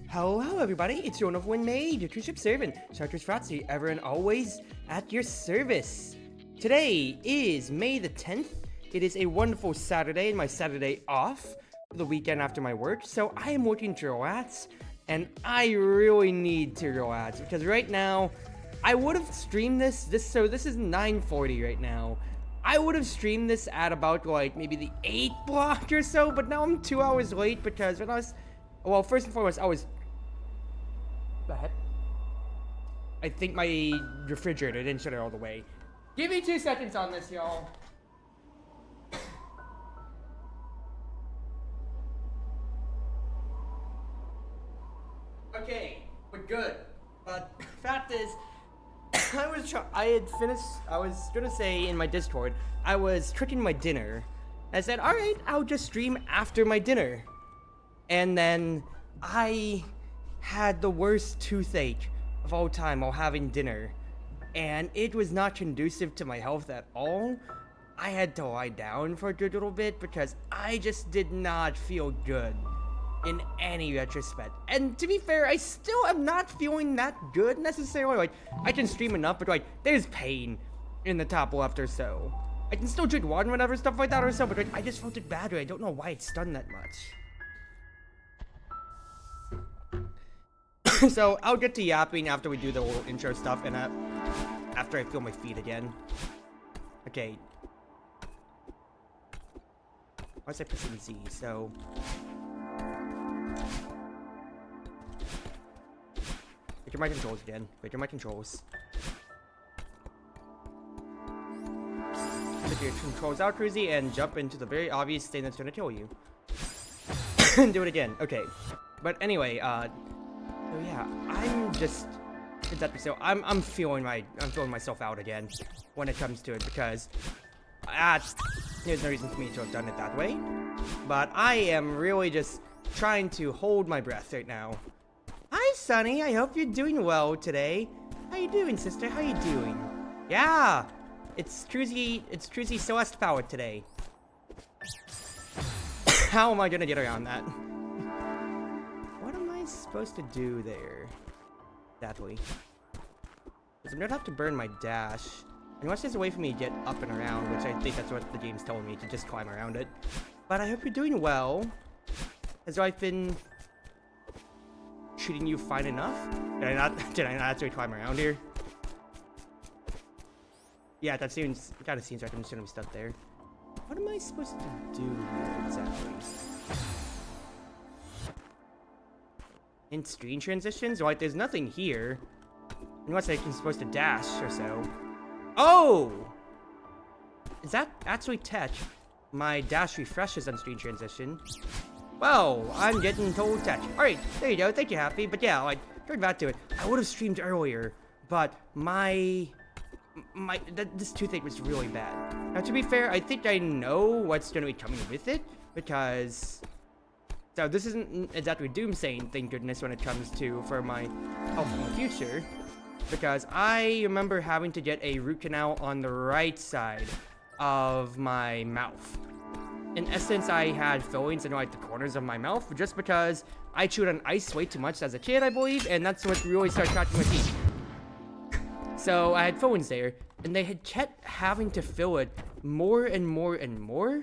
Hello everybody, it's your Wonderful Wind Mage, your Cruz Ship servant, Chartreuse Proxy, ever and always at your service. Today is May the 10th. It is a wonderful Saturday and my Saturday off for the weekend after my work. So I am working to relax, and I really need to relax because right now I would have streamed this so this is 9:40 right now. I would have streamed this at about like maybe the 8 block or so, but now I'm 2 hours late because when I was, well, first and foremost, I think my refrigerator didn't shut it all the way. Give me 2 seconds on this, y'all. Okay, we're good. But fact is, I was gonna say in my Discord, I was cooking my dinner. I said, alright, I'll just stream after my dinner. And then I had the worst toothache of all time while having dinner, and it was not conducive to my health at all. I had to lie down for a good little bit because I just did not feel good in any retrospect. And to be fair, I still am not feeling that good necessarily. Like, I can stream enough, but like, there's pain in the top left or so. I can still drink water and whatever, stuff like that or so, but like, I just felt it badly. I don't know why it's done that much. So I'll get to yapping after we do the little intro stuff and after I feel my feet again. Okay. Why was I pressing Z? So Break my controls again. Break my controls. Take your controls out, Cruzy, and jump into the very obvious thing that's gonna kill you. Do it again. Okay. But anyway, so yeah, I'm just so I'm feeling myself out again when it comes to it because there's no reason for me to have done it that way. But I am really just trying to hold my breath right now. Hi, Sunny. I hope you're doing well today. How you doing, sister? How you doing? Yeah, it's Cruzy Celeste power today. How am I gonna get around that? Supposed to do there exactly because I'm gonna have to burn my dash unless there's a way for me to get up and around, which I think that's what the game's telling me, to just climb around it. But I hope you're doing well. Has life been treating you fine enough? Did I not actually climb around here? Yeah, that kind of seems like I'm just gonna be stuck there. What am I supposed to do here exactly? In screen transitions? Like, there's nothing here. Unless I'm supposed to dash or so. Oh! Is that actually tech? My dash refreshes on screen transition. Well, I'm getting told tech. Alright, there you go. Thank you, Happy. But yeah, like, going back to it, I would have streamed earlier, but this toothache was really bad. Now, to be fair, I think I know what's going to be coming with it, because so this isn't exactly doomsaying, thank goodness, when it comes to for my health in the future, because I remember having to get a root canal on the right side of my mouth. In essence, I had fillings in like the corners of my mouth just because I chewed on ice way too much as a kid, I believe, and that's what really started catching my teeth. So I had fillings there, and they had kept having to fill it more and more and more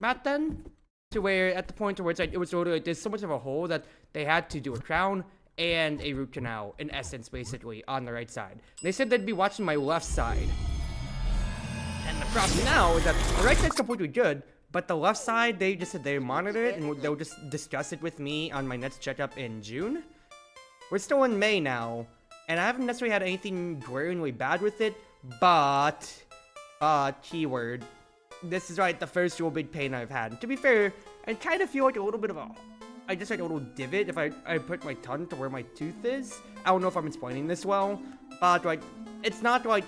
back then. To where at the point where it was literally like there's so much of a hole that they had to do a crown and a root canal, in essence, basically, on the right side. They said they'd be watching my left side. And the problem now is that the right side's completely good, but the left side, they just said they monitor it and they'll just discuss it with me on my next checkup in June. We're still in May now, And I haven't necessarily had anything glaringly bad with it, but, keyword, this is like the first real big pain I've had. To be fair, I kind of feel like a little bit of I just like a little divot if I put my tongue to where my tooth is. I don't know if I'm explaining this well, but like, it's not like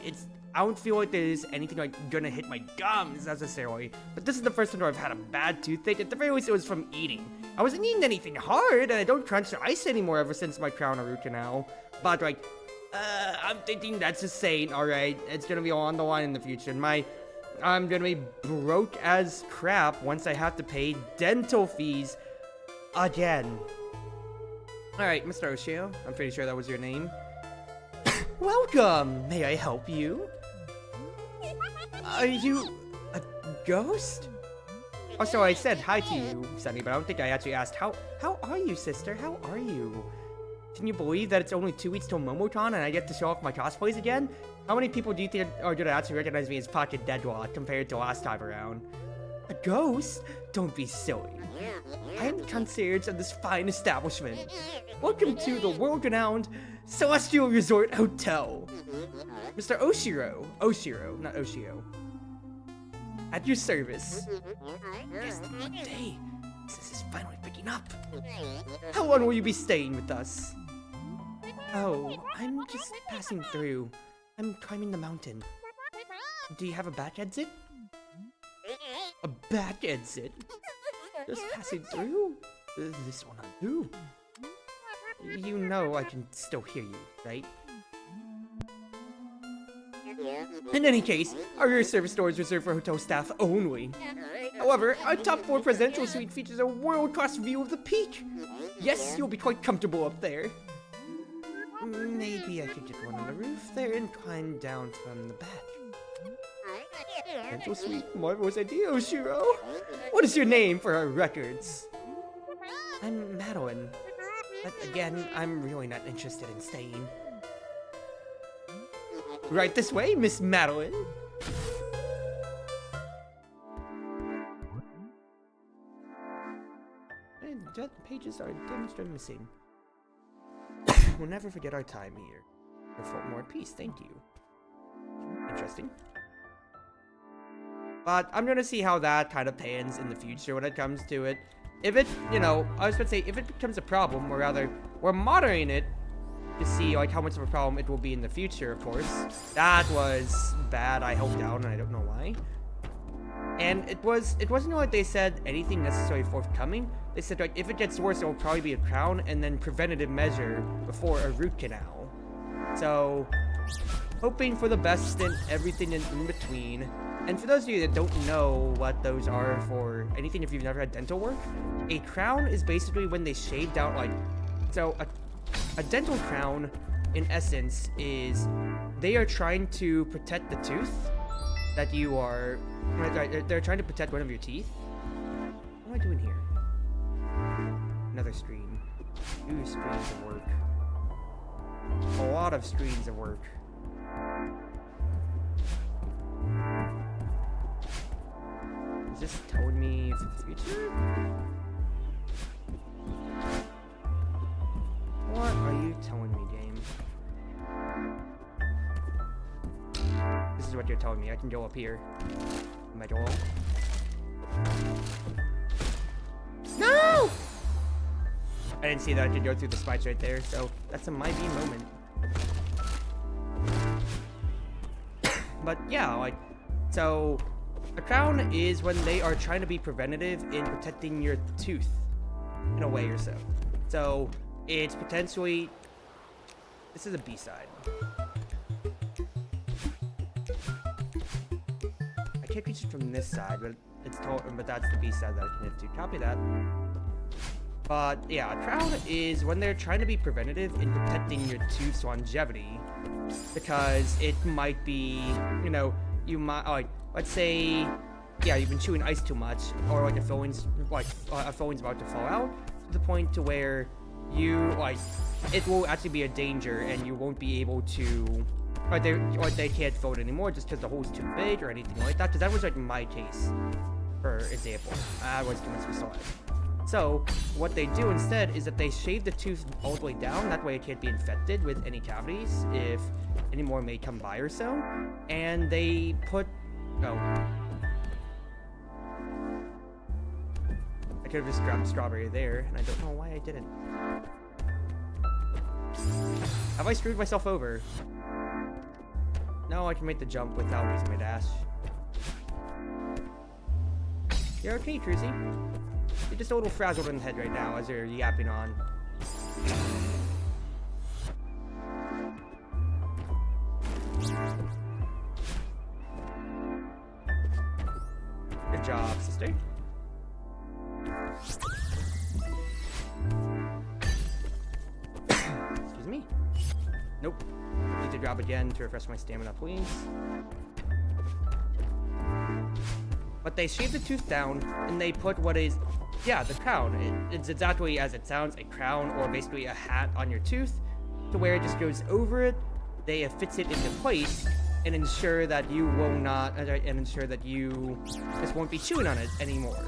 I don't feel like there's anything like gonna hit my gums necessarily, but this is the first time where I've had a bad toothache. At the very least, it was from eating. I wasn't eating anything hard, and I don't crunch the ice anymore ever since my crown or root canal. But like, I'm thinking that's a saying. All right, it's gonna be on the line in the future. I'm gonna be broke as crap once I have to pay dental fees again. All right, Mr. Oshio, I'm pretty sure that was your name. Welcome. May I help you? Are you a ghost? Oh, so I said hi to you, Sunny, but I don't think I actually asked, how are you, sister? How are you? Can you believe that it's only 2 weeks till Momocon and I get to show off my cosplays again? How many people do you think are gonna actually recognize me as Pocket Deadlock compared to last time around? A ghost? Don't be silly. I'm concierge of this fine establishment. Welcome to the world-renowned Celestial Resort Hotel. Mr. Oshiro, not Oshio. At your service. Yes, one day. This is finally picking up. How long will you be staying with us? Oh, I'm just passing through. I'm climbing the mountain. Do you have a back exit? A back exit? Just passing through? This one I do. You know I can still hear you, right? In any case, our rear service door is reserved for hotel staff only. However, our top floor presidential suite features a world-class view of the peak. Yes, you'll be quite comfortable up there. Maybe I could get one on the roof there and climb down from the back. Presidential suite, marvelous idea, Oshiro. What is your name for our records? I'm Madeline. But again, I'm really not interested in staying. Right this way, Miss Madeline. And the pages are demonstrated missing. We'll never forget our time here. For more peace, thank you. Interesting. But I'm gonna see how that kind of pans in the future when it comes to it. If it, I was gonna say, if it becomes a problem, or rather, we're monitoring it to see like how much of a problem it will be in the future, of course. That was bad. I held down and I don't know why. And it wasn't like they said anything necessarily forthcoming. They said like if it gets worse, it will probably be a crown and then preventative measure before a root canal. So hoping for the best and everything in between. And for those of you that don't know what those are for anything, if you've never had dental work, a crown is basically when they shaved out like, so a dental crown in essence is they are trying to protect the tooth that you are, they're trying to protect one of your teeth. What am I doing here? Another screen. 2 screens of work. A lot of screens of work. Is this telling me for the future? What are you telling me, game? This is what you're telling me. I can go up here. Am I going? No! I didn't see that I could go through the spikes right there, so that's a my B moment. But yeah, like, so a crown is when they are trying to be preventative in protecting your tooth, in a way or so. So it's potentially, this is a B-side. I can't reach it from this side, but but that's the B-side that I can hit to. Copy that. But yeah, a crown is when they're trying to be preventative in protecting your tooth's longevity, because it might be, you might, like, let's say, yeah, you've been chewing ice too much, or like a filling's about to fall out to the point to where you it will actually be a danger, and you won't be able to, or they can't fill it anymore just because the hole's too big or anything like that. Because that was like my case, for example. I was too much for slide. So what they do instead is that they shave the tooth all the way down. That way it can't be infected with any cavities if any more may come by or so. And they put... Oh. I could have just grabbed a strawberry there, and I don't know why I didn't. Have I screwed myself over? No, I can make the jump without using my dash. You're okay, Cruzy. You're just a little frazzled in the head right now as you're yapping on. Good job, sister. Excuse me. Nope. Need to drop again to refresh my stamina, please. But they shave the tooth down, and they put what is, yeah, the crown. It's exactly as it sounds, a crown, or basically a hat on your tooth, to where it just goes over it. They fix it into place, and ensure that you will not, and ensure that you just won't be chewing on it anymore,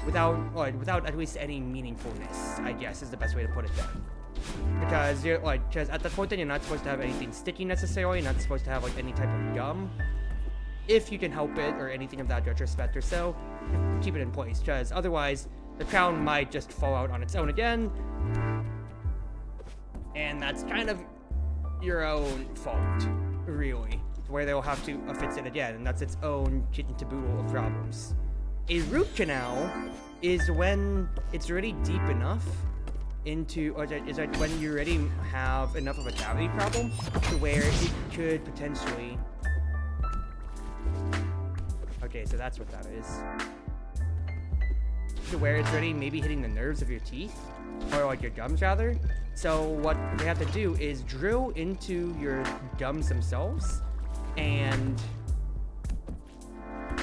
without at least any meaningfulness, I guess, is the best way to put it then. Because because at that point then you're not supposed to have anything sticky necessarily, you're not supposed to have like any type of gum. If you can help it, or anything of that retrospect or so, keep it in place, because otherwise the crown might just fall out on its own again, and that's kind of your own fault, really, where they'll have to fix it again, and that's its own kit and caboodle of problems. A root canal is when it's already deep enough into, or is like when you already have enough of a cavity problem to where it could potentially... Okay, so that's what that is. To where it's already maybe hitting the nerves of your teeth, or like your gums rather. So what they have to do is drill into your gums themselves, and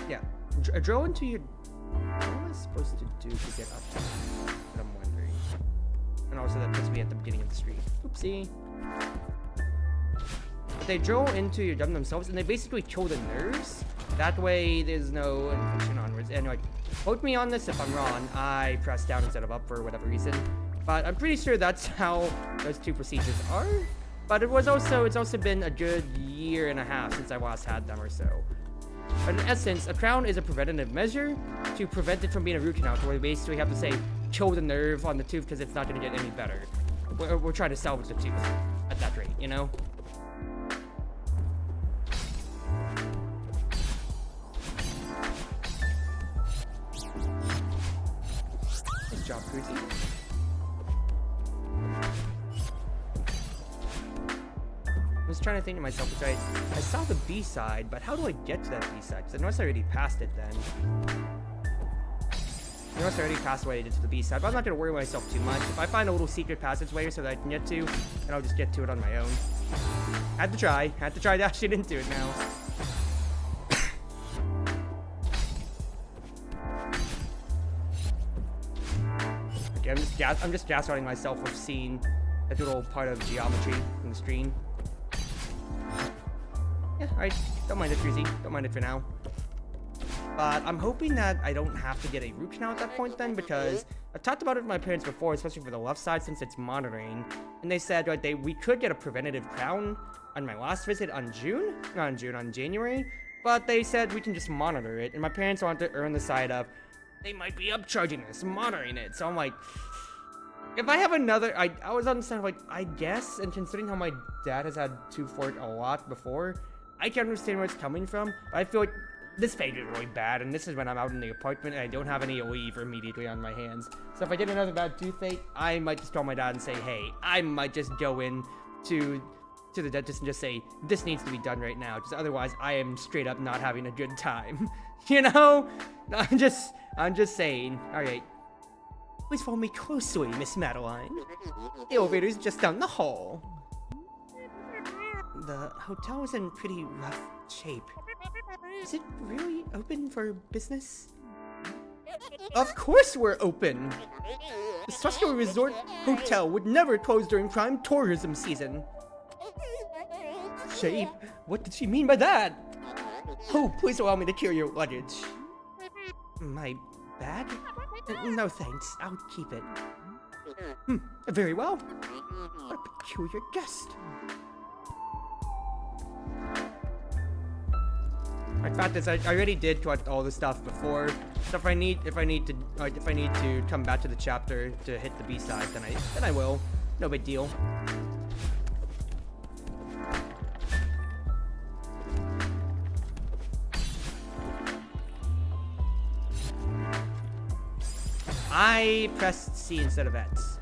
yeah, drill into your... What am I supposed to do to get up there? But I'm wondering. And also that puts me at the beginning of the street. Oopsie. But they drill into your gum themselves, and they basically kill the nerves. That way, there's no infection onwards. And like, quote me on this if I'm wrong. I pressed down instead of up for whatever reason. But I'm pretty sure that's how those two procedures are. But it's also been a good 1.5 years since I last had them or so. But in essence, a crown is a preventative measure to prevent it from being a root canal, where we basically have to say, kill the nerve on the tooth because it's not going to get any better. We're trying to salvage the tooth at that rate, you know? Nice job, Cruzy. I was trying to think to myself, which I saw the B-side, but how do I get to that B-side? Because I noticed I already passed it then. I noticed I already passed what I did to the B-side, but I'm not going to worry myself too much. If I find a little secret passageway so that I can get to, then I'll just get to it on my own. Had to try dashing into it now. Okay, I'm just gaslighting myself with seeing that little part of geometry in the screen. Yeah, alright. Don't mind it, Cruzy. Don't mind it for now. But I'm hoping that I don't have to get a root canal at that point then, because I've talked about it with my parents before, especially for the left side since it's monitoring. And they said we could get a preventative crown on my last visit on January. But they said we can just monitor it. And my parents want to err on the side of, they might be upcharging us, monitoring it. So I'm like, if I have another, I was on the side of like, I guess, and considering how my dad has had to fort a lot before, I can understand where it's coming from. But I feel like this fate is really bad, and this is when I'm out in the apartment and I don't have any leave immediately on my hands. So if I get another bad tooth fate, I might just call my dad and say, hey, I might just go in to the dentist and just say, this needs to be done right now, because otherwise I am straight up not having a good time. You know? I'm just saying. Alright. Please follow me closely, Miss Madeline. The elevator's just down the hall. The hotel is in pretty rough shape. Is it really open for business? Of course we're open! The Celestial Resort Hotel would never close during prime tourism season. Shape? What did she mean by that? Oh, please allow me to carry your luggage. My bag? No thanks, I'll keep it. Very well. What a peculiar guest. In fact, I already did collect all the stuff before. So if I need to come back to the chapter to hit the B-side, then I will. No big deal. I pressed C instead of X.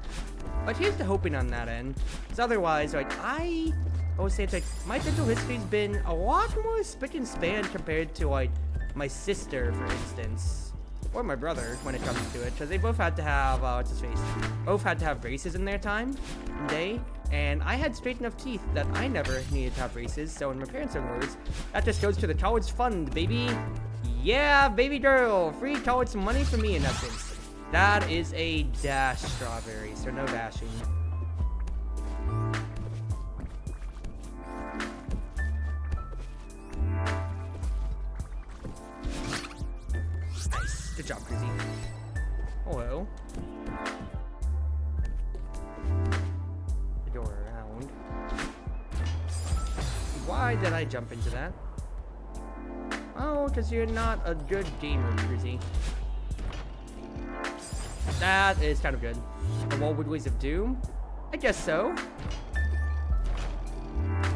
But here's the hoping on that end. Because otherwise, like, I would say it's like, my dental history's been a lot more spick and span compared to, like, my sister, for instance. Or my brother, when it comes to it. Because they both had to have, what's his face? Both had to have braces in their time, and I had straight enough teeth that I never needed to have braces. So in my parents' own words, that just goes to the college fund, baby. Yeah, baby girl. Free college money for me, in essence. That is a dash strawberry, so no dashing. Nice. Good job, Cruzy. Hello. The door around. Why did I jump into that? Oh, because you're not a good gamer, Cruzy. That is kind of good. The Wallwood Ways of Doom? I guess so.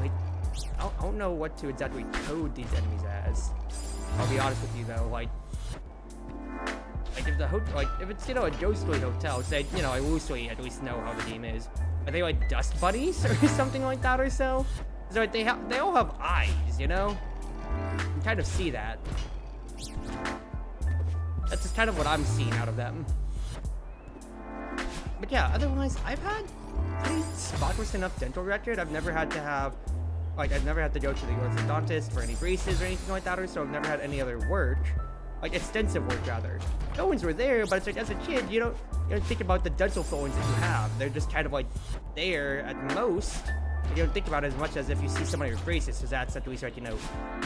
Wait, I don't know what to exactly code these enemies as. I'll be honest with you though, like if it's, you know, a ghostly hotel, say, you know, I loosely at least know how the game is. Are they like dust buddies or something like that or so? So like, they all have eyes, you know? You can kind of see that. That's just kind of what I'm seeing out of them. But yeah, otherwise, I've had pretty spotless enough dental record. I've never had to have, like, I've never had to go to the orthodontist for any braces or anything like that, or so I've never had any other work, like extensive work rather. No ones were there, but it's like as a kid, you don't think about the dental fillings that you have. They're just kind of like there at most. You don't think about it as much as if you see somebody with braces, because that's at least, like, you know,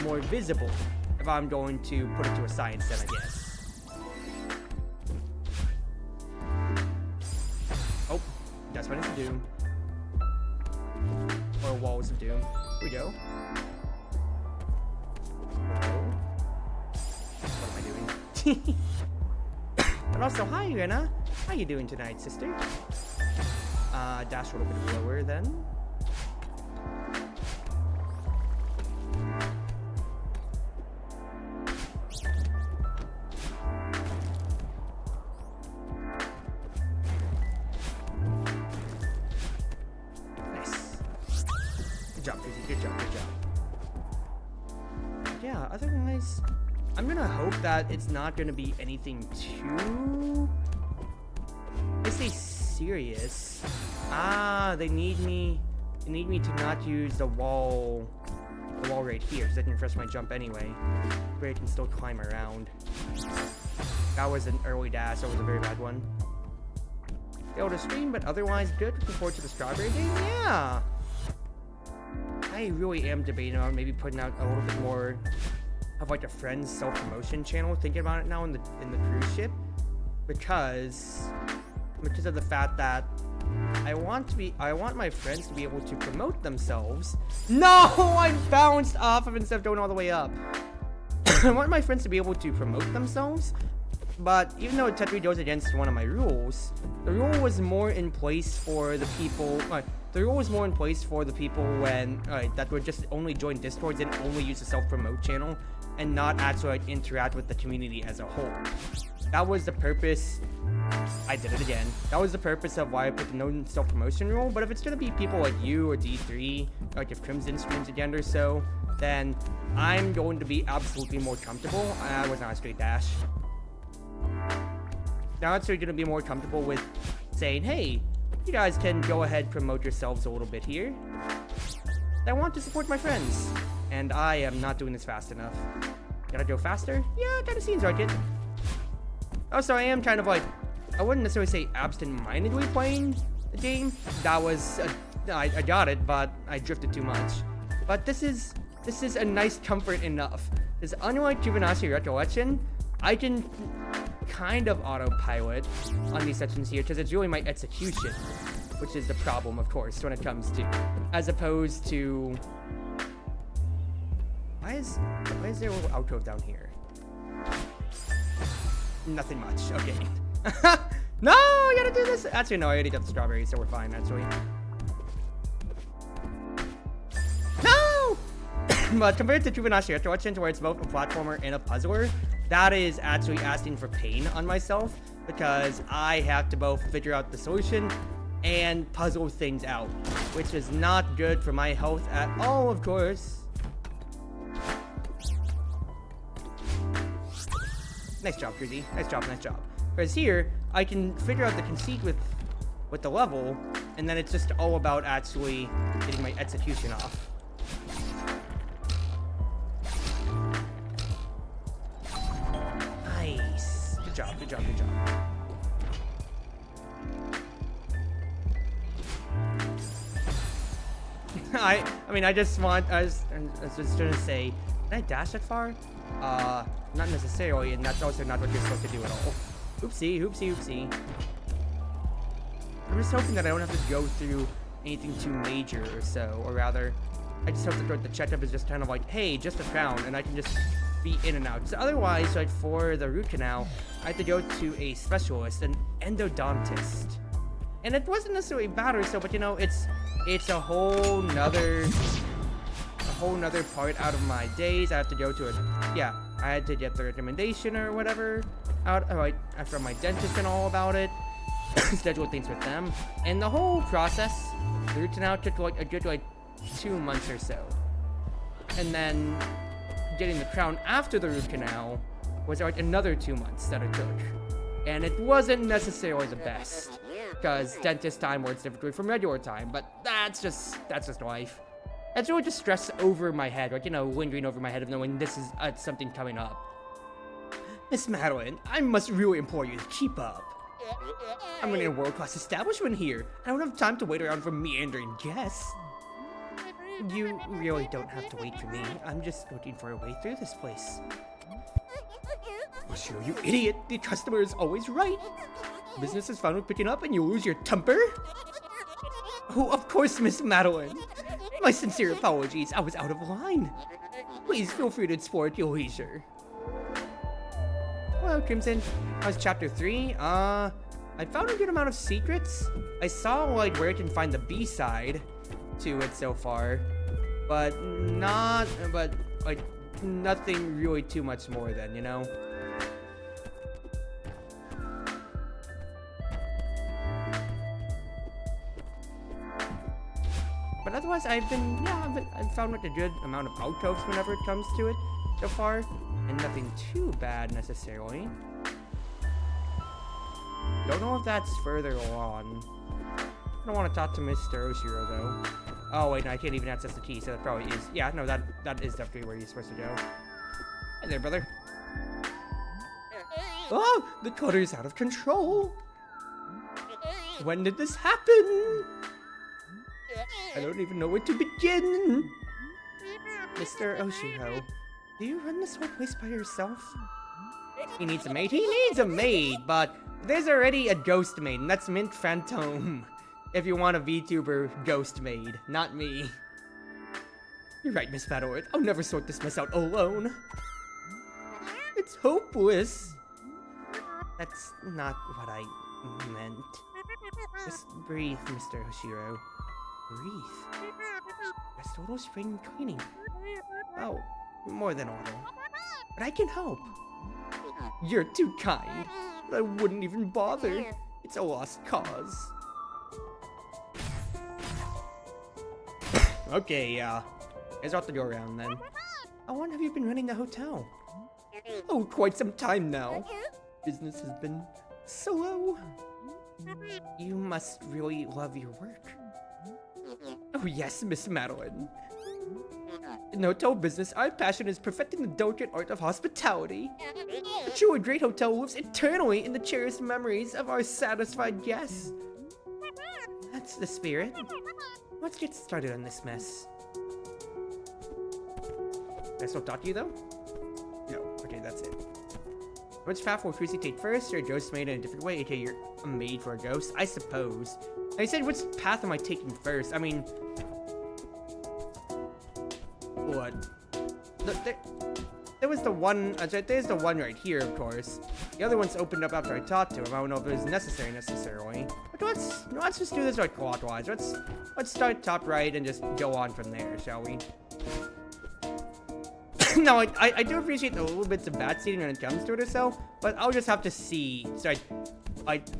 more visible. If I'm going to put it to a science, then I guess. That's what it's Doom. Or Walls of Doom. Here we go. Hello. What am I doing? And also, hi, Rena. How you doing tonight, sister? Dash a little bit lower then. I'm gonna hope that it's not gonna be anything too, let's say, serious. They need me to not use the wall right here, because I can press my jump anyway, but I can still climb around. That was an early dash. That was a very bad one. Able to stream, but otherwise good. Looking forward to the strawberry game. Yeah, I really am debating on maybe putting out a little bit more of like a friend's self-promotion channel, thinking about it now in the cruise ship, because of the fact that I want my friends to be able to promote themselves. No, I bounced off of it instead of going all the way up. I want my friends to be able to promote themselves, but even though it technically goes against one of my rules, the rule was more in place for the people. When that would just only join Discords and only use the self-promote channel, and not actually like interact with the community as a whole. That was the purpose. I did it again. That was the purpose of why I put the no self-promotion rule. But if it's gonna be people like you or D3, like if Crimson streams again or so, then I'm going to be absolutely more comfortable. I was not a straight dash. Now it's gonna be more comfortable with saying, hey, you guys can go ahead, promote yourselves a little bit here. I want to support my friends, and I am not doing this fast enough. Gotta go faster? Yeah, it kind of seems like it. Also, I am kind of like, I wouldn't necessarily say absent-mindedly playing the game. That was, I got it, but I drifted too much. But this is a nice comfort enough. Because unlike Juvenacity Recollection, I can kind of autopilot on these sections here, because it's really my execution, which is the problem, of course, when it comes to, as opposed to, why is there a little alcove down here? Nothing much. Okay. No, I gotta do this. Actually, no, I already got the strawberries, so we're fine. Actually. No. But compared to Juvenile Collection, where it's both a platformer and a puzzler, that is actually asking for pain on myself, because I have to both figure out the solution and puzzle things out, which is not good for my health at all, of course. Nice job, Cruzy. Nice job, nice job. Whereas here, I can figure out the conceit with the level, and then it's just all about actually getting my execution off. Nice. Good job, good job, good job. I mean, I was just gonna say, can I dash that far? Not necessarily, and that's also not what you're supposed to do at all. Oopsie, oopsie, oopsie. I'm just hoping that I don't have to go through anything too major or so, or rather, I just hope that the checkup is just kind of like, hey, just a crown, and I can just be in and out. So otherwise, like for the root canal, I had to go to a specialist, an endodontist. And it wasn't necessarily bad or so, but you know, it's a whole nother part out of my days. I have to go to it. Yeah, I had to get the recommendation or whatever out from my dentist and all about it. Schedule things with them, and the whole process, the root canal took like a good 2 months or so, and then getting the crown after the root canal was like another 2 months that it took, and it wasn't necessarily the best, because dentist time works differently from regular time, but that's just life. It's really just stress over my head, like, you know, lingering over my head of knowing this is something coming up. Miss Madeline, I must really implore you to keep up. I'm running a world-class establishment here. I don't have time to wait around for meandering guests. You really don't have to wait for me. I'm just looking for a way through this place. Well, sure, you idiot. The customer is always right. Business is finally picking up and you lose your temper? Oh, of course, Miss Madeline. My sincere apologies. I was out of line. Please feel free to explore at your leisure. Hello, Crimson. How's chapter 3? I found a good amount of secrets. I saw, like, where I can find the B-side to it so far. But nothing really too much more than, you know? But otherwise, I've found like a good amount of alcoves whenever it comes to it so far, and nothing too bad necessarily. Don't know if that's further along. I don't want to talk to Mr. Oshiro though. Oh wait, no, I can't even access the key, so that probably is. Yeah, no, that is definitely where you're supposed to go. Hey there, brother. Oh, the clutter's out of control. When did this happen? I don't even know where to begin. Mr. Oshiro, do you run this whole place by yourself? He needs a maid. He needs a maid, but there's already a ghost maid, and that's Mint Phantom. If you want a VTuber ghost maid, not me. You're right, Miss Battleworth. I'll never sort this mess out alone. It's hopeless. That's not what I meant. Just breathe, Mr. Oshiro. Breathe. Just a little spring cleaning. Oh, more than a little. But I can help. You're too kind. I wouldn't even bother. It's a lost cause. Okay, here's out the go around then. How long have you been running the hotel? Oh, quite some time now. Business has been slow. You must really love your work. Oh yes, Miss Madeline. In hotel business, our passion is perfecting the delicate art of hospitality. A truly great hotel lives eternally in the cherished memories of our satisfied guests. That's the spirit. Let's get started on this mess. Can I still talk to you though? No. Okay, that's it. Which path will Cruzy take first? You're a ghost maid in a different way, aka you're a maid for a ghost, I suppose. I said, which path am I taking first? I mean, what? There was the one, there's the one right here, of course. The other one's opened up after I talked to him. I don't know if it was necessary necessarily. But let's just do this like clockwise. Let's start top right and just go on from there, shall we? No, I do appreciate the little bits of bad seating when it comes to it or so, but I'll just have to see. So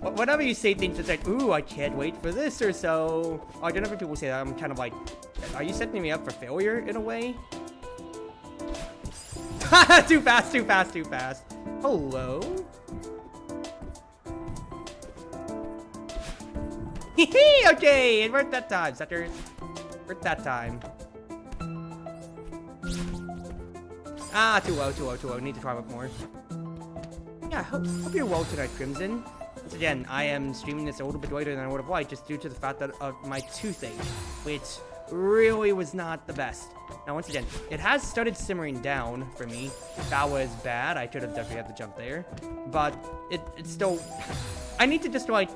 whenever you say things, it's like, ooh, I can't wait for this or so. Whenever people say that, I'm kind of like, are you setting me up for failure in a way? Too fast, too fast, too fast. Hello? Okay, it worked that time, suckers. Worked that time. Ah, too low, too low, too low. Need to climb up more. Yeah, hope you're well tonight, Crimson. Once again, I am streaming this a little bit later than I would have liked, just due to the fact that of my toothache, which really was not the best. Now, once again, it has started simmering down for me. That was bad. I should have definitely had to jump there. But it's still... I need to just, like,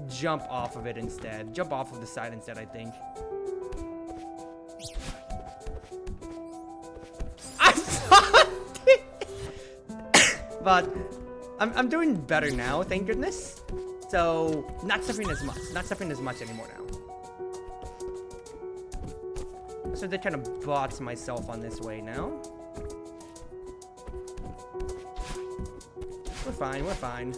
jump off of it instead. Jump off of the side instead, I think. But I'm doing better now, thank goodness. So, not suffering as much. Not suffering as much anymore now. So they kind of bots myself on this way now. We're fine, we're fine.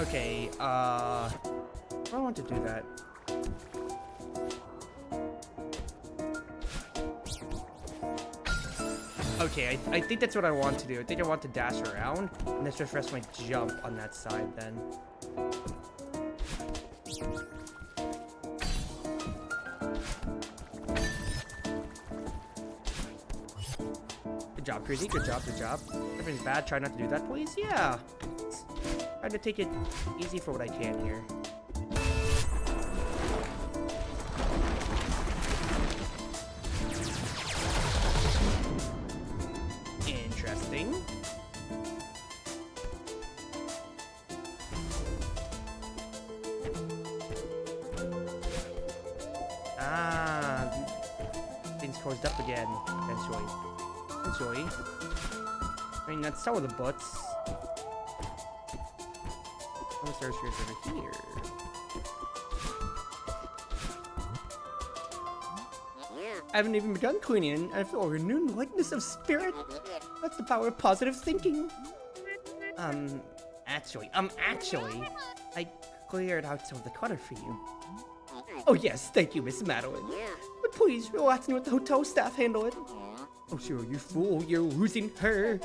Okay, I don't want to do that. Okay, I think that's what I want to do. I think I want to dash around, and let's just rest my jump on that side then. Good job, Cruzy. Good job, good job. Everything's bad. Try not to do that, please. Yeah. Try to take it easy for what I can here. Interesting. Ah, things closed up again, potentially. Enjoy. I mean, that's some of the butts. What's there's over here? I haven't even begun cleaning, and I feel a renewed lightness of spirit. That's the power of positive thinking. Actually, I cleared out some of the clutter for you. Oh yes, thank you, Miss Madeline. But please, relax and let the hotel staff handle it. Oh sure, you fool, you're losing her.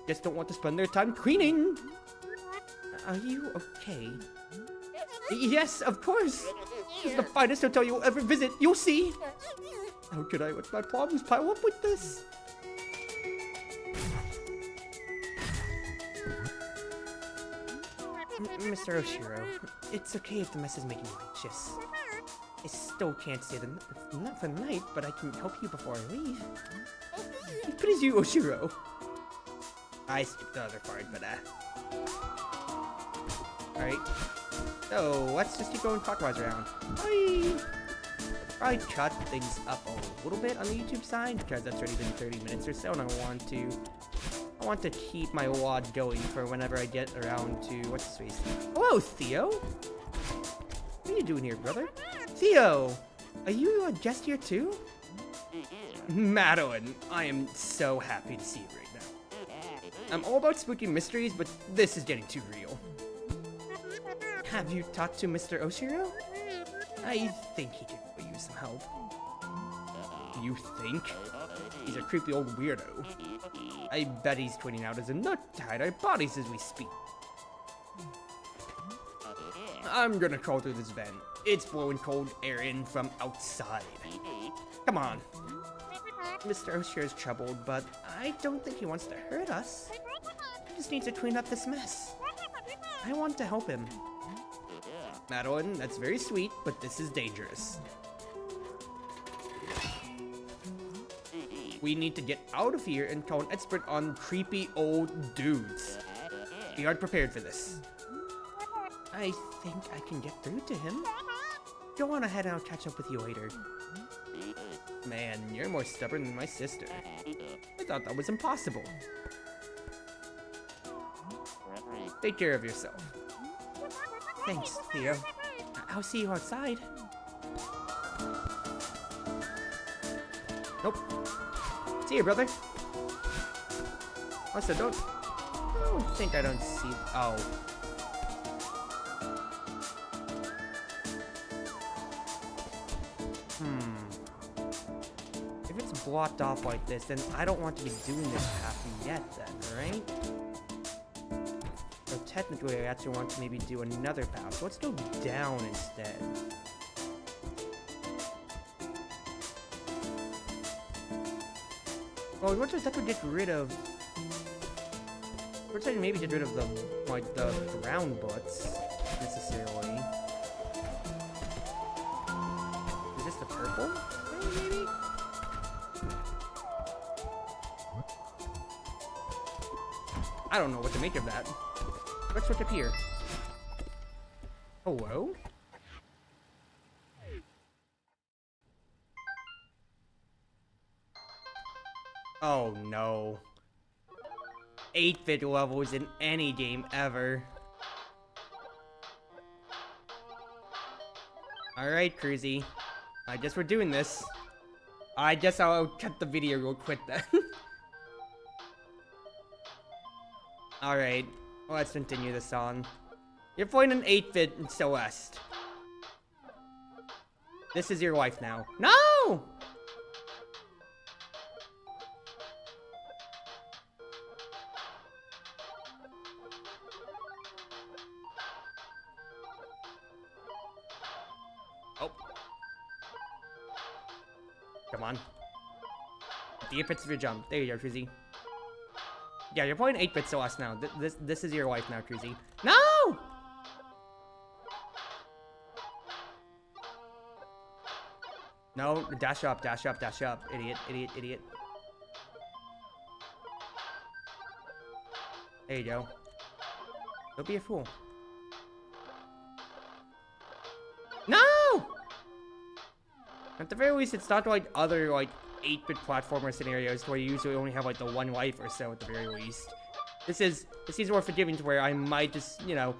Just don't want to spend their time cleaning. Are you okay? Yes, of course. This is the finest hotel you'll ever visit, you'll see. How could I let my problems pile up with this? Mr. Oshiro, it's okay if the mess is making you anxious. I still can't stay not for the night, but I can help you before I leave. It pities you, Oshiro. I skipped the other part, but Alright. So, let's just keep going clockwise around. Bye! Probably cut things up a little bit on the YouTube side, because that's already been 30 minutes or so, and I want to keep my WOD going for whenever I get around to, what's his face? Hello, Theo! What are you doing here, brother? Theo! Are you a guest here too? Madeline, I am so happy to see you right now. I'm all about spooky mysteries, but this is getting too real. Have you talked to Mr. Oshiro? I think he could use some help. You think? He's a creepy old weirdo. I bet he's twinning out as a nut to hide our bodies as we speak. I'm gonna crawl through this vent. It's blowing cold air in from outside. Come on. Mr. Oshiro's troubled, but I don't think he wants to hurt us. He just needs to clean up this mess. I want to help him. Madeline, that's very sweet, but this is dangerous. We need to get out of here and call an expert on creepy old dudes. We aren't prepared for this. I think I can get through to him. Go on ahead and I'll catch up with you later. Man, you're more stubborn than my sister. I thought that was impossible. Take care of yourself. Thanks, Theo. I'll see you outside. Nope. See you, brother. Also, don't think I don't see. Oh. If it's blocked off like this, then I don't want to be doing this path yet, then, right? So technically, I actually want to maybe do another path. So let's go down instead. Well, what if that could get rid of? We're saying maybe get rid of the brown butts necessarily. Is this the purple? Maybe. I don't know what to make of that. Let's switch up here. Hello? Oh no. 8-bit levels in any game ever. Alright, Cruzy. I guess we're doing this. I guess I'll cut the video real quick then. Alright, well, let's continue this on. You're playing an 8-bit Celeste. This is your wife now. No! Oh. Come on. The apex of your jump. There you go, Cruzy. Yeah, you're playing 8-bit Celeste now. This is your wife now, Cruzy. No! No, dash up, dash up, dash up. Idiot, idiot, idiot. There you go. Don't be a fool. No! At the very least, it's not like other, like, 8-bit platformer scenarios where you usually only have, like, the one life or so at the very least. This seems more forgiving to where I might just, you know,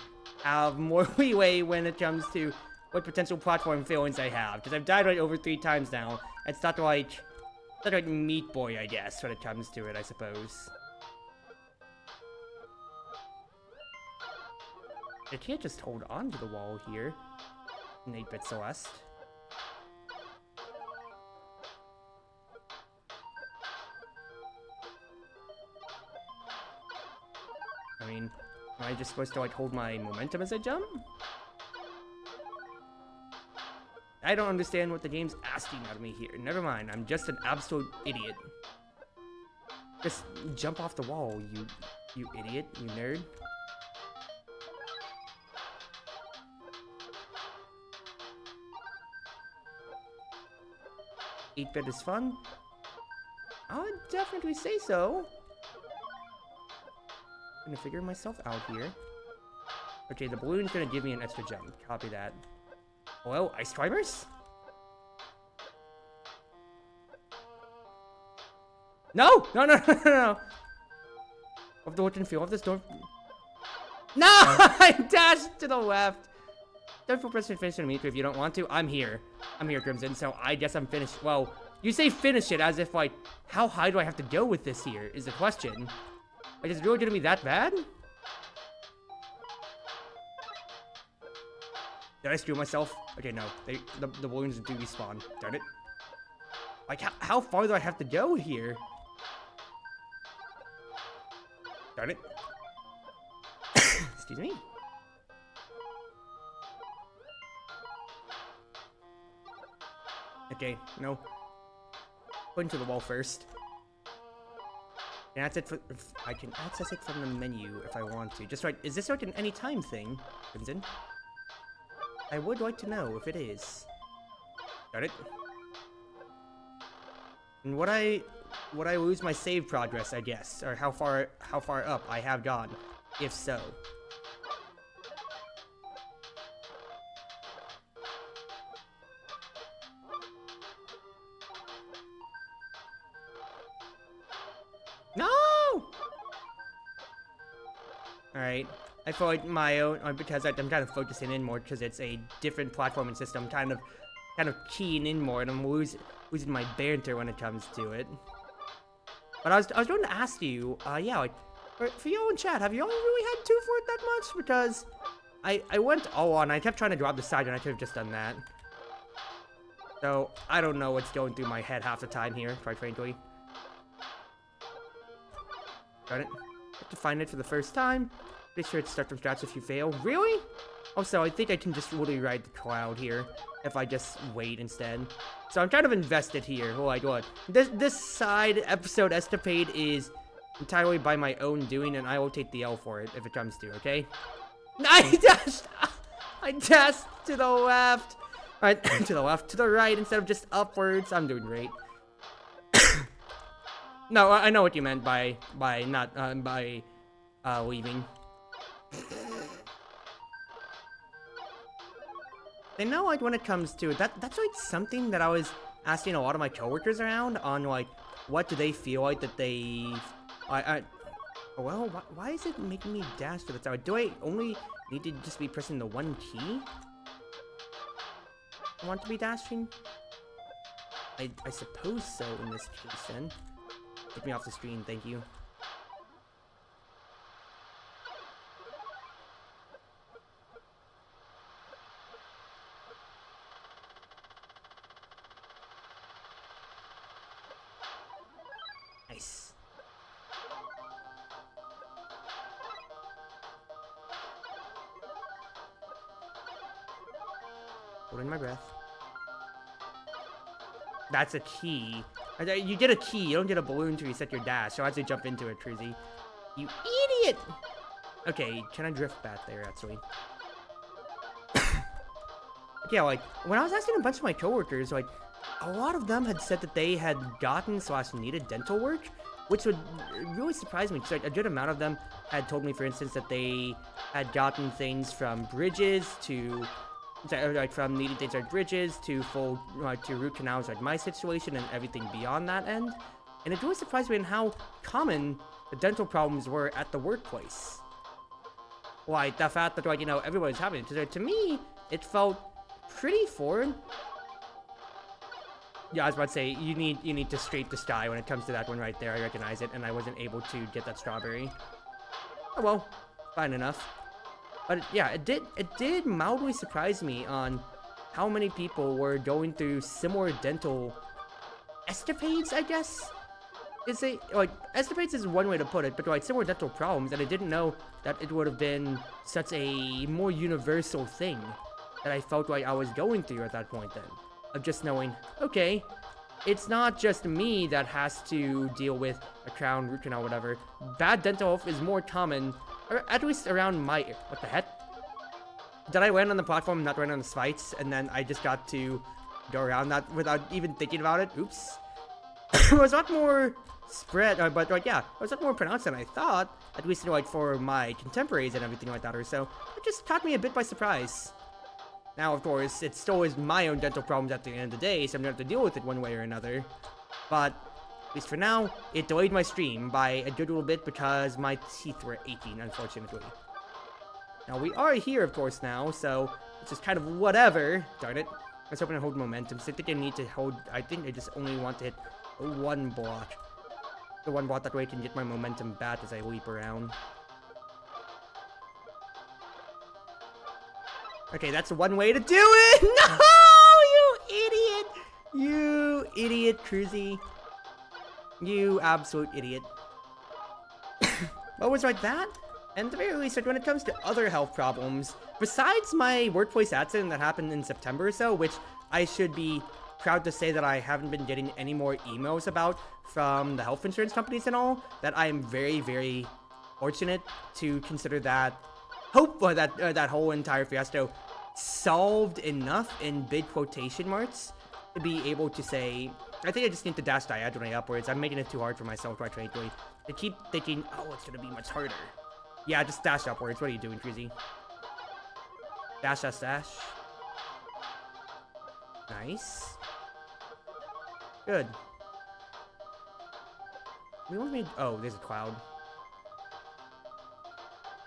have more leeway when it comes to what potential platform failings I have. Because I've died, like, over 3 times now. It's not like Meat Boy, I guess, when it comes to it, I suppose. I can't just hold on to the wall here. 8-bit Celeste. I mean, am I just supposed to, like, hold my momentum as I jump? I don't understand what the game's asking out of me here. Never mind, I'm just an absolute idiot. Just jump off the wall, you idiot, you nerd. Eight-bit is fun? I would definitely say so. I'm gonna figure myself out here. Okay, the balloon's gonna give me an extra jump. Copy that. Hello, ice climbers? No! No, no, no, no, no! Of the wooden field of this door. No! I dashed to the left! Don't feel pressed to finish immediately if you don't want to. I'm here. I'm here, Crimson, so I guess I'm finished. Well, you say finish it as if, like, how high do I have to go with this here, is the question. Like, is it really gonna be that bad? Did I screw myself? Okay, no. The balloons do respawn. Darn it. Like, how far do I have to go here? Darn it. Excuse me. Okay, no. Put into the wall first. And that's it for, I can access it from the menu if I want to. Just right, is this like an anytime thing, Crimson? I would like to know if it is. Got it? And what I would I lose my save progress, I guess? Or how far up I have gone, if so. No! Alright. I feel like my own, because I'm kind of focusing in more because it's a different platforming system, kind of keying in more, and I'm losing my banter when it comes to it. But I was going to ask you, yeah, like, for y'all in chat, have y'all really had 2 for it that much? Because I went all on, I kept trying to drop the side, and I could have just done that. So, I don't know what's going through my head half the time here, quite frankly. Got it. Have to find it for the first time. Make sure to start from scratch if you fail. Really? Also, I think I can just really ride the cloud here if I just wait instead. So I'm kind of invested here. Oh my god. This side episode escapade is entirely by my own doing, and I will take the L for it if it comes to, okay? I dashed to the left. Alright, to the left, to the right instead of just upwards. I'm doing great. No, I know what you meant by leaving. I know, like, when it comes to that's like something that I was asking a lot of my coworkers around on, like, what do they feel like that they, well, why is it making me dash to the side? Do I only need to just be pressing the one key? I want to be dashing? I suppose so in this case, then. Take me off the screen, thank you. Nice. Holding my breath. That's a key. You get a key, you don't get a balloon to reset your dash, so I have to jump into it, Cruzy. You idiot! Okay, can I drift back there, actually? Yeah, like, when I was asking a bunch of my coworkers, like, a lot of them had said that they had gotten / needed dental work, which would really surprise me, because like, a good amount of them had told me, for instance, that they had gotten things from bridges to, like, from needing things like bridges to full, to root canals, like my situation, and everything beyond that end. And it really surprised me in how common the dental problems were at the workplace. Like, the fact that, like, you know, everybody's having it. Because to me, it felt pretty foreign. Yeah, I was about to say, you need to scrape the sky when it comes to that one right there. I recognize it, and I wasn't able to get that strawberry. Oh well, fine enough. But yeah, it did mildly surprise me on how many people were going through similar dental escapades, I guess? Is it, like, escapades is one way to put it, but like similar dental problems, and I didn't know that it would have been such a more universal thing that I felt like I was going through at that point then. Of just knowing, okay, it's not just me that has to deal with a crown, root canal, whatever. Bad dental health is more common, or at least around my, what the heck? Did I land on the platform and not land on the spikes, and then I just got to go around that without even thinking about it? Oops. It was a lot more spread, but like, yeah, it was a lot more pronounced than I thought, at least, you know, like, for my contemporaries and everything like that, or so. It just caught me a bit by surprise. Now, of course, it still is my own dental problems at the end of the day, so I'm going to have to deal with it one way or another. But, at least for now, it delayed my stream by a good little bit because my teeth were aching, unfortunately. Now, we are here, of course, now, so it's just kind of whatever. Darn it. I was hoping to hold momentum, so I think I need to hold, I think I just only want to hit one block. The one block, that way I can get my momentum back as I leap around. Okay, that's one way to do it! No, you idiot! You idiot, Cruzy. You absolute idiot. What was like that? And at the very least, like, when it comes to other health problems, besides my workplace accident that happened in September or so, which I should be proud to say that I haven't been getting any more emails about from the health insurance companies and all, that I am very, very fortunate to consider that that whole entire fiasco solved enough in big quotation marks to be able to say I think I just need to dash diagonally upwards. I'm making it too hard for myself, quite frankly. I keep thinking, oh, it's gonna be much harder. Yeah, just dash upwards. What are you doing, Cruzy? Dash, dash, dash. Nice. Good. We only made... Oh, there's a cloud.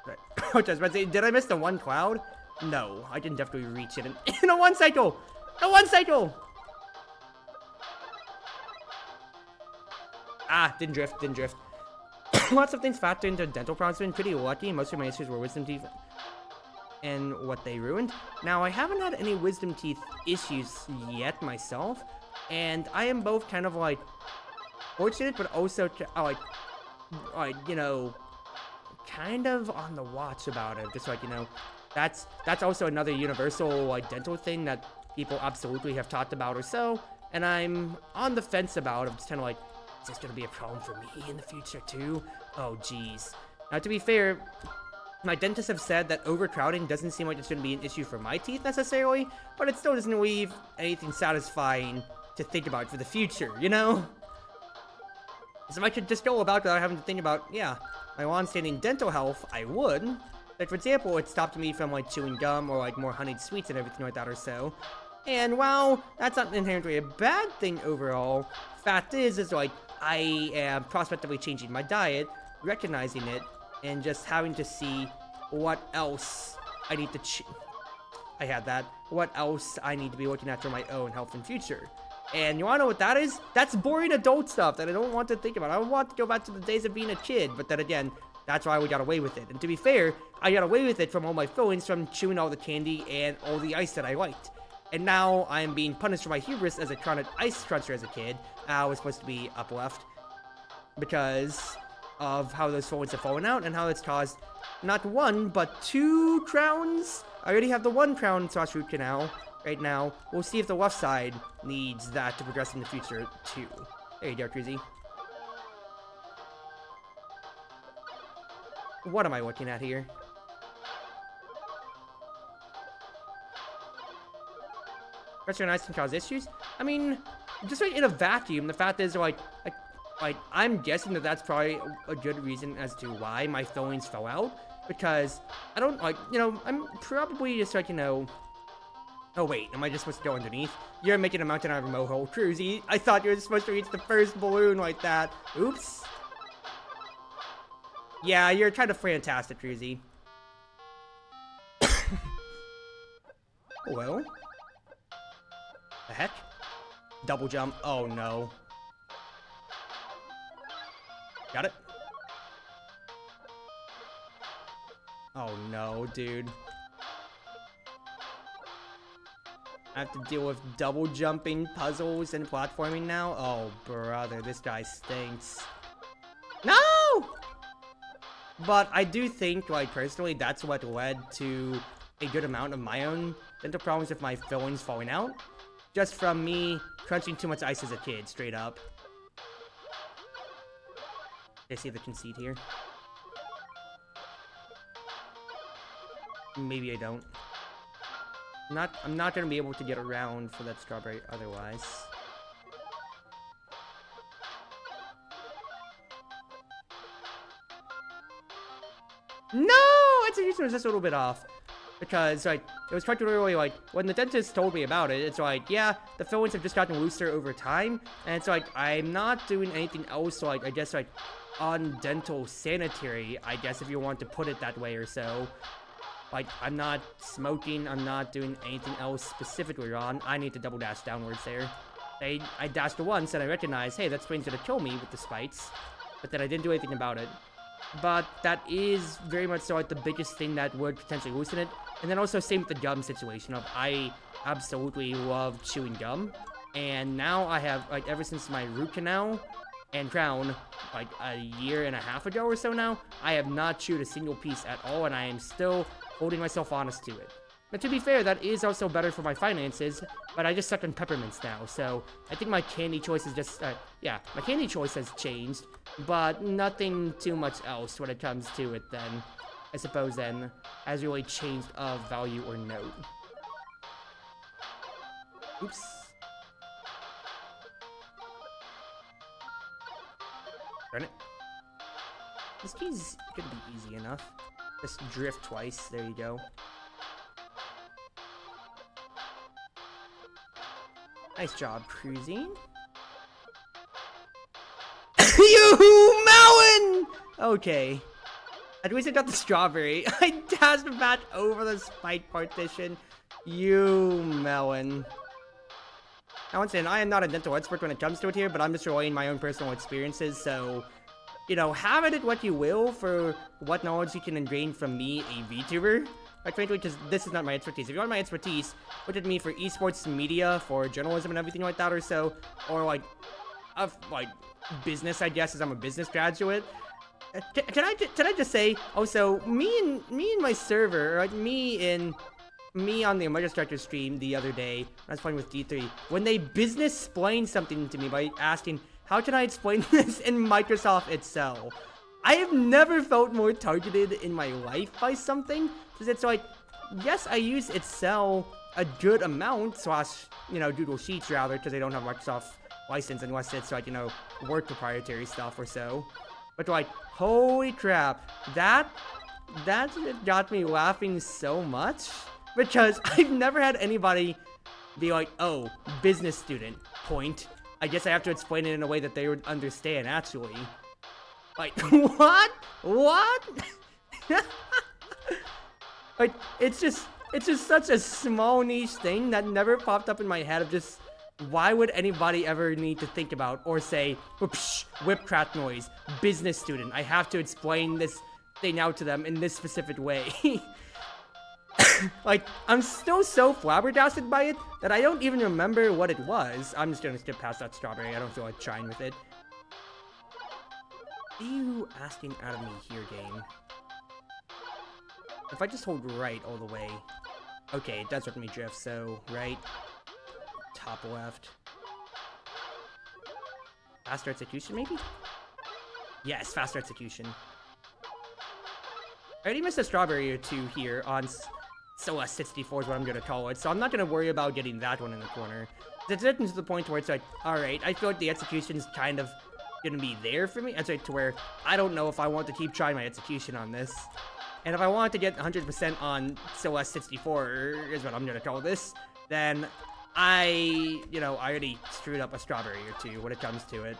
Right. I was about to say, did I miss the one cloud? No, I can definitely reach it in a one cycle! A one cycle! Ah, didn't drift, didn't drift. Lots of things factor into dental problems. Been pretty lucky. Most of my issues were wisdom teeth and what they ruined. Now, I haven't had any wisdom teeth issues yet myself, and I am both kind of like fortunate, but also like you know, kind of on the watch about it. Just like, you know, that's also another universal like dental thing that people absolutely have talked about or so, and I'm on the fence about it. Just kind of like, is this gonna be a problem for me in the future too? Oh geez. Now, to be fair, my dentists have said that overcrowding doesn't seem like it's gonna be an issue for my teeth necessarily, but it still doesn't leave anything satisfying to think about for the future, you know? So if I could just go about without having to think about, yeah, my long-standing dental health, I would. Like, for example, it stopped me from, like, chewing gum or, like, more honeyed sweets and everything like that or so. And while that's not inherently a bad thing overall, fact is like, I am prospectively changing my diet, recognizing it, and just having to see what else I need to I had that. What else I need to be looking at for my own health and future. And you wanna know what that is? That's boring adult stuff that I don't want to think about. I want to go back to the days of being a kid, but then again, that's why we got away with it. And to be fair, I got away with it from all my fillings from chewing all the candy and all the ice that I liked. And now I am being punished for my hubris as a chronic ice cruncher as a kid. I was supposed to be up left because of how those fillings have fallen out and how it's caused not one, but 2 crowns. I already have the 1 crown slash root canal right now. We'll see if the left side needs that to progress in the future too. There you go, Cruzy. What am I looking at here? Pressure and ice can cause issues. I mean, just like in a vacuum, the fact is like I'm guessing that that's probably a good reason as to why my fillings fell out, because I don't like, you know, I'm probably just like, you know. Oh wait, am I just supposed to go underneath? You're making a mountain out of a molehill, Cruzy. I thought you were supposed to reach the first balloon like that. Oops. Yeah, you're kind of fantastic, Cruzy. Well. The heck? Double jump. Oh no. Got it? Oh no, dude. I have to deal with double jumping puzzles and platforming now? Oh, brother, this guy stinks. No! But I do think, like, personally, that's what led to a good amount of my own dental problems with my fillings falling out. Just from me crunching too much ice as a kid, straight up. I see the conceit here. Maybe I don't. I'm not gonna be able to get around for that strawberry otherwise. No! Execution was just a little bit off. Because, like, it was particularly, like, when the dentist told me about it, it's like, yeah, the fillings have just gotten looser over time, and it's like, I'm not doing anything else, like, I guess, like, undental sanitary, I guess, if you want to put it that way or so. Like, I'm not smoking, I'm not doing anything else specifically wrong. I need to double dash downwards there. I dashed once, and I recognized, hey, that swing's gonna kill me with the spikes, but then I didn't do anything about it. But that is very much so, like, the biggest thing that would potentially loosen it. And then also same with the gum situation of I absolutely love chewing gum. And now I have, like, ever since my root canal and crown, like, a year and a half ago or so now, I have not chewed a single piece at all, and I am still holding myself honest to it. But to be fair, that is also better for my finances, but I just suck on peppermints now, so I think my candy choice is just, yeah, my candy choice has changed, but nothing too much else when it comes to it then, I suppose then, has really changed of value or note. Oops. Darn it. This key's gonna be easy enough. Just drift twice. There you go. Nice job, cruising. You melon! Okay. At least I got the strawberry. I dashed back over the spike partition. You melon. Now, once again, I am not a dental expert when it comes to it here, but I'm just relaying my own personal experiences, so, you know, have it what you will for what knowledge you can gain from me, a VTuber. Like, frankly, because this is not my expertise. If you want my expertise, look at me for esports media, for journalism and everything like that or so, or, like, business, I guess, as I'm a business graduate. Can I just say, also, me and my server, or like me on the Chartreuse stream the other day, when I was playing with D3, when they business explained something to me by asking, how can I explain this in Microsoft Excel? I have never felt more targeted in my life by something, because it's like, yes, I use Excel a good amount, slash, you know, Google Sheets rather, because they don't have Microsoft license unless it's like, you know, work proprietary stuff or so. But like, holy crap, that got me laughing so much, because I've never had anybody be like, oh, business student, point. I guess I have to explain it in a way that they would understand, actually. Like, what? What? Like, it's just such a small niche thing that never popped up in my head of just, why would anybody ever need to think about or say, whoosh, whip crack noise, business student, I have to explain this thing out to them in this specific way. Like, I'm still so flabbergasted by it that I don't even remember what it was. I'm just gonna skip past that strawberry. I don't feel like trying with it. What are you asking out of me here, game? If I just hold right all the way. Okay, it does let me drift, so right. Top left. Faster execution, maybe? Yes, faster execution. I already missed a strawberry or two here on Celeste 64 is what I'm going to call it, so I'm not going to worry about getting that one in the corner. It's getting to the point where it's like, alright, I feel like the execution's kind of going to be there for me. It's like to where I don't know if I want to keep trying my execution on this. And if I want to get 100% on Celeste 64, is what I'm going to call this, then I already screwed up a strawberry or two when it comes to it.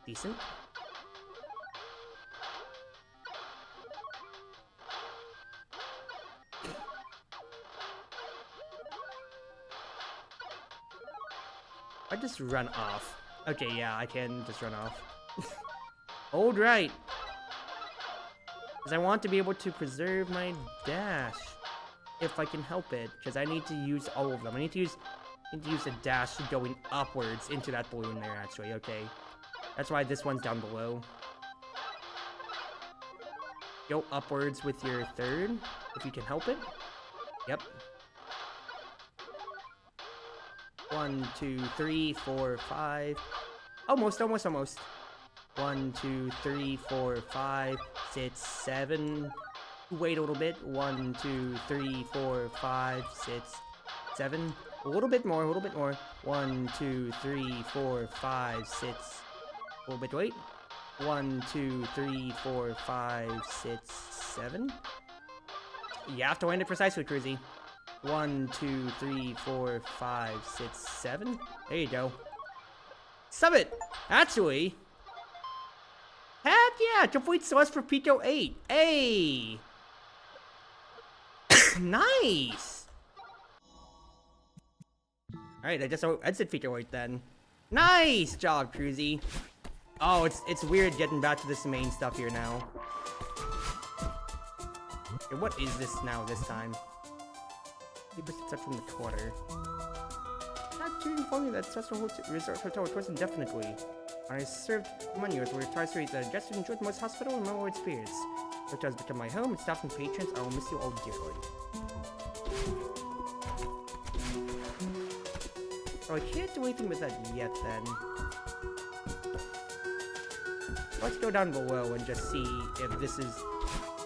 Decent. I just run off. Okay, yeah, I can just run off. Hold right. Because I want to be able to preserve my dash. If I can help it. Because I need to use all of them. I need to use a dash going upwards into that balloon there, actually. Okay. That's why this one's down below. Go upwards with your third, if you can help it. Yep. 1, 2, 3, 4, 5. Almost. 1, 2, 3, 4, 5, 6, 7. Wait a little bit. 1, 2, 3, 4, 5, 6, 7. A little bit more. 1, 2, 3, 4, 5, 6. A little bit wait. 1, 2, 3, 4, 5, 6, 7. You have to land it precisely, Cruzy. 1, 2, 3, 4, 5, 6, 7. There you go. Summit! Actually. Heck yeah! Complete Celeste for Pico 8. Hey! Nice! Alright, I just exit Pico 8 then. Nice job, Cruzy. Oh, it's weird getting back to this main stuff here now. Okay, what is this now this time? 50% from the quarter. Not to inform you that Celestial Resort Hotel requires indefinitely. I served menus where tries to eat the guests who enjoyed the most hospital and memorable experience. Which has become my home, and staff and patrons, I will miss you all dearly. Oh, I can't do anything with that yet then. Let's go down below and just see if this is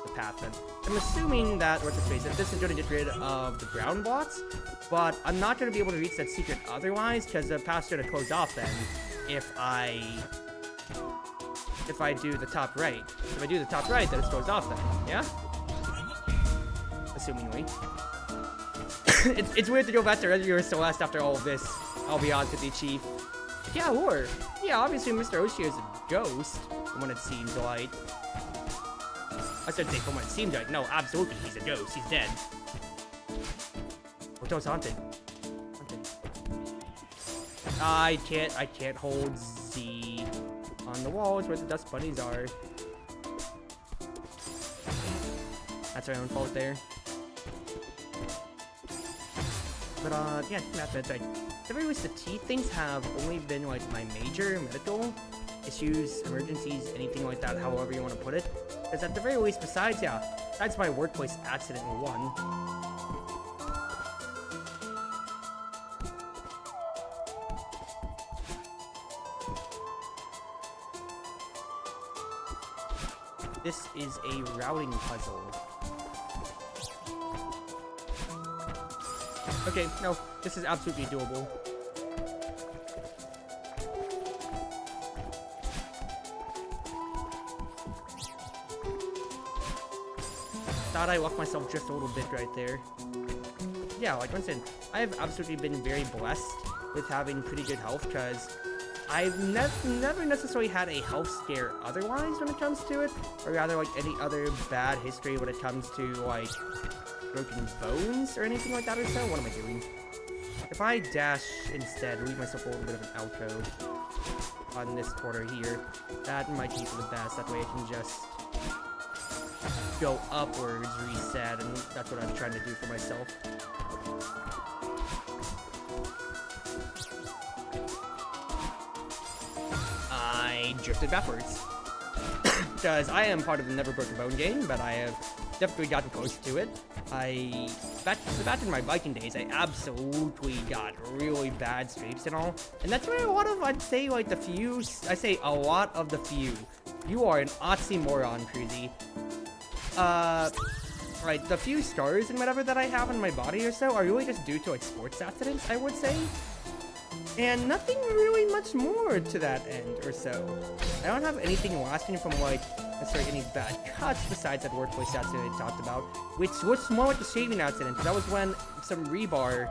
the path then. I'm assuming that, what's the face, that this is going to get rid of the ground bots, but I'm not going to be able to reach that secret otherwise, because the path's going to close off then if I do the top right. If I do the top right, then it goes off then, yeah? Assumingly. it's weird to go back to regular Celeste after all of this, I'll be honest with you, Chief. But yeah, or, yeah, obviously Mr. Oshio is a ghost, from what it seems like. I said from what it seems like. No, absolutely, he's a ghost. He's dead. Hotel's haunted. I can't hold Z on the walls where the dust bunnies are. That's our own fault there. But yeah, that's it. At the very least, the T things have only been like my major medical issues, emergencies, anything like that, however you want to put it. Because at the very least, besides my workplace accident one. This is a routing puzzle. Okay, no, this is absolutely doable. Thought I left myself just a little bit right there. Yeah, like once again, I have absolutely been very blessed with having pretty good health, because I've never necessarily had a health scare otherwise when it comes to it, or rather like any other bad history when it comes to like broken bones or anything like that or so. What am I doing? If I dash instead, leave myself a little bit of an alcove on this corner here, that might be for the best. That way I can just go upwards, reset, and that's what I'm trying to do for myself. I drifted backwards. Because I am part of the Never Broken Bone game, but I have definitely gotten close to it. Back in my biking days, I absolutely got really bad streaks and all. And that's where a lot of, I'd say, like the few, I say a lot of the few. You are an oxymoron, Cruzy. Right, the few scars and whatever that I have on my body or so are really just due to like sports accidents, I would say. And nothing really much more to that end or so. I don't have anything lasting from like necessarily any bad cuts besides that workplace accident I talked about, which was more like a shaving accident. That was when some rebar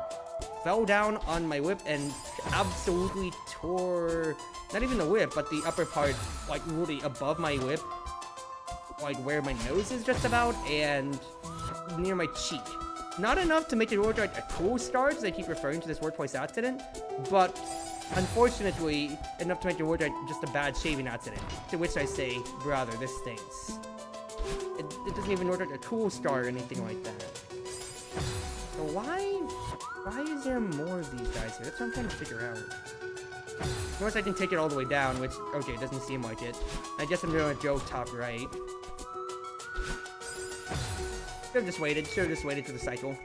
fell down on my whip and absolutely tore, not even the whip, but the upper part, like really above my whip, like where my nose is just about, and near my cheek. Not enough to make it look like a cool scar, as I keep referring to this workplace accident, but unfortunately enough to make it look like just a bad shaving accident. To which I say, brother, this stinks. It doesn't even look like a cool scar or anything like that. So why is there more of these guys here? That's what I'm trying to figure out. Unless I can take it all the way down, which, okay, it doesn't seem like it. I guess I'm gonna go top right. Should've just waited for the cycle.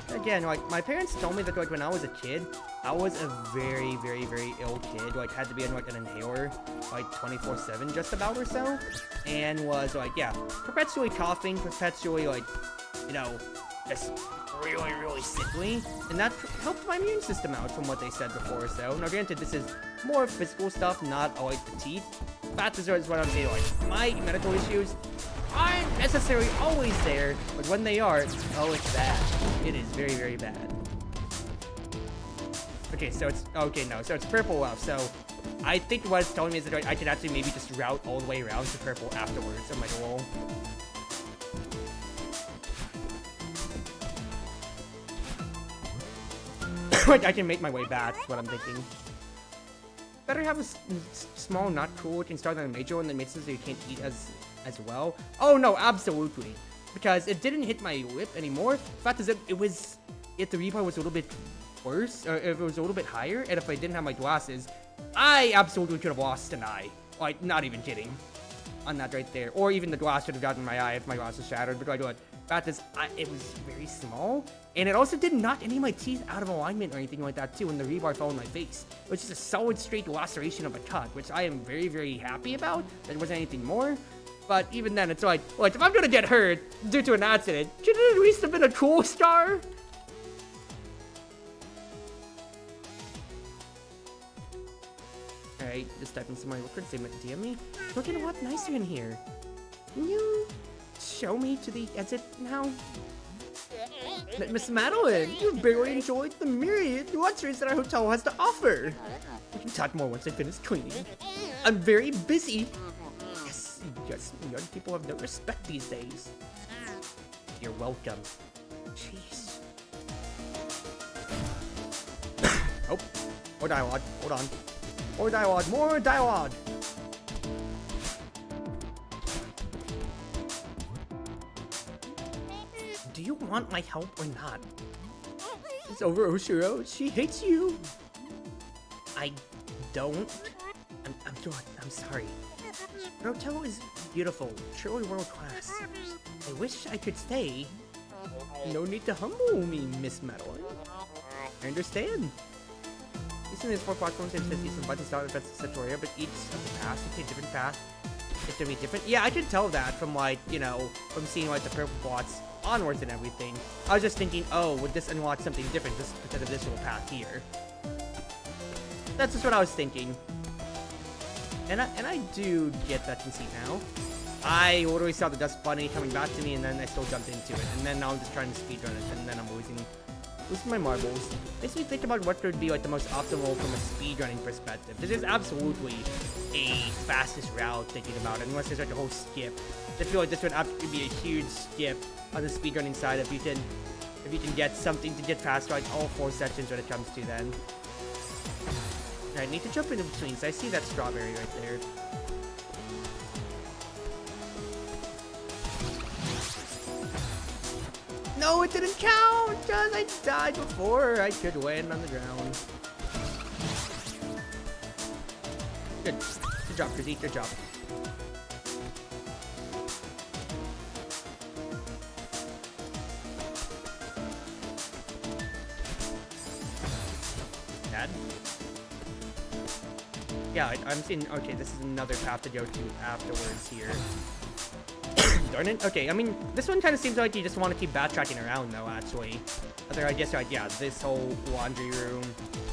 Again, like, my parents told me that, like, when I was a kid, I was a very, very, very ill kid. Like, had to be on, like, an inhaler, like, 24/7 just about or so. And was, like, yeah, perpetually coughing, perpetually, like, you know, just really, really sickly. And that helped my immune system out from what they said before, so. Now, granted, this is more physical stuff, not, like, the teeth. That is what I'm saying, like, my medical issues aren't necessarily always there, but when they are, oh, it's bad. It is very, very bad. Okay, so it's, okay, no, so it's purple left, so I think what it's telling me is that I could actually maybe just route all the way around to purple afterwards. I'm like, lol. Like, I can make my way back, is what I'm thinking. Better have a small, not cool looking star than a major one that makes it so you can't eat as well. Oh no, absolutely. Because it didn't hit my lip anymore. The fact is that if the replay was a little bit worse, or if it was a little bit higher, and if I didn't have my glasses, I absolutely could have lost an eye. Like, not even kidding. On that right there. Or even the glass should have gotten my eye if my glass was shattered. But like, Fact is, it was very small, and it also didn't knock any of my teeth out of alignment or anything like that too when the rebar fell on my face, which is a solid straight laceration of a cut, which I am very, very happy about. There wasn't anything more, but even then, it's like, if I'm gonna get hurt due to an accident, should it at least have been a cool star? Alright, just typing some more records, they might DM me. Looking a lot nicer in here. Can you show me to the exit now? Miss Madeline, you barely enjoyed the myriad luxuries that our hotel has to offer. We can talk more once I finish cleaning. I'm very busy. Yes, young people have no respect these days. You're welcome. Jeez. Oh, more dialogue. Hold on. More dialogue. More dialogue. Do you want my help or not? It's over, Oshiro. She hates you. I don't. I'm good. I'm sorry. The hotel is beautiful, truly world class. I wish I could stay. No need to humble me, Miss Madeline. I understand. Using these 4 platforms, there's 50 some buttons down that's Satoria, but each of the paths will take a different path. It's gonna be different. Yeah, I could tell that from like, you know, from seeing like the purple plots onwards and everything. I was just thinking, oh, would this unlock something different just because of this little path here? That's just what I was thinking. And I do get that conceit now. I literally saw the dust bunny coming back to me, and then I still jumped into it. And then now I'm just trying to speedrun it, and then I'm losing my marbles. Makes me think about what would be like the most optimal from a speedrunning perspective. This is absolutely a fastest route thinking about it, unless there's like a whole skip. I feel like this would absolutely be a huge skip on the speedrunning side if you can get something to get past like all 4 sections when it comes to then. I need to jump in between, so I see that strawberry right there. No, it didn't count, because I died before I could land on the ground. Good job, Krizzy, good job. Dad? Yeah, I'm seeing, okay, this is another path to go to afterwards here. Darn it. Okay, I mean, this one kind of seems like you just want to keep backtracking around, though, actually. Other, I guess, like, yeah, this whole laundry room,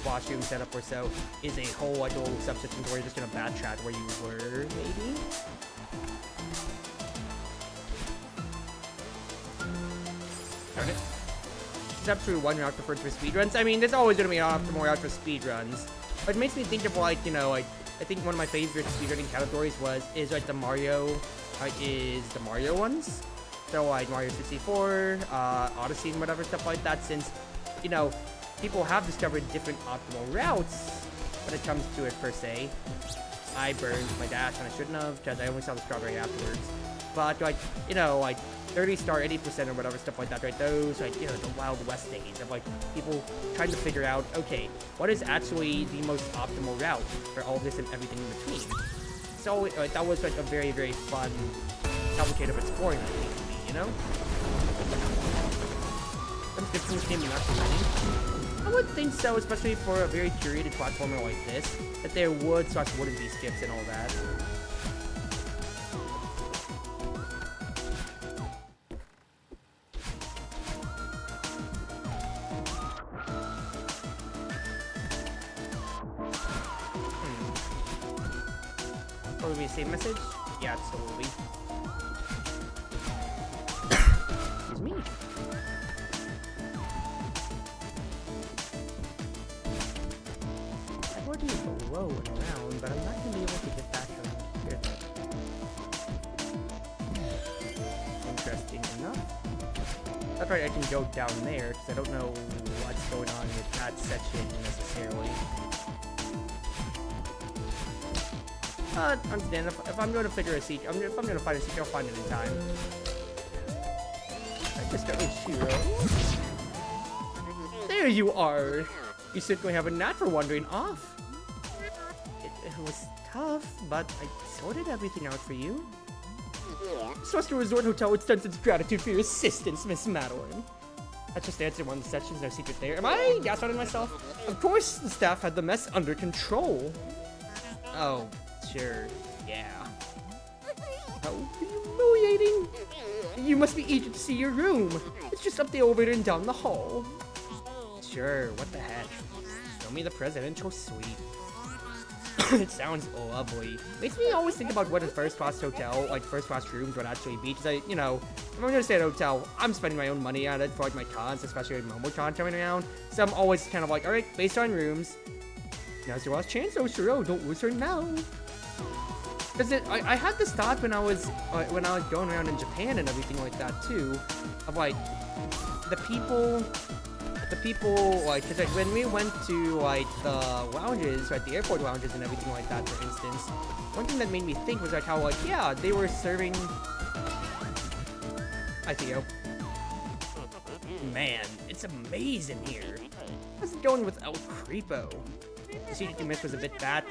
washroom setup or so is a whole, like, little subsystem where you're just going to backtrack where you were, maybe? Darn it. There's absolutely one route preferred for speedruns. I mean, there's always going to be an optimal route for speedruns. But it makes me think of, like, you know, like, I think one of my favorite speedrunning categories is like, the Mario ones. So, like, Mario 64, Odyssey, and whatever, stuff like that, since, you know, people have discovered different optimal routes when it comes to it, per se. I burned my dash, and I shouldn't have, because I only saw the strawberry afterwards. But, like, you know, like, 30 star, 80% or whatever, stuff like that, right? Those, like, you know, the Wild West days of, like, people trying to figure out, okay, what is actually the most optimal route for all this and everything in between? So, that was, like, a very, very fun, complicated exploring, I think, to me, you know? Some skips came not running. I would think so, especially for a very curated platformer like this, that there wouldn't be skips and all that. Probably the same message? Yeah, absolutely. Excuse me. That would be below and around, but I'm not going to be able to get back from here. Interesting enough. That's right, I can go down there, because I don't know what's going on with that section necessarily. Understand, if I'm going to figure a secret, if I'm going to find a secret, I'll find it in time. I just got Oshiro. There you are! You certainly have a knack for wandering off. It was tough, but I sorted everything out for you. Celeste Resort Hotel extends its gratitude for your assistance, Miss Madeline. That's just answered one of the sections, no secret there. Am I gaslighting myself? Of course, the staff had the mess under control. Oh, sure, yeah. How humiliating. You must be eager to see your room. It's just up the elevator and down the hall. Sure, what the heck. Show me the presidential suite. It sounds lovely. Makes me always think about what a first-class hotel, like first-class rooms would actually be. Because if I'm gonna stay at a hotel, I'm spending my own money on it for like my cons, especially with MomoCon coming around. So I'm always kind of like, all right, based on rooms. Now's your last chance, Oshiro. Don't lose her now. Because I had this thought when I was going around in Japan and everything like that too, of like the people, like, cause like when we went to like the lounges, like the airport lounges and everything like that, for instance, one thing that made me think was like how like, yeah, they were serving. Hi Theo. Man, it's amazing here. How's it going with El Creepo? The scene you missed was a bit bad.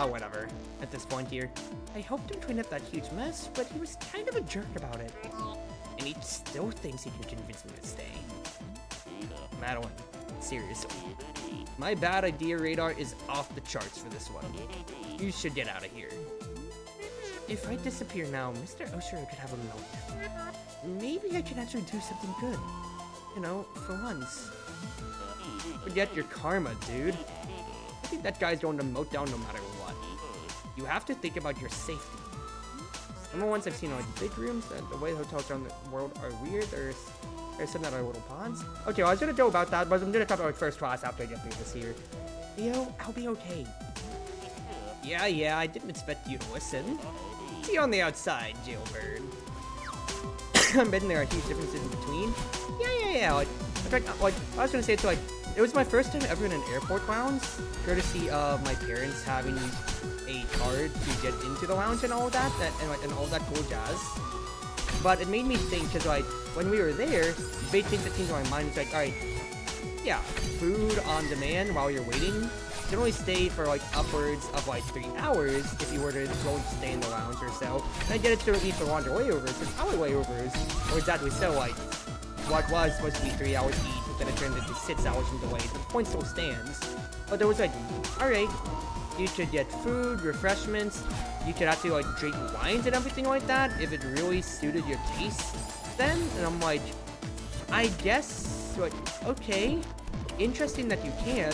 Whatever. At this point here, I helped him clean up that huge mess, but he was kind of a jerk about it. And he still thinks he can convince me to stay. Madeline, seriously. My bad idea radar is off the charts for this one. You should get out of here. If I disappear now, Mr. Oshiro could have a meltdown. Maybe I can actually do something good. You know, for once. Forget your karma, dude. I think that guy's going to moat down no matter what. You have to think about your safety. Some of the ones I've seen are like big rooms, and the way hotels around the world are weird. There's some that are little ponds. Okay, well, I was gonna go about that, but I'm gonna talk about first class after I get through this here. Theo, I'll be okay. Yeah, I didn't expect you to listen. See you on the outside, jailbird. I'm betting there are huge differences in between. Yeah. Like, in fact, like, I was gonna say it's like, it was my first time ever in an airport lounge, courtesy of my parents having a card to get into the lounge and all that, and all that cool jazz. But it made me think, because like, when we were there, big things that came to my mind was like, alright, yeah, food on demand while you're waiting. You can only stay for like upwards of like 3 hours if you were to go and stay in the lounge or so. And I get it to eat for longer layovers, because our layovers were exactly so like, what was supposed to be 3 hours each, but then it turned into 6 hours in delay. The point still stands. But there was like, alright, you could get food, refreshments, you could actually like drink wines and everything like that if it really suited your taste then. And I'm like, I guess, like, okay, interesting that you can,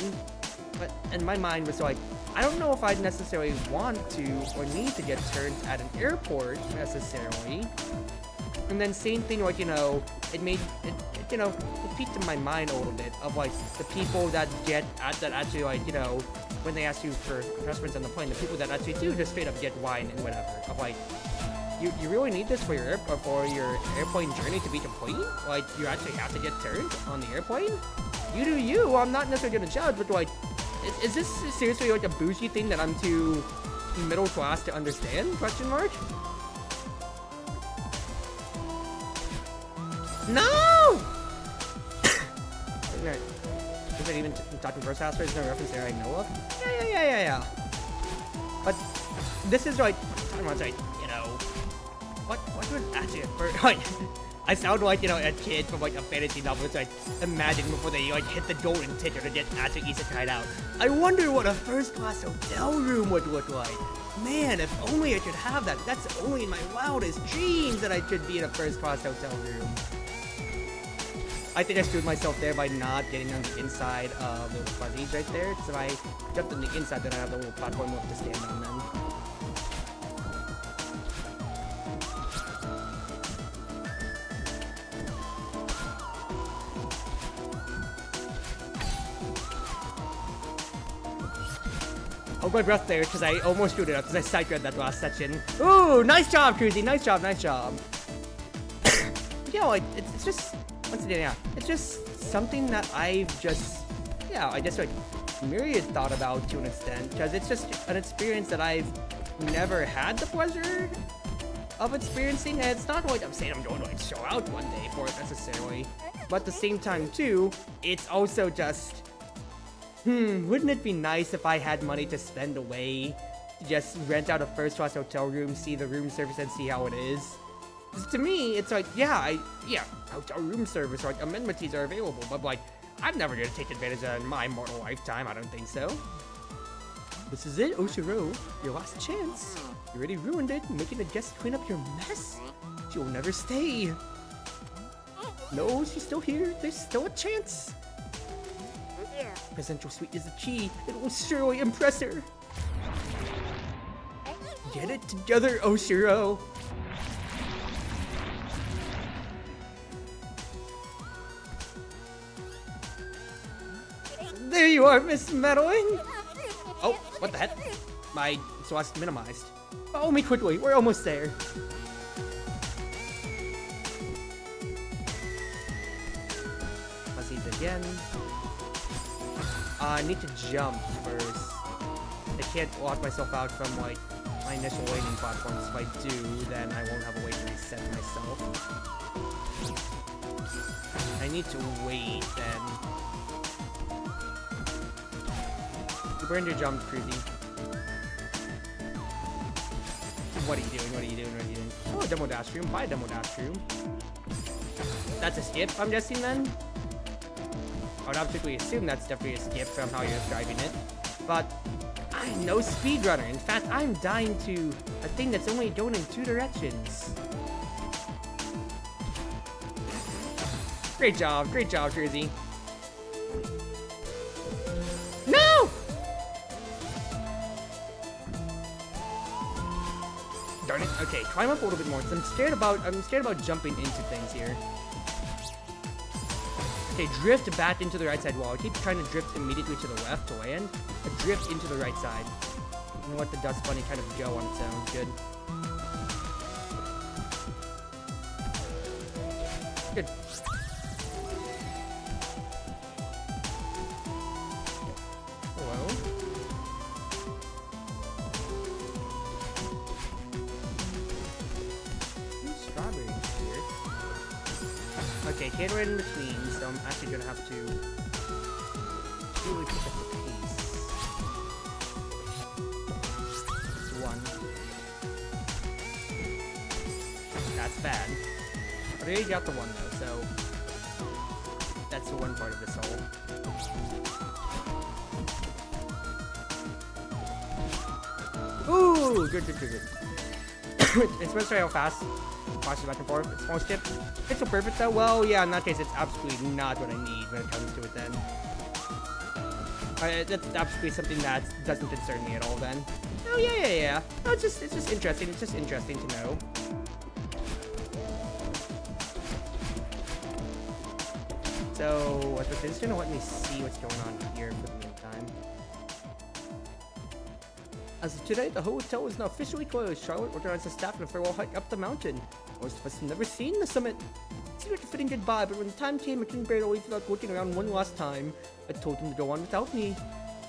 but in my mind was like, I don't know if I'd necessarily want to or need to get turned at an airport necessarily. And then same thing, like, you know, it peaked in my mind a little bit of like the people that actually like, you know, when they ask you for refreshments on the plane, the people that actually do just straight up get wine and whatever. Of like, you really need this for your airplane journey to be complete? Like, you actually have to get turned on the airplane? You do you. I'm not necessarily gonna judge, but like, is this seriously like a bougie thing that I'm too middle class to understand? Question mark. No! Is it even talking first class? There's no reference there I know of. Yeah. But this is like, talking about like, you know, what would actually like, I sound like, you know, a kid from like a fantasy novel. It's like, imagine before they like hit the golden ticket to get actually easy to try it out. I wonder what a first class hotel room would look like. Man, if only I could have that. That's only in my wildest dreams that I could be in a first class hotel room. I think I screwed myself there by not getting on the inside of the little fuzzies right there. So if I jumped on the inside, then I have the little platform left to stand on them. Hold my breath there, because I almost screwed it up, because I side-grabbed that last section. Ooh, nice job, Cruzy, nice job. Yeah, like, it's just, once again, yeah, it's just something that I've just, yeah, I just, like, myriad thought about to an extent, because it's just an experience that I've never had the pleasure of experiencing, and it's not like I'm saying I'm going to, like, show out one day for it necessarily, but at the same time, too, it's also just, wouldn't it be nice if I had money to spend away, to just rent out a first-class hotel room, see the room service, and see how it is? To me, it's like, yeah, hotel room service, like, amenities are available, but like, I'm never gonna take advantage of that in my mortal lifetime. I don't think so. This is it, Oshiro. Your last chance. You already ruined it, making the guests clean up your mess. She'll never stay. No, she's still here. There's still a chance. Presidential suite is the key. It will surely impress her. Get it together, Oshiro. There you are, Miss Meddling. Oh, what the heck? My Celeste minimized. Follow me quickly. We're almost there. Let's see it again. I need to jump first. I can't lock myself out from like my initial waiting platforms. If I do, then I won't have a way to reset myself. I need to wait then. You burned your jump, Cruzy. What are you doing? What are you doing? What are you doing? Oh, demo dash room. Buy a demo dash room. That's a skip, I'm guessing then? I would absolutely assume that's definitely a skip from how you're describing it. But I'm no speedrunner. In fact, I'm dying to a thing that's only going in 2 directions. Great job, Cruzy. No! Darn it. Okay, climb up a little bit more. I'm scared about jumping into things here. Okay, drift back into the right side wall. I keep trying to drift immediately to the left to land, but drift into the right side. And let the dust bunny kind of go on its own. Good. Good. Hello? Strawberries here. Okay, can't run in between, so I'm actually gonna have to really pick up the pace. One. That's bad. I already got the one though, so that's the one part of this hole. Ooh, good. It's supposed to how fast. Watch it back and forth. It's small skip. It's so perfect though. Well, yeah, in that case, it's absolutely not what I need when it comes to it then. That's absolutely something that doesn't concern me at all then. Oh, yeah. No, it's just interesting. It's just interesting to know. So, it's just gonna let me see what's going on here for the meantime. As of today, the hotel is now officially closed. Charlotte organized the staff in a farewell hike up the mountain. Most of us have never seen the summit. It seemed like a fitting goodbye, but when the time came, I couldn't bear to leave without looking around one last time. I told them to go on without me.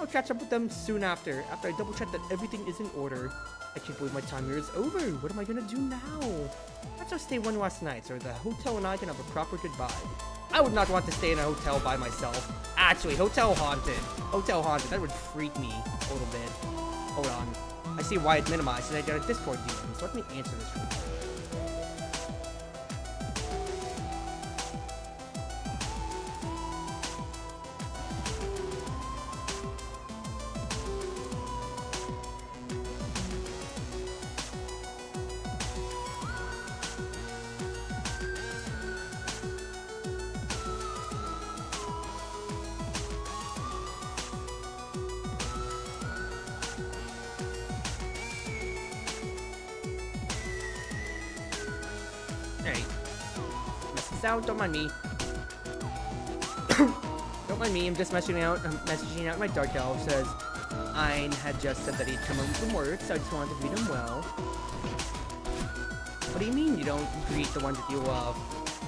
I'll catch up with them soon after I double-check that everything is in order. I can't believe my time here is over. What am I gonna do now? Perhaps I'll stay one last night, so the hotel and I can have a proper goodbye. I would not want to stay in a hotel by myself. Actually, hotel haunted. That would freak me a little bit. Hold on. I see why it's minimized, and I got a Discord DM, so let me answer this real quick. Alright. Message out, don't mind me. Don't mind me, I'm just messaging out my dark elf. Says Ein had just said that he'd come home from work, so I just wanted to greet him well. What do you mean you don't greet the ones that you love?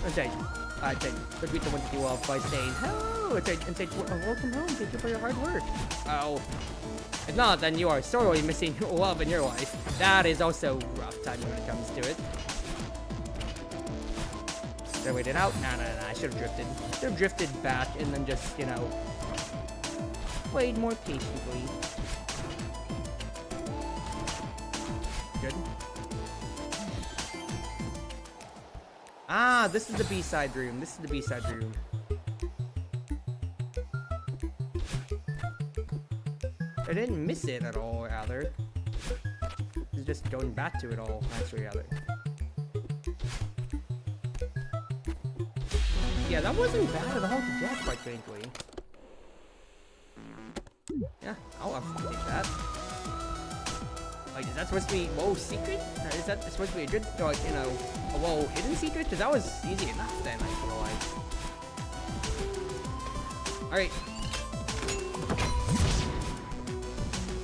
Greet the ones that you love by saying hello and say welcome home, thank you for your hard work. Oh. If not, then you are sorely missing love in your life. That is also rough timing when it comes to it. Should I wait it out? Nah, I should have drifted. Should have drifted back and then just, you know, played more patiently. Good. Ah, this is the B-side room. This is the B-side room. I didn't miss it at all, rather. It's just going back to it all, actually, rather. Yeah, that wasn't bad at all to get, quite frankly. Yeah, I'll absolutely take that. Like, is that supposed to be whoa secret? Is that supposed to be a good, like, you know, a whoa hidden secret? Because that was easy enough then, I feel like. Alright.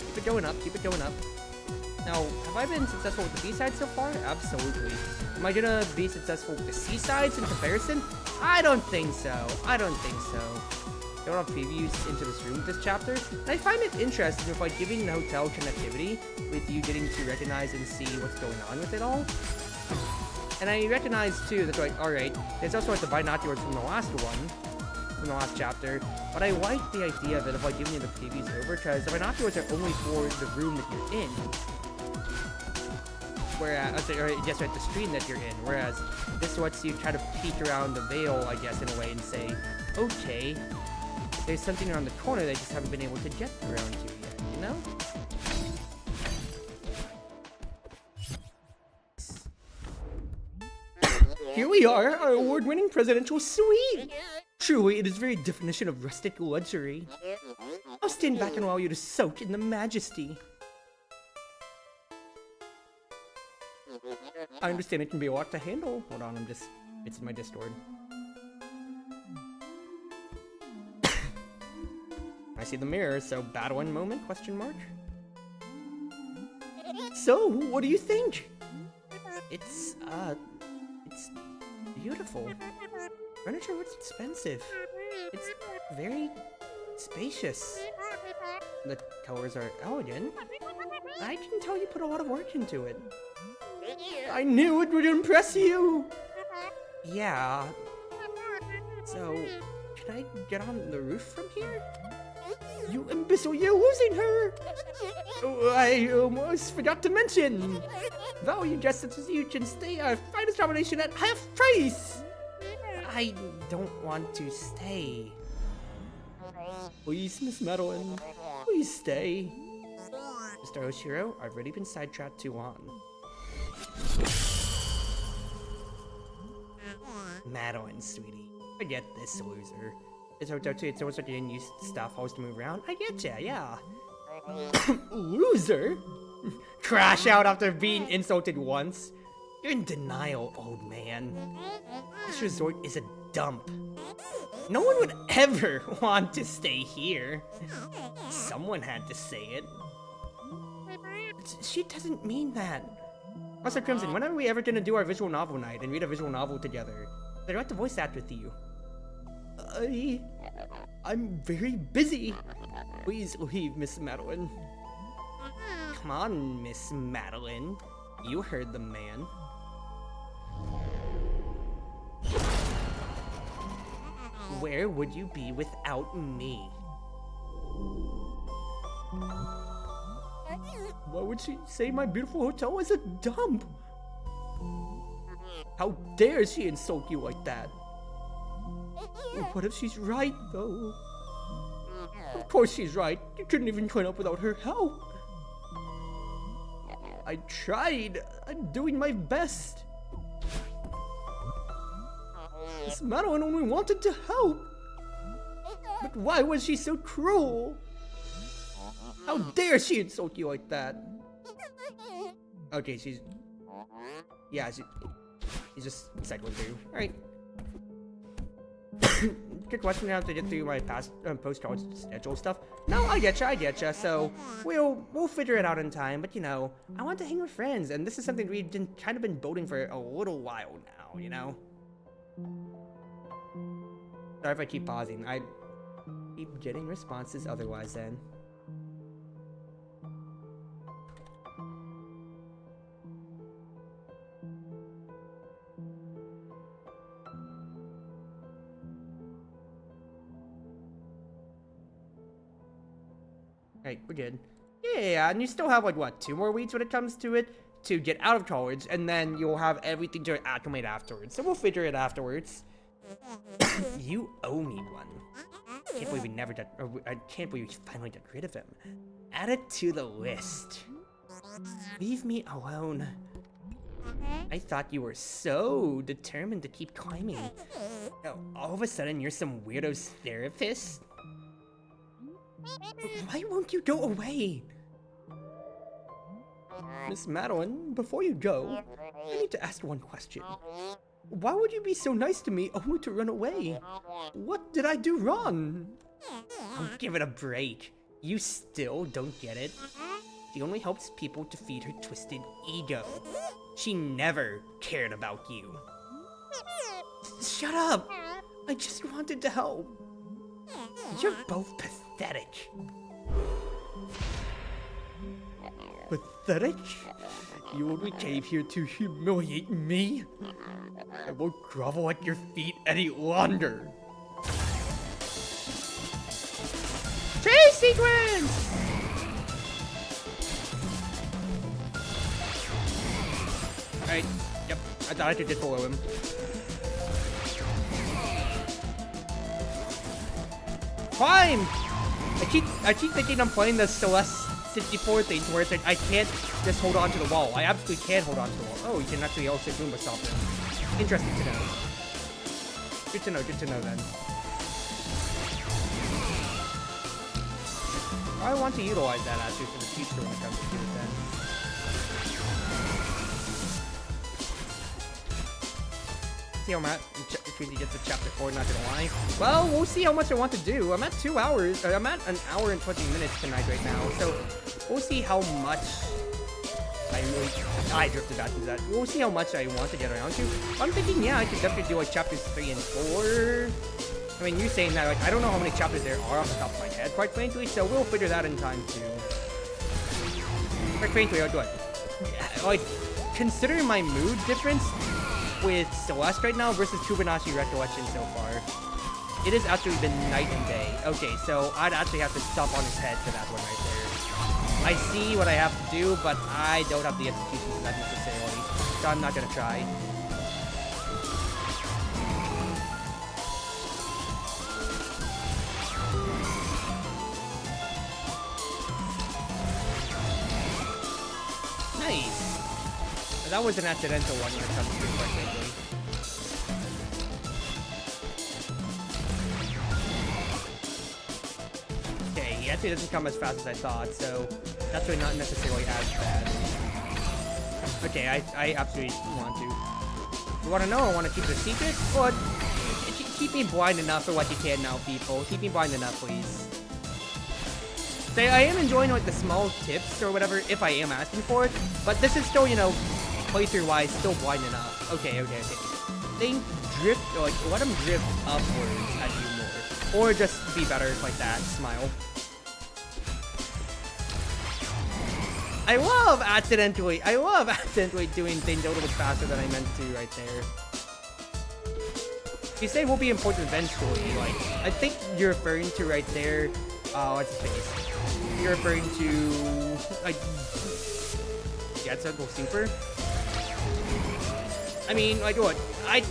Keep it going up, keep it going up. Now, have I been successful with the B-side so far? Absolutely. Am I gonna be successful with the C-sides in comparison? I don't think so. I don't think so. Don't have previews into this room with this chapter. And I find it interesting with like giving the hotel connectivity with you getting to recognize and see what's going on with it all. And I recognize too that like, alright, there's also like the binoculars from the last one, from the last chapter. But I like the idea of it of like giving you the previews over because the binoculars are only for the room that you're in. Whereas, or just at the screen that you're in. Whereas this lets you try to peek around the veil, I guess, in a way and say, okay, there's something around the corner that I just haven't been able to get around to yet, you know? Here we are, our award-winning presidential suite! Truly, it is very definition of rustic luxury. I'll stand back and allow you to soak in the majesty. I understand it can be a lot to handle. Hold on, it's in my Discord. I see the mirror, so battling moment, question mark? So, what do you think? It's beautiful. Furniture looks expensive. It's very spacious. The colors are elegant. I can tell you put a lot of work into it. I knew it would impress you! Yeah. So, can I get on the roof from here? You imbecile, you're losing her! Oh, I almost forgot to mention! Value just as you can stay our finest combination at half price! I don't want to stay. Please, Miss Madeline, please stay. Mr. Oshiro, I've already been sidetracked too long. Madeline, sweetie. Forget this loser. It's almost like you didn't use stuff always to move around. I getcha, yeah. Loser? Crash out after being insulted once? You're in denial, old man. This resort is a dump. No one would ever want to stay here. Someone had to say it. She doesn't mean that. Also, Crimson, when are we ever gonna do our visual novel night and read a visual novel together? I'd like to voice act with you. I'm very busy. Please leave, Miss Madeline. Come on, Miss Madeline. You heard the man. Where would you be without me? Why would she say my beautiful hotel is a dump? How dare she insult you like that? What if she's right, though? Of course she's right. You couldn't even clean up without her help. I tried. I'm doing my best. Miss Madeline only wanted to help. But why was she so cruel? How dare she insult you like that? Okay, she's... Yeah, she's just cycling through. Alright. Good question. I have to get through my past post-college schedule stuff. No, I getcha. So we'll figure it out in time. But you know, I want to hang with friends, and this is something we've kind of been building for a little while now. You know. Sorry if I keep pausing. I keep getting responses otherwise. Then. Alright, we're good. Yeah, and you still have, like, what, 2 more weeks when it comes to it? to get out of college, and then you'll have everything to acclimate afterwards. So we'll figure it afterwards. You owe me one. I can't believe we never got, or I can't believe we finally got rid of him. Add it to the list. Leave me alone. I thought you were so determined to keep climbing. Now, all of a sudden, you're some weirdo's therapist? Why won't you go away? Miss Madeline, before you go, I need to ask one question. Why would you be so nice to me only to run away? What did I do wrong? Oh, give it a break. You still don't get it? She only helps people to feed her twisted ego. She never cared about you. Shut up! I just wanted to help. You're both pathetic. Pathetic? You only came here to humiliate me? I won't grovel at your feet any longer. Chase sequence! Alright, yep, I thought I could just follow him. Climb! I keep thinking I'm playing the Celeste 64 thing where it's like I can't just hold on to the wall. I absolutely can hold on to the wall. Oh, you can actually also Goomba stop them. Interesting to know. Good to know then. I want to utilize that actually for the future when it comes to it then. See how I'm at? Because you get to chapter 4, not gonna lie. Well, we'll see how much I want to do. I'm at 2 hours. I'm at an hour and 20 minutes tonight right now. So we'll see how much I drifted back into that. We'll see how much I want to get around to. I'm thinking, yeah, I could definitely do like chapters 3 and 4. I mean, you saying that, like, I don't know how many chapters there are off the top of my head, quite frankly. So we'll figure that in time too. Quite frankly, I'd like, considering my mood difference with Celeste right now versus Fibonacci Recollection so far, it has actually been night and day. Okay, so I'd actually have to stomp on his head for that one right there. I see what I have to do, but I don't have the execution for that necessarily, so I'm not gonna try. Nice. That was an accidental one when it comes to it, quite frankly. Okay, he actually doesn't come as fast as I thought, so that's really not necessarily as bad. Okay, I absolutely want to. You want to know? I want to keep it a secret? Or keep me blind enough for what you can now, people. Keep me blind enough, please. So I am enjoying like the small tips or whatever if I am asking for it, but this is still, you know, playthrough-wise, still blind enough. Okay. They drift, like, let them drift upwards at you more. Or just be better like that, smile. I love accidentally doing things a little bit faster than I meant to right there. You say will be important eventually, like, I think you're referring to right there, what's his face? You're referring to, like, Get Circle Super? I mean, like, look, I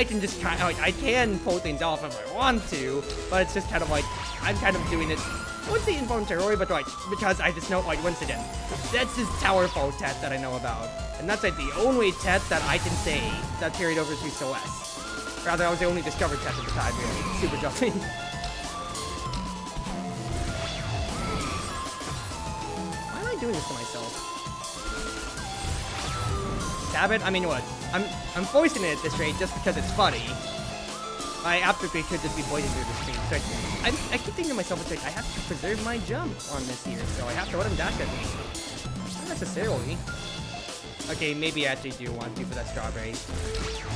can just kind of, like, I can pull things off if I want to, but it's just kind of like, I'm kind of doing it, I wouldn't say involuntarily, but like, because I just know, like, once again, that's this Tower Fall tet that I know about, and that's like the only tet that I can say that carried over to Celeste. Rather, I was the only discovered tet at the time, really. Super jumping. Why am I doing this to myself? Stab it? I mean, what? I'm voicing it at this rate just because it's funny. I absolutely could just be voicing through the screen. So I keep thinking to myself, it's like, I have to preserve my jump on this here, so I have to let him dash at me. Not necessarily. Okay, maybe I actually do want to for that strawberry.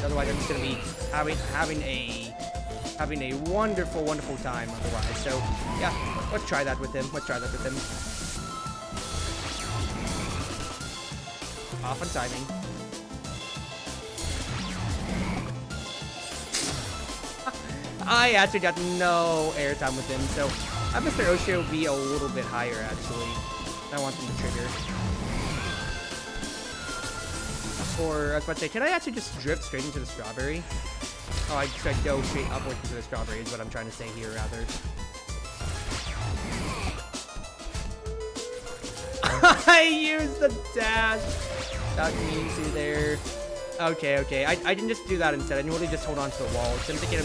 Otherwise, I'm just gonna be having a wonderful, wonderful time otherwise. So, yeah, let's try that with him. Off on timing. I actually got no airtime with him, so I have Mr. Osho be a little bit higher, actually. I want him to trigger. Or I was about to say, can I actually just drift straight into the strawberry? Oh, I just like go straight upwards into the strawberry is what I'm trying to say here, rather. I used the dash. That means you there. Okay, okay. I didn't just do that instead. I normally just hold on to the wall. So I'm thinking,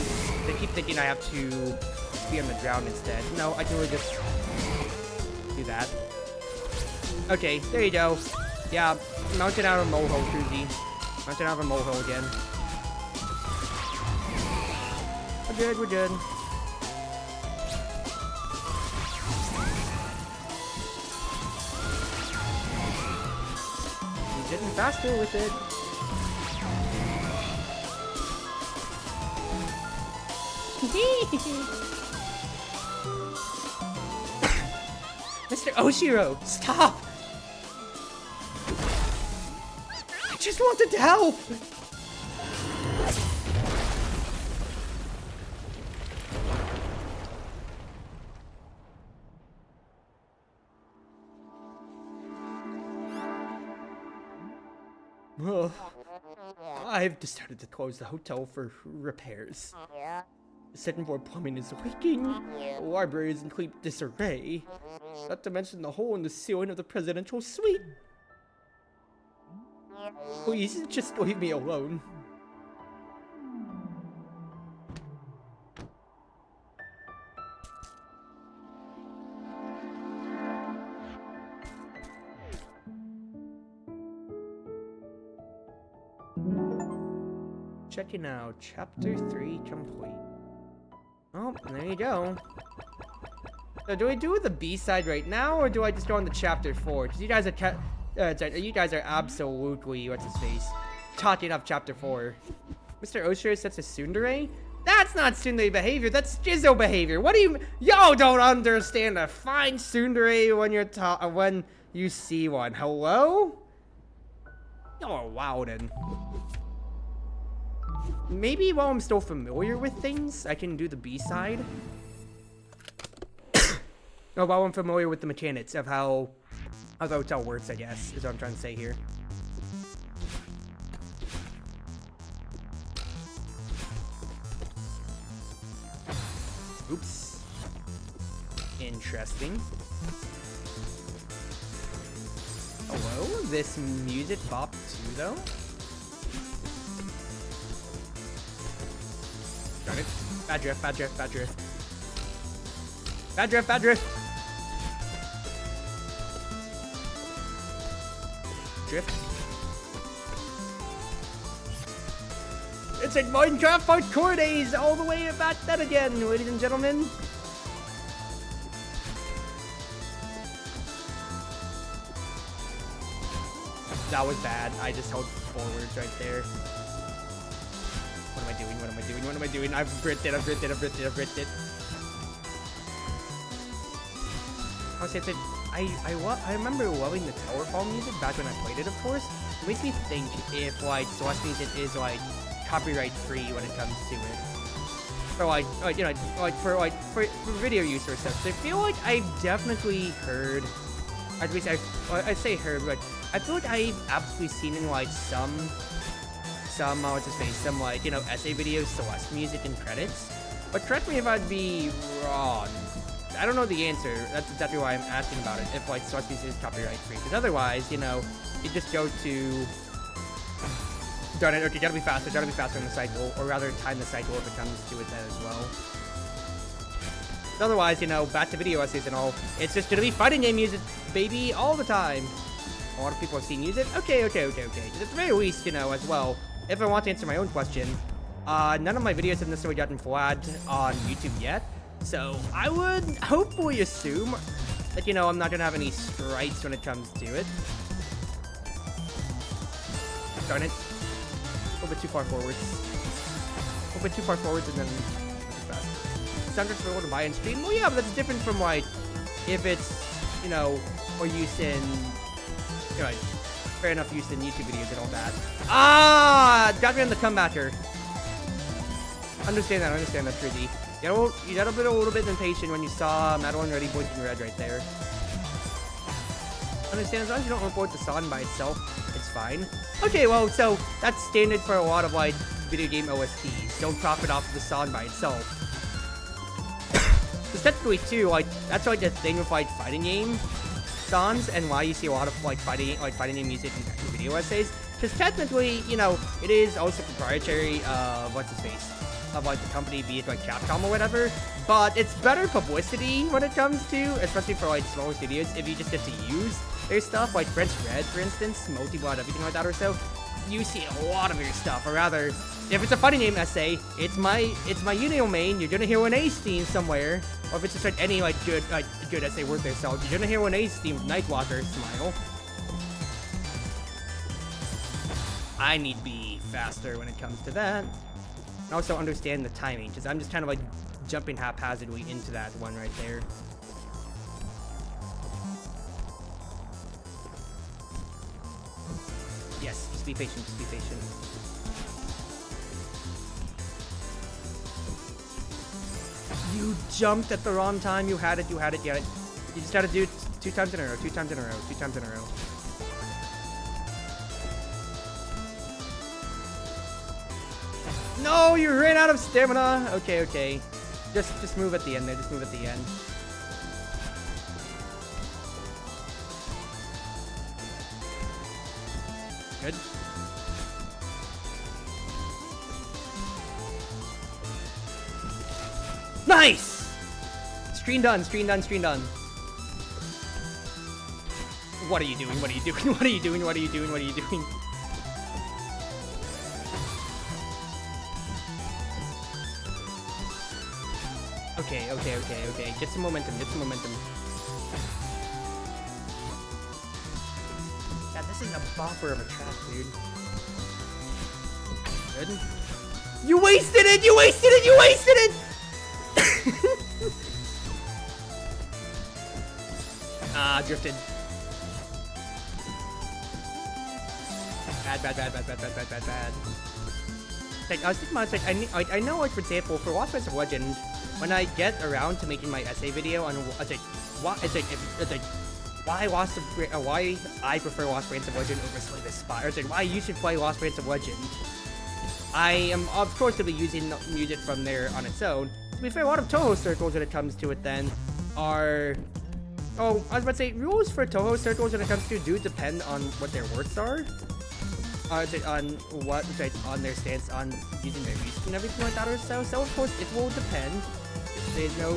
they keep thinking I have to be on the ground instead. No, I can really just do that. Okay, there you go. Yeah, mounted out of a molehill, Cruzy. Mounted out of a molehill again. We're good, we're good. He's getting faster with it. Mr. Oshiro, stop! I just wanted to help! Well, I've decided to close the hotel for repairs. The second floor plumbing is leaking. The library is in complete disarray. Not to mention the hole in the ceiling of the presidential suite. Please, just leave me alone. Checking out chapter 3 complete. Oh, there you go. So do I do the B-side right now, or do I just go on to chapter 4? Because you guys are absolutely, what's his face, talking up chapter 4. Mr. Oshiro sets a tsundere? That's not tsundere behavior, that's Jizo behavior. What do you, yo don't understand a fine tsundere when you see one. Hello? Oh, wow then. Maybe while I'm still familiar with things, I can do the B-side. Or while I'm familiar with the mechanics of how the hotel works, I guess, is what I'm trying to say here. Oops. Interesting. Hello? This music bop too, though? Darn it. Bad drift, bad drift, bad drift. Bad drift, bad drift. Drift. It's like Minecraft hardcore days all the way back then again, ladies and gentlemen. That was bad. I just held forwards right there. What am I doing? What am I doing? What am I doing? I've bricked it, I've bricked it, I've bricked it, I've bricked it. Honestly, it's like, I remember loving the Towerfall music back when I played it, of course. It makes me think if, like, Celeste music is, like, copyright-free when it comes to it. Or, like you know, like, for video use or stuff. So I feel like I've definitely heard, at least I say heard, but I feel like I've absolutely seen in, like, some, what's his face, some, like, you know, essay videos, Celeste music and credits. But correct me if I'd be wrong. I don't know the answer. That's exactly why I'm asking about it. If, like, Celeste music is copyright free. Because otherwise, you know, you just go to... Darn it, okay, gotta be faster in the cycle. Or rather, time the cycle if it comes to it then as well. But otherwise, you know, back to video essays and all. It's just gonna be fighting game music, baby, all the time. A lot of people have seen music. Okay. At the very least, you know, as well, if I want to answer my own question, none of my videos have necessarily gotten flagged on YouTube yet. So I would hopefully assume that, you know, I'm not gonna have any strikes when it comes to it. Darn it. A little bit too far forwards. A little bit too far forwards and then too fast. Standards for to buy and stream? Well, yeah, but that's different from, like, if it's, you know, or use in, you know, fair enough use in YouTube videos and all that. Ah! Got me on the comebacker. Understand that, Trizzy. You got a little bit impatient when you saw Madeline already blinking red right there. Understand, as long as you don't report the sun by itself, it's That's fine. Okay, well, so that's standard for a lot of, like, video game OSTs. Don't profit off of the song by itself. Because technically, too, like, that's, like, the thing with, like, fighting game songs and why you see a lot of, like, fighting game music in video essays. Because technically, you know, it is also proprietary of, what's his face? Of, like, the company, be it, like, Capcom or whatever. But it's better publicity when it comes to, especially for, like, smaller studios, if you just get to use their stuff, like French Red, for instance, Multi-Blood, everything like that or so. You see a lot of your stuff, or rather, if it's a fighting game essay, it's my Unio main, you're gonna hear an Ace theme somewhere. Or if it's just like any like good essay worth their salt, you're gonna hear an Ace theme with Nightwalker smile. I need to be faster when it comes to that. And also understand the timing, because I'm just kind of like jumping haphazardly into that one right there. Yes, just be patient, just be patient. You jumped at the wrong time, you had it, you had it, you had it. You just gotta do it 2 times in a row, 2 times in a row, 2 times in a row. No, you ran out of stamina! Okay, okay. Just move at the end there, just move at the end. Good. Nice! Screen done, screen done, screen done. What are you doing? What are you doing? What are you doing? What are you doing? What are you doing? Okay, okay, okay, okay. Get some momentum, get some momentum. Yeah, this is a bopper of a track, dude. Good. You wasted it! You wasted it! You wasted it! Drifted. Bad, bad, bad, bad, bad, bad, bad, bad, bad. Like, I was thinking about it, like, I know, like, for example, for Lost Branch of Legend, when I get around to making my essay video on, why I prefer Lost Branch of Legend over Slay the Spire, it's like, why you should play Lost Branch of Legend. I am, of course, going to be using music from there on its own. To be fair, a lot of Toho circles when it comes to it then are... Oh, I was about to say, rules for Toho circles when it comes to do depend on what their works are. On what, on their stance on using their music and everything like that or so. So, of course, it will depend. There's no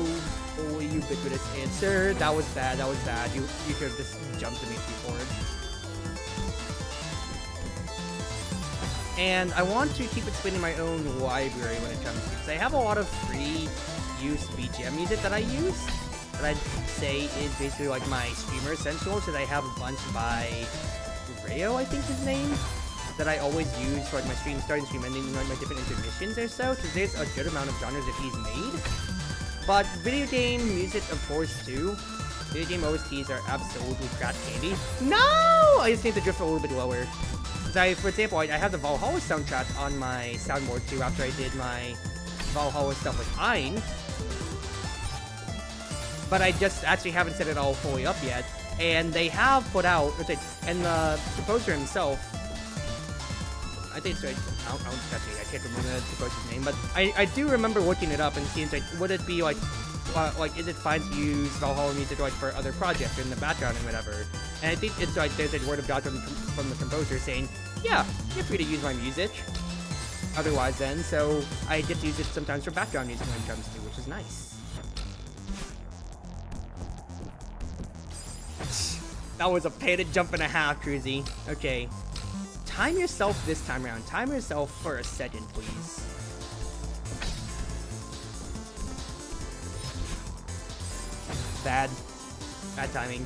fully ubiquitous answer. That was bad, that was bad. You could have just jumped immediately forward. And I want to keep explaining my own library when it comes to, because I have a lot of free use BGM music that I use. That I'd say is basically like my streamer essentials, that I have a bunch by Rayo, I think his name, that I always use for like my stream starting, stream ending, like my different intermissions or so, because there's a good amount of genres that he's made. But video game music, of course, too. Video game OSTs are absolutely crap candy. No! I just need to drift a little bit lower. Because for example, I have the Valhalla soundtrack on my soundboard too after I did my Valhalla stuff with Ein. But I just actually haven't set it all fully up yet. And they have put out, and the composer himself, I think it's right, I can't remember the composer's name, but I do remember looking it up and seeing, like, would it be, like, is it fine to use Valhalla music, like, for other projects in the background and whatever? And I think it's, like, there's a word of God from the composer saying, yeah, you're free to use my music. Otherwise then, so I get to use it sometimes for background music when it comes to, which is nice. That was a painted jump and a half, Cruzy. Okay. Time yourself this time around. Time yourself for a second, please. Bad. Bad timing.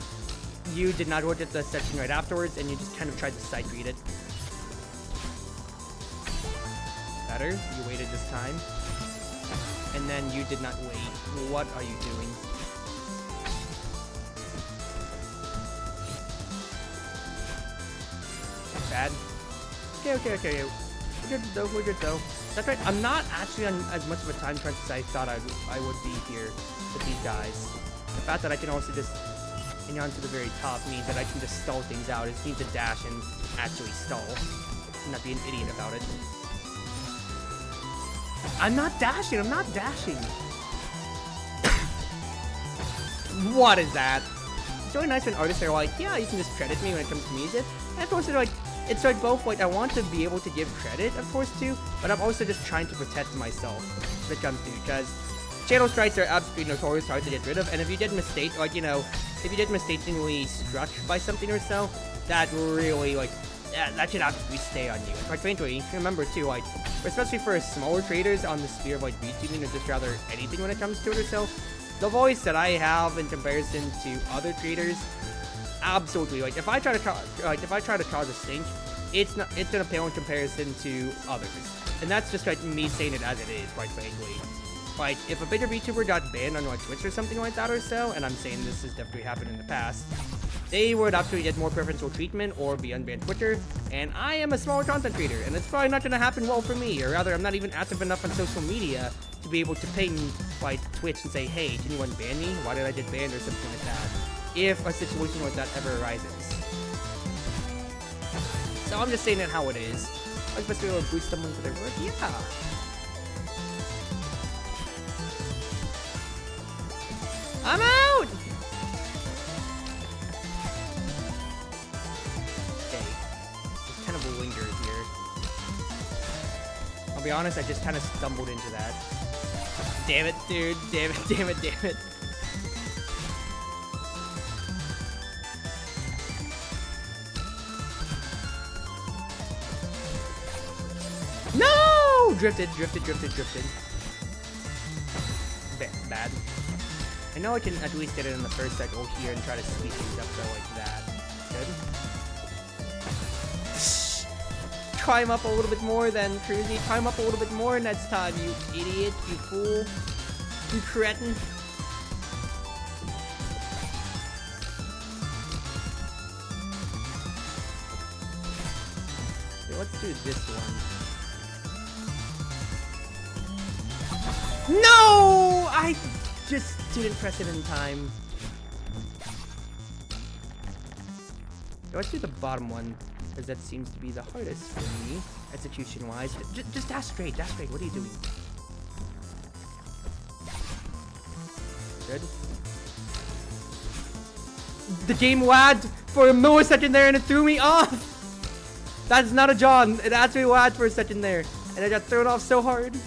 You did not look at the section right afterwards, and you just kind of tried to sight read it. Better. You waited this time. And then you did not wait. What are you doing? Bad. Okay. We're good though, we're good though. That's right, I'm not actually on as much of a time crunch as I thought I would be here with these guys. The fact that I can also just and onto the very top means that I can just stall things out. I just need to dash and actually stall. And not be an idiot about it. I'm not dashing, I'm not dashing. What is that? It's really nice when artists are like, yeah, you can just credit me when it comes to music. And of course, it's like both, like, I want to be able to give credit, of course, too, but I'm also just trying to protect myself when it comes to, because channel strikes are absolutely notorious hard to get rid of, and if you did mistake, like, you know, if you did mistakenly struck by something or so, that really, like, yeah, that should absolutely stay on you. Quite frankly, remember, too, like, especially for smaller creators on the sphere of, like, VTubing or just rather anything when it comes to it or so, the voice that I have in comparison to other creators, absolutely, like, if I try to cause a stink, it's gonna pale in comparison to others, and that's just like me saying it as it is, quite frankly. Like, if a bigger VTuber got banned on like Twitch or something like that or so, and I'm saying this has definitely happened in the past, they would actually get more preferential treatment or be unbanned Twitter, and I am a smaller content creator, and it's probably not gonna happen well for me, or rather, I'm not even active enough on social media to be able to ping like Twitch and say, hey, can you unban me? Why did I get banned or something like that? If a situation like that ever arises. So I'm just saying it how it is. I was supposed to be able to boost someone for their work? Yeah. I'm out! Okay. Just kind of lingers here. I'll be honest, I just kind of stumbled into that. Damn it, dude. Damn it, damn it, damn it. No! Drifted. Bad. I know I can at least get it in the first cycle here and try to squeeze things up there like that. Good. Climb up a little bit more then, Cruzy. Climb up a little bit more next time, you idiot, you fool, you cretin. Okay, let's do this one. No! I just didn't press it in time. Let's do the bottom one, because that seems to be the hardest for me, execution-wise. Just dash straight, dash straight. What are you doing? Good. The game lagged for a millisecond there, and it threw me off! That's not a John. It actually lagged for a second there, and I got thrown off so hard.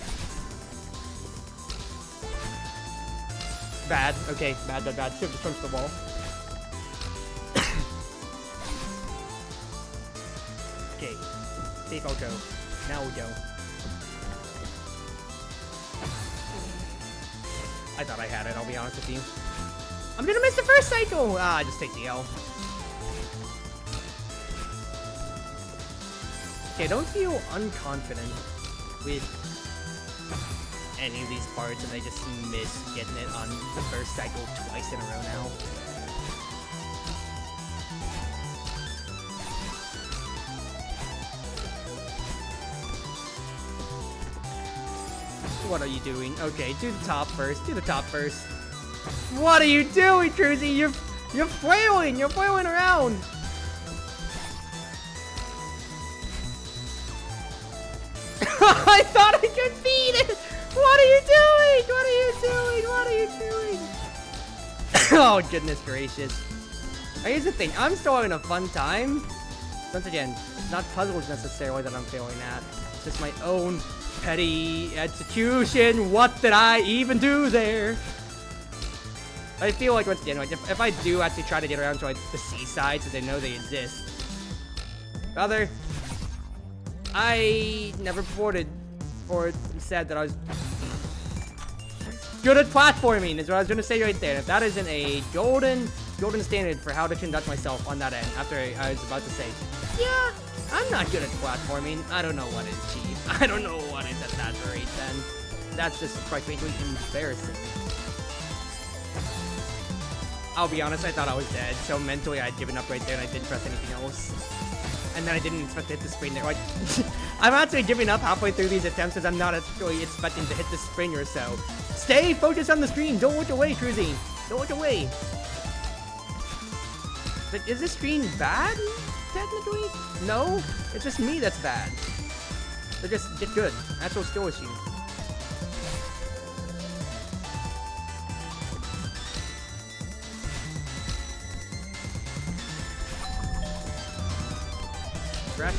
Bad. Okay, bad. Should have just punched the wall. Okay. Safe auto. Now we go. I thought I had it, I'll be honest with you. I'm gonna miss the first cycle! Ah, just take the L. Okay, don't feel unconfident with any of these parts, and I just miss getting it on the first cycle twice in a row now. What are you doing? Okay, do the top first. Do the top first. What are you doing, Cruzy? You're flailing. You're flailing around. I thought I could beat it. What are you doing? What are you doing? What are you doing? Oh, goodness gracious. Here's the thing. I'm still having a fun time. Once again, it's not puzzles necessarily that I'm failing at. It's just my own petty execution. What did I even do there? I feel like once again, like if I do actually try to get around to like the seaside so they know they exist. Rather, I never reported or said that I was good at platforming is what I was gonna say right there. If that isn't a golden standard for how to conduct myself on that end, after I was about to say, yeah, I'm not good at platforming. I don't know what is, Chief. I don't know what is at that rate then. That's just quite frankly embarrassing. I'll be honest, I thought I was dead, so mentally I had given up right there and I didn't press anything else. And then I didn't expect to hit the spring there. Like, I'm actually giving up halfway through these attempts because I'm not actually expecting to hit the spring or so. Stay focused on the screen. Don't look away, Cruzy. Don't look away. Like, is this screen bad? Technically? No, it's just me that's bad. So just get good. Actual skill issue. Right.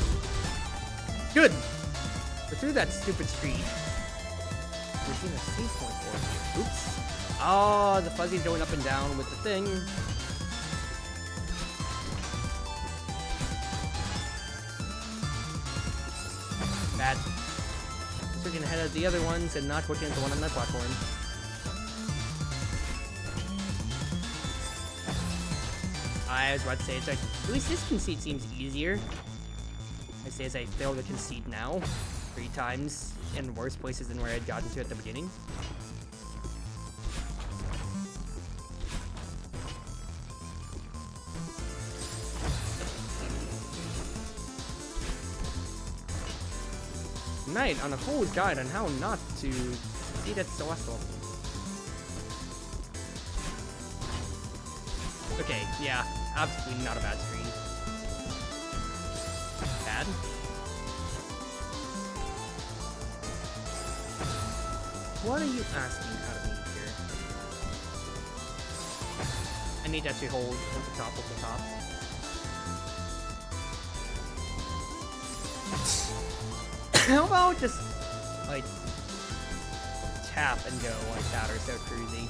Good! We're through that stupid screen. We're seeing a save point for it. Oops. Oh, the fuzzy's going up and down with the thing. Bad. Switching ahead of the other ones and not switching into one on that platform. I was about to say, it's like, at least this conceit seems easier. I say as I fail to concede now 3 times in worse places than where I'd gotten to at the beginning. Night on a full guide on how not to see that Celeste. Okay, yeah, absolutely not a bad screen. Bad? What are you asking out of me here? I need to actually hold at the top of the top. How about just, like, tap and go like that or so cruisy?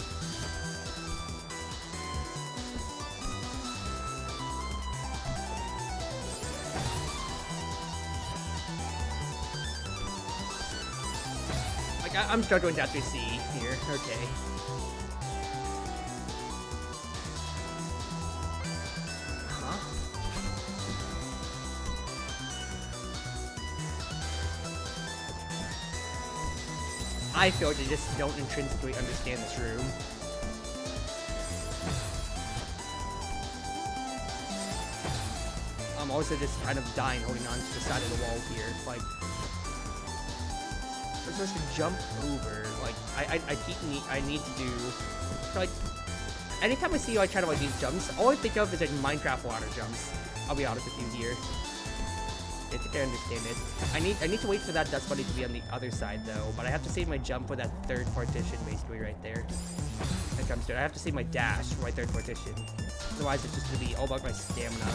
Like, I'm struggling to actually see here. Okay. I feel like they just don't intrinsically understand this room. I'm also just kind of dying holding on to the side of the wall here. Like, I'm supposed to jump over. Like, I need to do, like, anytime I see like kind of like these jumps, all I think of is like Minecraft water jumps. I'll be honest with you here. I think I understand it. I need to wait for that dust bunny to be on the other side though, but I have to save my jump for that third partition basically right there. That comes to it. I have to save my dash for my third partition. Otherwise it's just gonna be all about my stamina.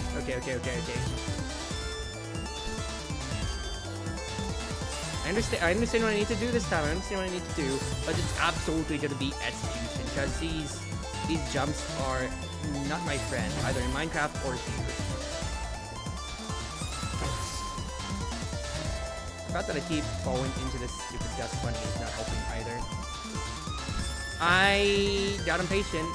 Okay. I understand what I need to do this time. I understand what I need to do, but it's absolutely going to be execution because these jumps are not my friend, either in Minecraft or here. The fact that I keep falling into this stupid dust bunny is not helping either. I got impatient.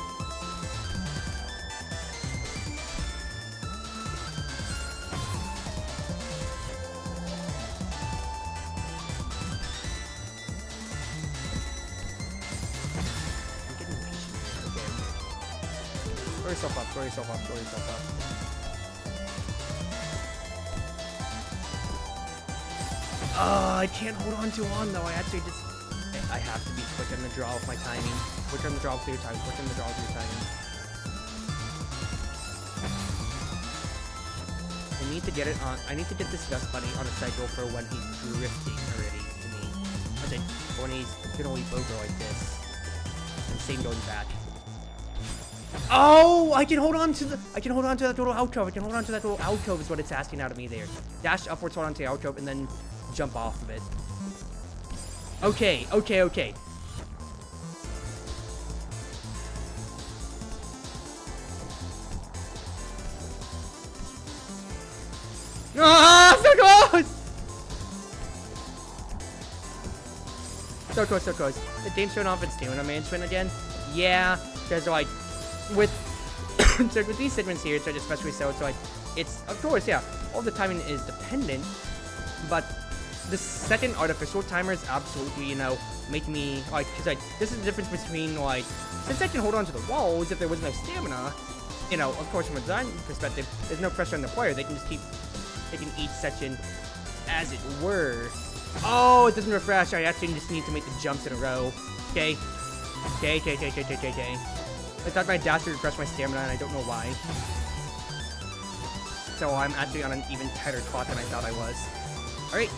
Throw yourself up. I can't hold on to on though. I actually just, I have to be quick on the draw with my timing. Quick on the draw with your timing. Quick on the draw with your timing. I need to get it on. I need to get this dust bunny on a cycle for when he's drifting already to me. I think when he's gonna leap over like this, and same going back. Oh, I can hold on to that little alcove. I can hold on to that little alcove is what it's asking out of me there. Dash upwards, hold on to the alcove, and then jump off of it. Okay. Ah, so close. So close. The Dane's showing off its stamina management again. Yeah, because like, with so with these segments here, so especially so like, it's of course, yeah, all the timing is dependent, but the second artificial timer is absolutely, you know, make me like, because like this is the difference between like, since I can hold on to the walls if there was no stamina, you know, of course from a design perspective, there's no pressure on the player. They can just keep taking each section as it were. Oh, it doesn't refresh. I actually just need to make the jumps in a row. Okay. Okay. I thought my dash would refresh my stamina, and I don't know why. So I'm actually on an even tighter clock than I thought I was. Alright.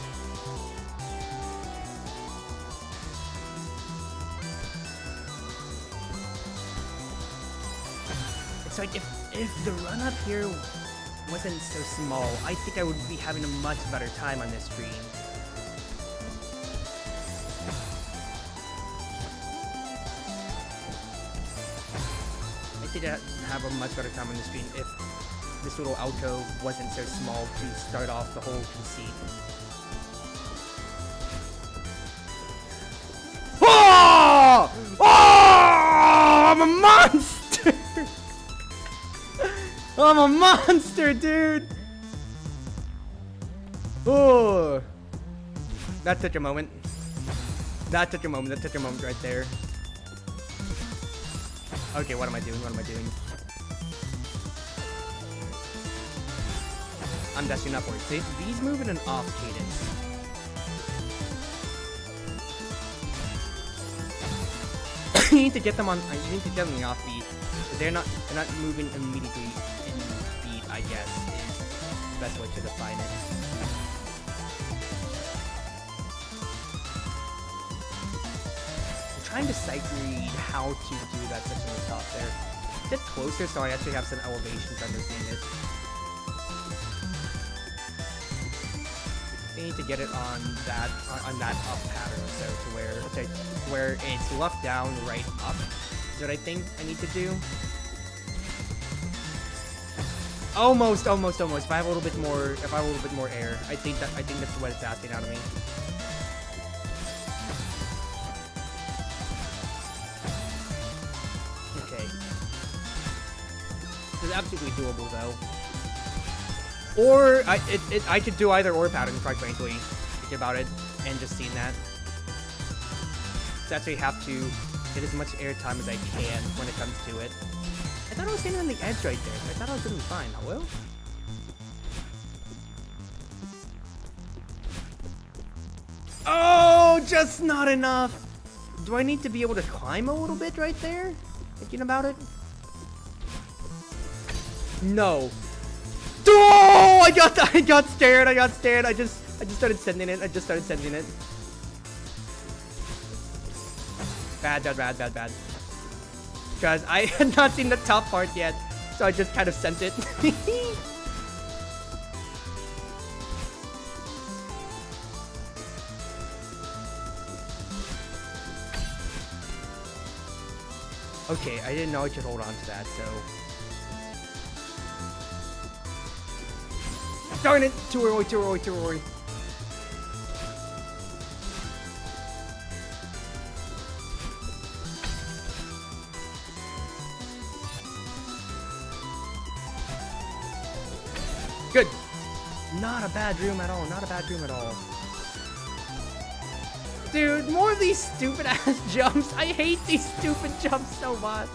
It's like if the run up here wasn't so small, I think I would be having a much better time on this stream. I think I'd have a much better time on this stream if this little alcove wasn't so small to start off the whole conceit. Oh! Oh! I'm a monster! I'm a monster, dude! Oh! That took a moment. That took a moment right there. Okay, what am I doing? I'm dashing upwards. See? These move in an off cadence. You need to get them on. You need to get them in the off beat. They're not moving immediately in beat. I guess is the best way to define it. I'm trying to sight read how to do that section on the top there. Get closer so I actually have some elevation to understand it. I need to get it on that up pattern, so to where it's left down, right up. Is what I think I need to do. Almost. If I have a little bit more air, I think that's what it's asking out of me. Okay. This is absolutely doable though. Or I could do either or pattern, quite frankly, thinking about it and just seeing that. So actually have to get as much air time as I can when it comes to it. I thought I was standing on the edge right there. I thought I was doing fine. Hello? Oh, just not enough. Do I need to be able to climb a little bit right there? Thinking about it. No. Oh, I got scared. I just started sending it. Bad. Because I had not seen the top part yet, so I just kind of sent it. Okay, I didn't know I could hold on to that, so... Darn it! Too early. Good. Not a bad room at all. Dude, more of these stupid ass jumps. I hate these stupid jumps so much.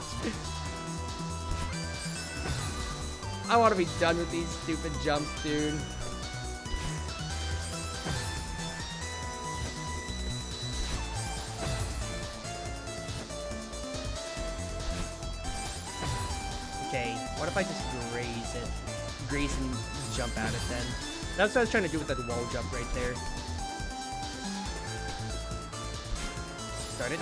I want to be done with these stupid jumps, dude. Okay, what if I just graze and jump at it then? That's what I was trying to do with that wall jump right there. Start it.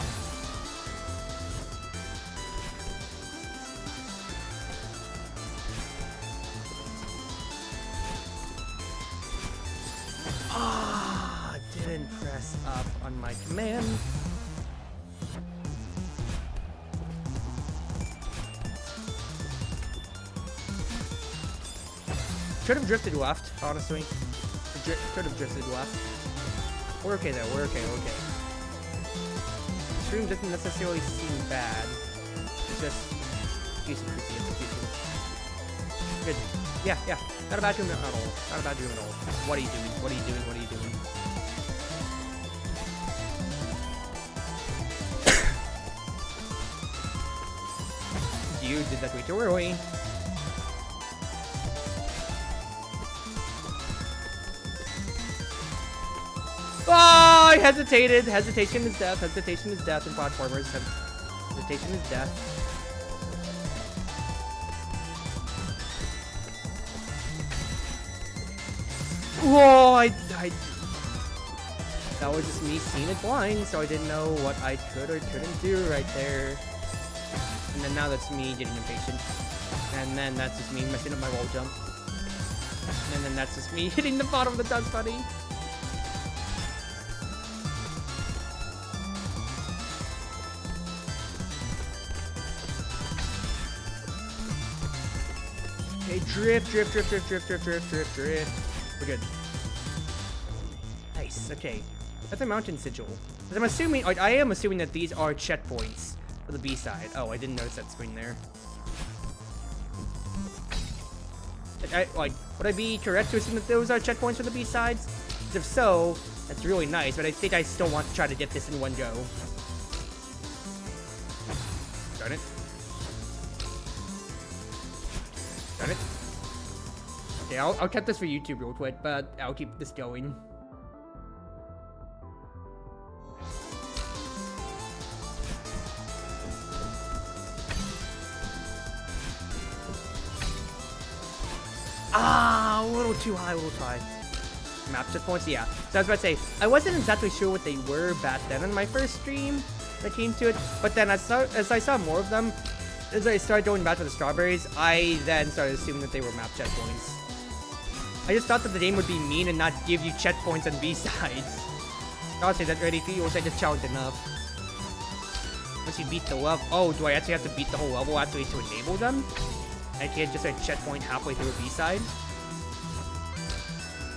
Didn't press up on my command. Should have drifted left, honestly. Should have drifted left. We're okay though, we're okay. This room doesn't necessarily seem bad. It's just execution. Good. Yeah. Not a bad room at all. What are you doing? You did that way too early. Ah! hesitated. Hesitation is death. Hesitation is death in platformers. Hesitation is death. Whoa, that was just me seeing it blind, so I didn't know what I could or couldn't do right there. And then now that's me getting impatient. And then that's just me messing up my wall jump. And then that's just me hitting the bottom of the dust buddy. Okay, drift. We're good. Nice, okay. That's a mountain sigil. I'm assuming, I am assuming that these are checkpoints for the B side. Oh, I didn't notice that screen there. Would I be correct to assume that those are checkpoints for the B sides? If so, that's really nice, but I think I still want to try to get this in one go. Darn it. Darn it. Okay, I'll cut this for YouTube real quick, but I'll keep this going. Ah, a little too high, Map checkpoints, yeah. So I was about to say, I wasn't exactly sure what they were back then in my first stream that came to it, but then as I saw more of them, as I started going back to the strawberries, I then started assuming that they were map checkpoints. I just thought that the game would be mean and not give you checkpoints on B-sides. Honestly, that already feels like a challenge enough. Once you beat the level, oh, do I actually have to beat the whole level actually to enable them? I can't just like checkpoint halfway through a B-side.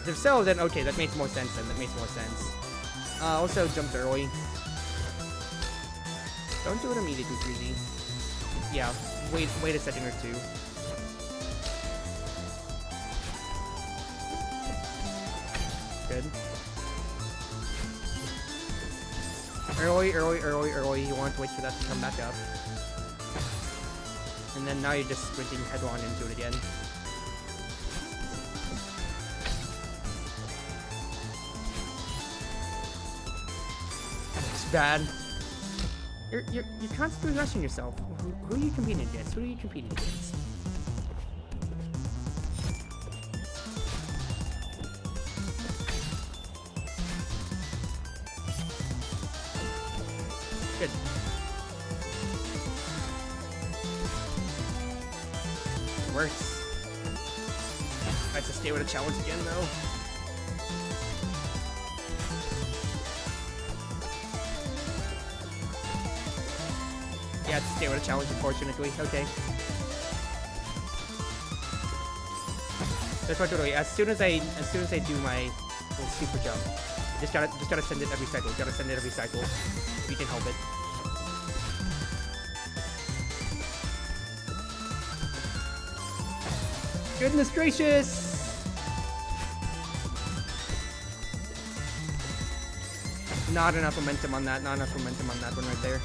If so, then okay, that makes more sense then. That makes more sense. Also jumped early. Don't do it immediately, Cruzy. Yeah, wait a second or two. Good. Early. You want to wait for that to come back up. And then now you're just sprinting headlong into it again. It's bad. You're constantly rushing yourself. Who are you competing against? Who are you competing against? Good. Works. I have to stay with a challenge again, though. Yeah, I have to stay with a challenge, unfortunately. Okay. That's what totally. As soon as I do my little super jump, just gotta send it every cycle. Gotta send it every cycle. If you can help it. Goodness gracious! Not enough momentum on that. Not enough momentum on that one right there.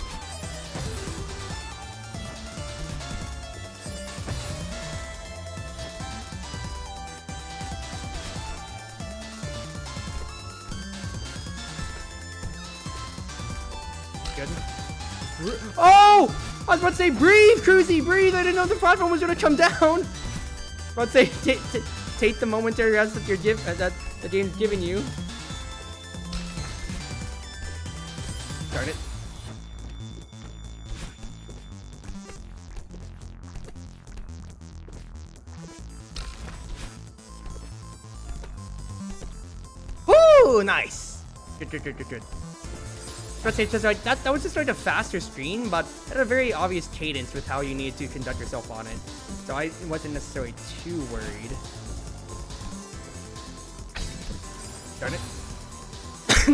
Good. Oh! I was about to say, breathe, Cruzy, breathe! I didn't know the platform was gonna come down! I was about to say, take the momentary rest that that the game's giving you. Darn it. Woo! Nice! Good. But it's just like that was just like a faster screen, but it had a very obvious cadence with how you needed to conduct yourself on it. So I wasn't necessarily too worried. Darn it.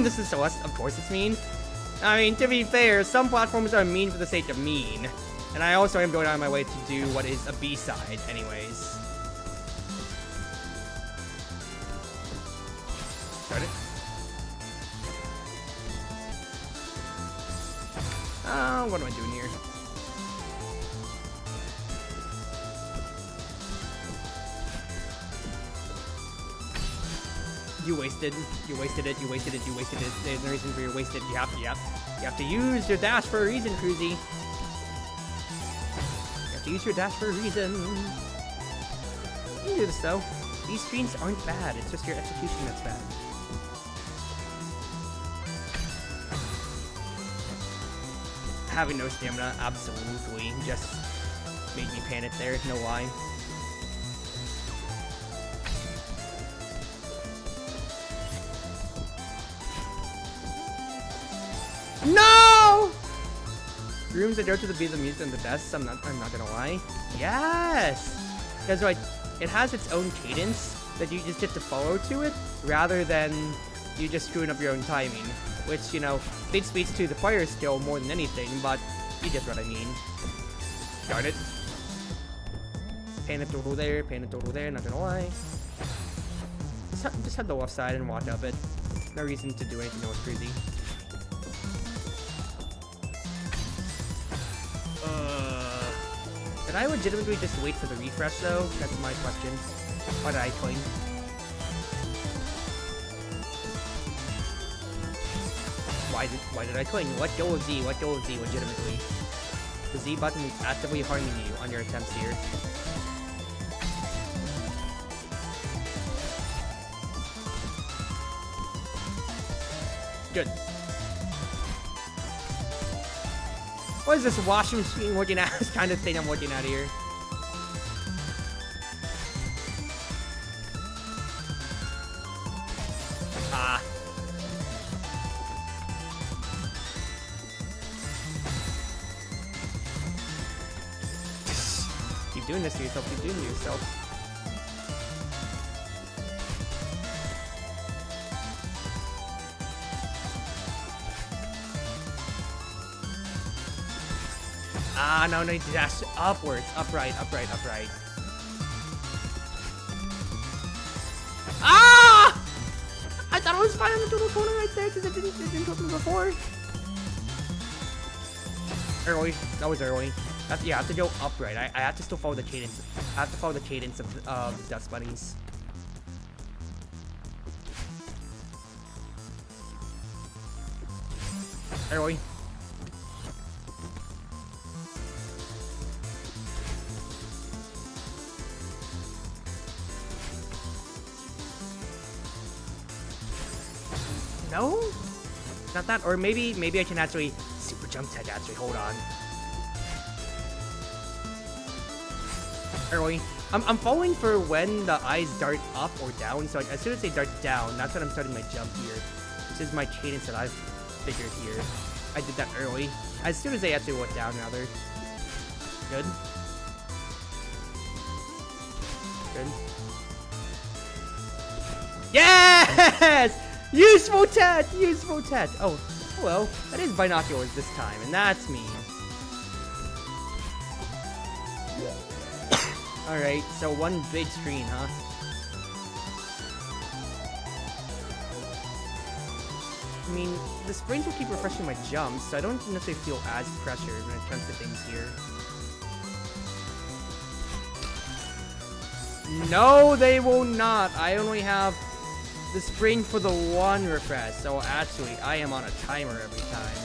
This is Celeste, of course it's mean. I mean, to be fair, some platforms are mean for the sake of mean. And I also am going out of my way to do what is a B-side anyways. Darn it. What am I doing here? You wasted it, you wasted it. There's no reason for you to waste it. You have to use your dash for a reason, Cruzy. You have to use your dash for a reason. You can do this though. These screens aren't bad, it's just your execution that's bad. Having no stamina, absolutely, just made me panic there, no lie. No! Rooms that go to the beat of the music and the best, I'm not gonna lie. Yes! Because like, it has its own cadence that you just get to follow to it, rather than you just screwing up your own timing. Which, you know, it speaks to the player skill more than anything, but you get what I mean. Darn it. Paint a total there, not gonna lie. Just head the left side and walk up it. No reason to do anything that was crazy. Did I legitimately just wait for the refresh though? That's my question. Why did I cling? Why did I cling? Let go of Z, legitimately. The Z button is actively harming you on your attempts here. Good. What is this washing machine looking at? This kind of thing I'm looking at here. Ah. Keep doing this to yourself, keep doing it to yourself. Ah, no, no, dash upwards. Upright. Ah! I thought I was fine on the little corner right there because it didn't hit me before. Early. That was early. Yeah, I have to go upright. I have to still follow the cadence. I have to follow the cadence of dust bunnies. Early. No? Not that? Or maybe I can actually super jump tech actually. Hold on. Early. I'm following for when the eyes dart up or down. So like, as soon as they dart down, that's when I'm starting my jump here. This is my cadence that I've figured here. I did that early. As soon as they actually went down, rather. Good. Good. Yes! Useful tet! Useful tet! Oh, well, that is binoculars this time, and that's me. Alright, so one big screen, huh? I mean, the springs will keep refreshing my jumps, so I don't necessarily feel as pressured when it comes to things here. No, they will not! I only have the spring for the one refresh, so actually I am on a timer every time.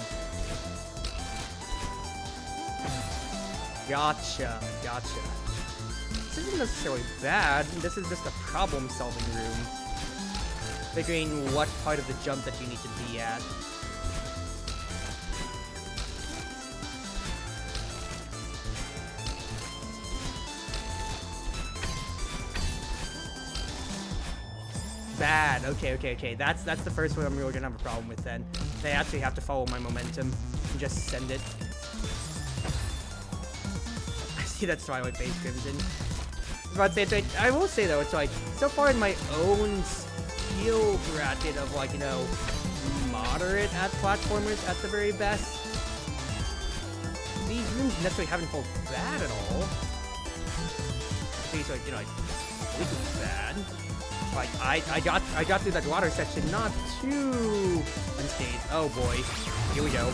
Gotcha. This isn't necessarily bad, this is just a problem-solving room. Figuring what part of the jump that you need to be at. Bad. Okay. That's the first one I'm really gonna have a problem with then. They actually have to follow my momentum and just send it. I see that Twilight Base Crimson. I was about to say, I will say though, it's like, so far in my own skill bracket of like, you know, moderate at platformers at the very best, these rooms necessarily haven't felt bad at all. I think it's like, you know, like, this is bad. Like, I got through that water section not too unscathed. Oh boy. Here we go.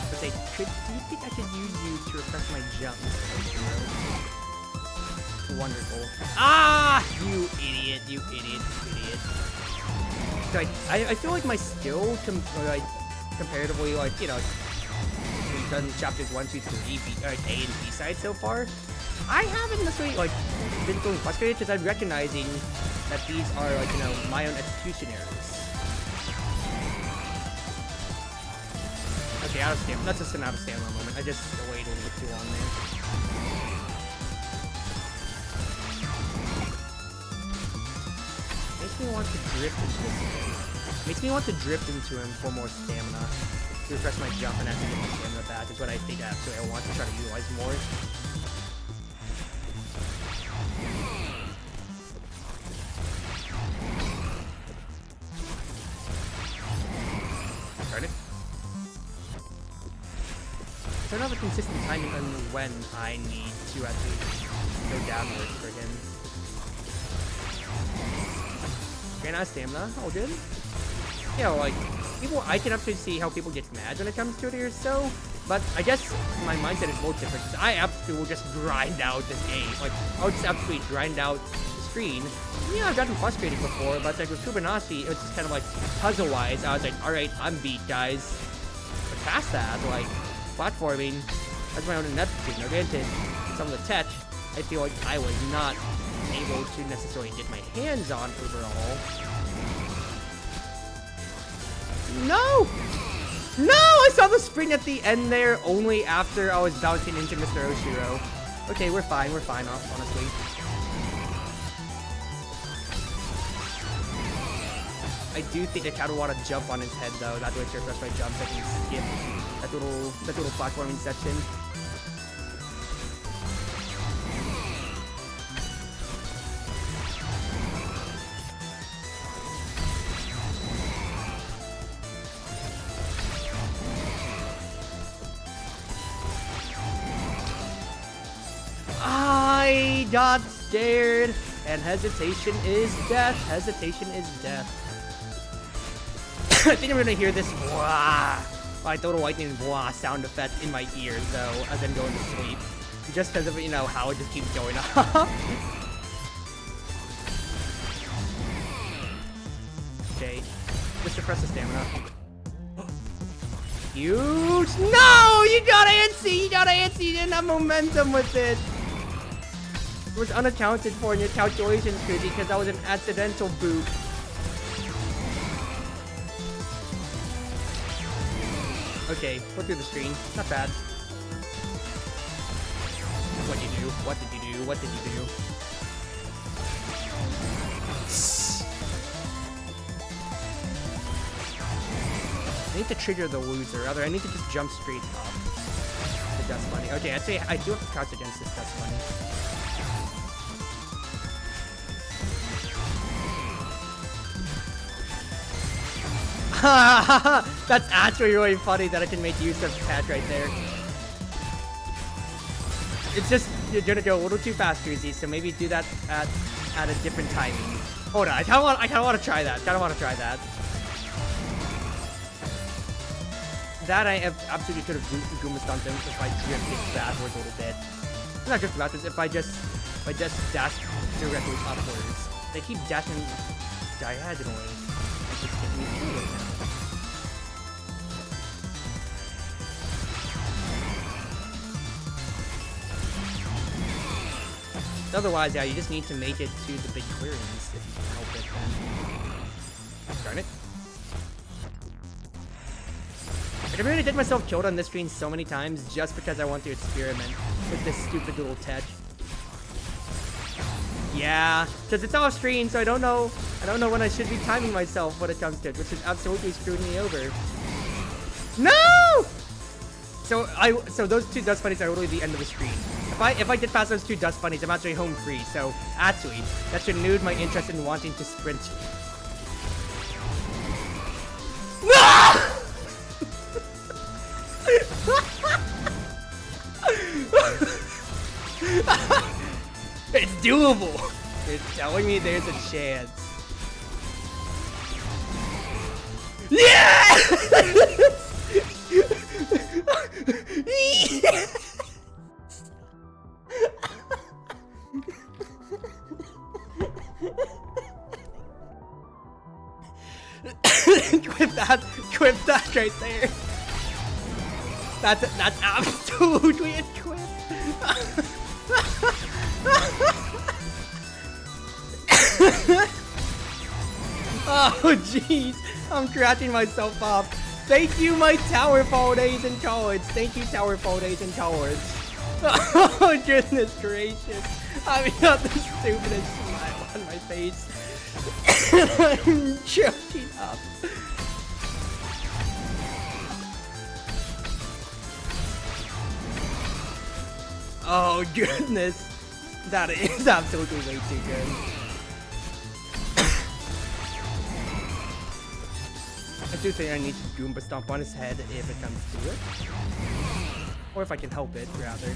Let's say, do you think I could use you to refresh my jumps? Wonderful. Ah! You idiot, you idiot, you idiot. So I feel like my skill, comparatively, like, you know, we've done chapters 1, 2, 3, A and B side so far. I haven't necessarily, like, been feeling frustrated because I'm recognizing that these are, like, you know, my own execution errors. Okay, out of stamina. That's just an out of stamina moment. I just waited a little bit too long there. Makes me want to drift into this thing. Makes me want to drift into him for more stamina. To refresh my jump and actually get my stamina back is what I think actually I want to try to utilize more. Darn it. So I don't have a consistent timing on when I need to actually go downwards for him. Okay, now stamina, all good. You know, like, people, I can absolutely see how people get mad when it comes to it or so, but I guess my mindset is a little different, because I absolutely will just grind out this game. Like, I'll just absolutely grind out the screen. You know, I've gotten frustrated before, but like with Cruzmates, it was just kind of like, puzzle-wise, I was like, alright, I'm beat, guys. But past that, like, platforming, that's my own ineptitude. Now, granted, some of the tech, I feel like I was not able to necessarily get my hands on overall. No! No! I saw the spring at the end there only after I was bouncing into Mr. Oshiro. Okay, we're fine, honestly. I do think I kind of want to jump on his head though. That way to refresh my jumps, I can skip that little platforming section. I got scared, and hesitation is death. Hesitation is death. I think I'm gonna hear this blah, my total lightning blah sound effect in my ears though as I'm going to sleep, just because of, you know, how it just keeps going up. Okay, just suppress the stamina. Huge! No! You got antsy! You got antsy! You didn't have momentum with it! It was unaccounted for in your calculations, Cruzzy, because that was an accidental boot. Okay, go through the screen. Not bad. What'd you do? What did you do? What did you do? I need to trigger the loser. Rather, I need to just jump straight up. The Dust Bunny. Okay, I'd say I do have to crouch against this Dust Bunny. That's actually really funny that I can make use of Pat right there. It's just, you're gonna go a little too fast, Cruzzy, so maybe do that at a different timing. Hold on, I kinda wanna try that. That I absolutely could have Goomba stumped him if I drifted backwards a little bit. Not drifted backwards, if I just dashed directly upwards. They keep dashing diagonally. It's just getting me through it now. Otherwise, yeah, you just need to make it to the big clearings if you can help it then. Darn it. I really did myself killed on this screen so many times just because I want to experiment with this stupid little tech. Yeah, because it's off screen, so I don't know when I should be timing myself when it comes to it, which is absolutely screwing me over. No! So those two Dust Bunnies are literally the end of the screen. If I get past those two Dust Bunnies, I'm actually home free. So actually, that should renewed my interest in wanting to sprint. No! It's doable. It's telling me there's a chance. Yeah! Quip that right there. That's absolutely a quip. Oh jeez, I'm cracking myself up. Thank you, my Tower Fall Days and Cowards. Thank you, Tower Fall Days and Cowards. Oh goodness gracious. I've got the stupidest smile on my face. I'm choking up. Oh goodness. That is absolutely way too good. I do think I need to Goomba Stomp on his head if it comes to it. Or if I can help it, rather.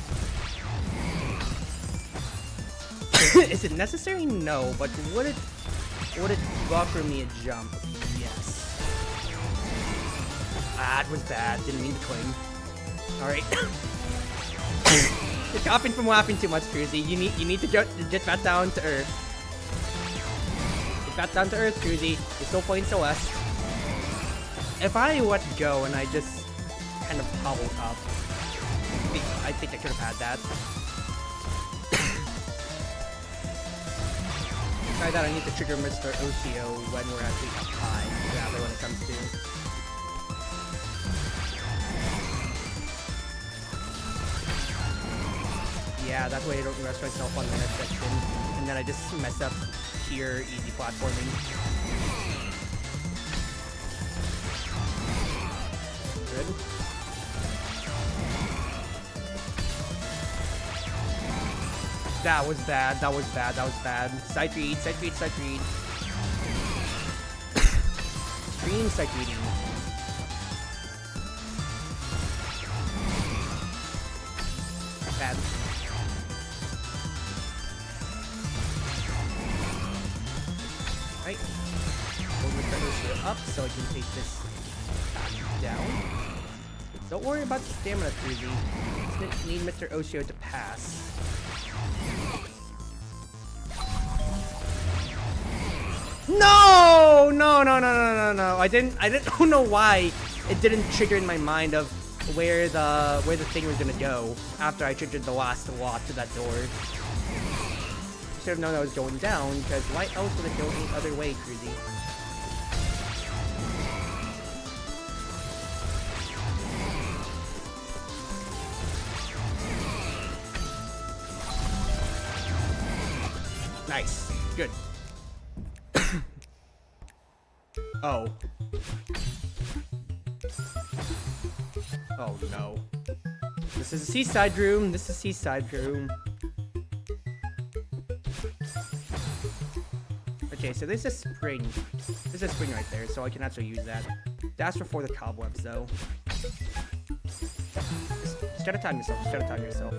Is it necessary? No, but would it buffer me a jump? Yes. Ah, it was bad. Didn't mean to cling. Alright. You're coughing from laughing too much, Cruzy. You need to get back down to earth. Get back down to earth, Cruzy. You're still playing Celeste. If I let go and I just kind of hobbled up, I think I could have had that. Try that, I need to trigger Mr. Oshio when we're actually up high, rather when it comes to. Yeah, that way I don't rush myself on the next section, and then I just mess up pure easy platforming. Good. That was bad, that was bad, that was bad. Side read, side read, side read. Extreme side reading. Bad. Right. Hold Mr. Oshio up so I can take this down. Don't worry about the stamina, Cruzy. Just need Mr. Oshio to pass. No! No, no, no, no, no, no. I don't know why it didn't trigger in my mind of where the thing was gonna go after I triggered the last walk to that door. Should have known I was going down, because why else would it go any other way, Cruzy? Nice. Good. Oh. Oh no. This is a seaside room. This is a seaside room. Okay, so there's a spring. There's a spring right there, so I can actually use that. That's before the cobwebs, though. Just try to time yourself. Just try to time yourself.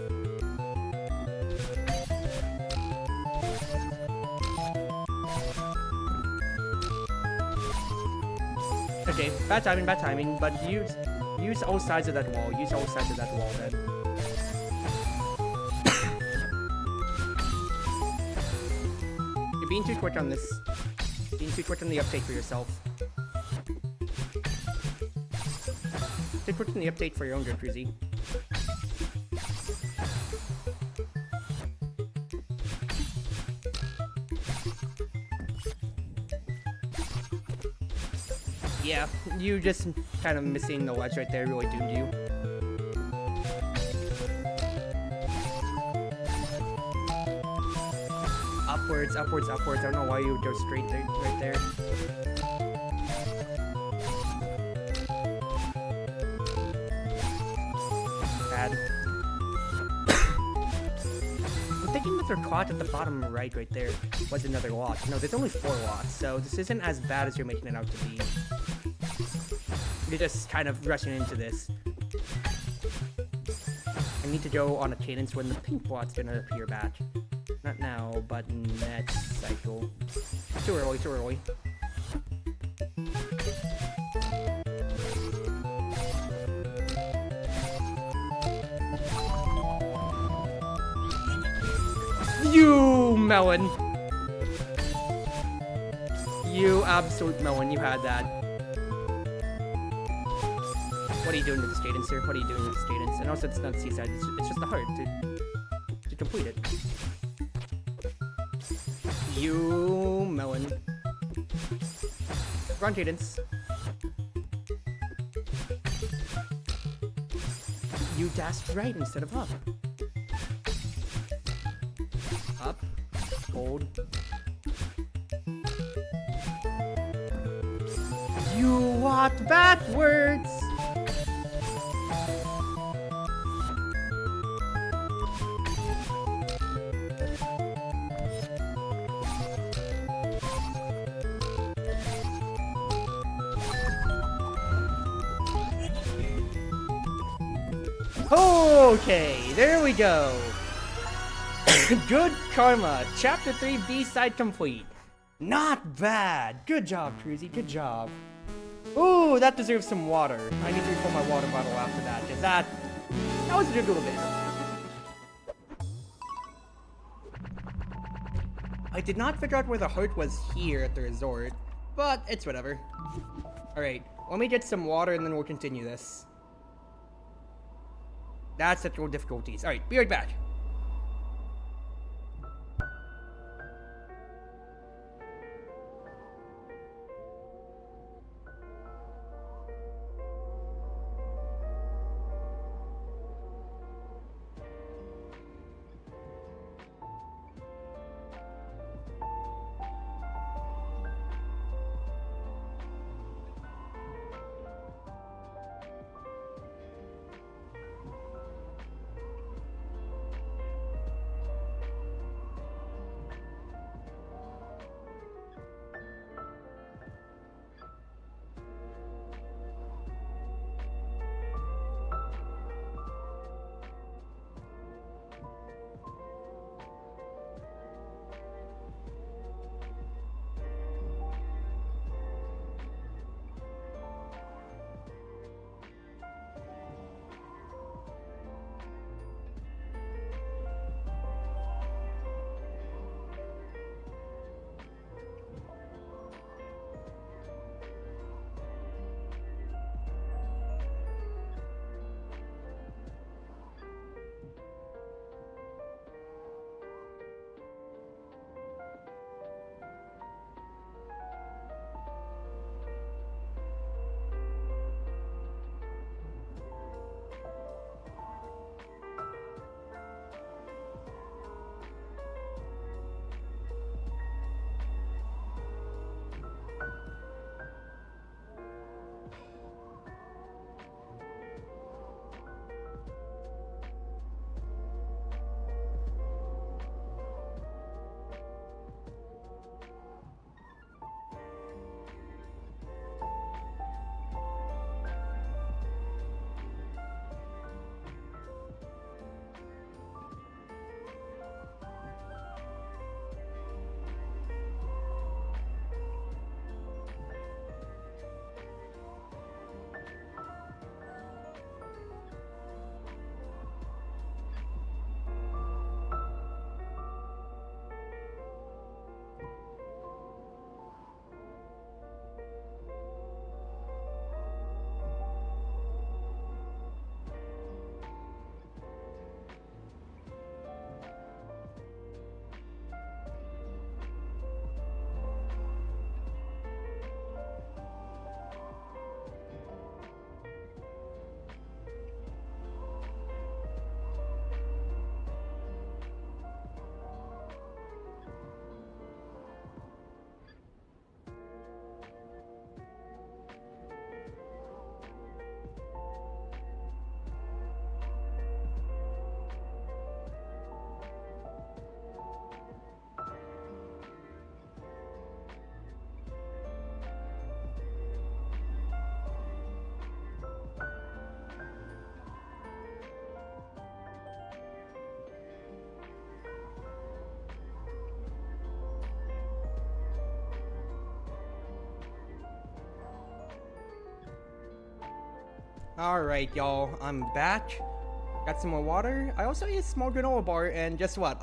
Okay, bad timing, but use all sides of that wall. Use all sides of that wall then. You're being too quick on this. Being too quick on the uptake for yourself. Too quick on the update for your own good, Cruzy. Yeah, you just kind of missing the ledge right there really doomed you. Upwards, upwards, upwards. I don't know why you would go straight there, right there. Bad. I'm thinking that their clock at the bottom right there was another lock. No, there's only 4 locks, so this isn't as bad as you're making it out to be. You're just kind of rushing into this. I need to go on a cadence when the pink block's gonna appear back. Not now, but next cycle. Too early, too early. You melon! You absolute melon, you had that. What are you doing with the cadence, sir? What are you doing with the cadence? And also, it's not seaside, it's just a heart to complete it. You melon. Wrong cadence. You dashed right instead of up. Up. Hold. You walked backwards! Okay, there we go. Good karma. Chapter 3 B-side complete. Not bad. Good job, Cruzy. Good job. Ooh, that deserves some water. I need to refill my water bottle after that, because that was a good little bit. I did not figure out where the heart was here at the resort, but it's whatever. Alright, let me get some water and then we'll continue this. That's technical difficulties. Alright, be right back. Alright, y'all, I'm back. Got some more water. I also ate a small granola bar, and guess what?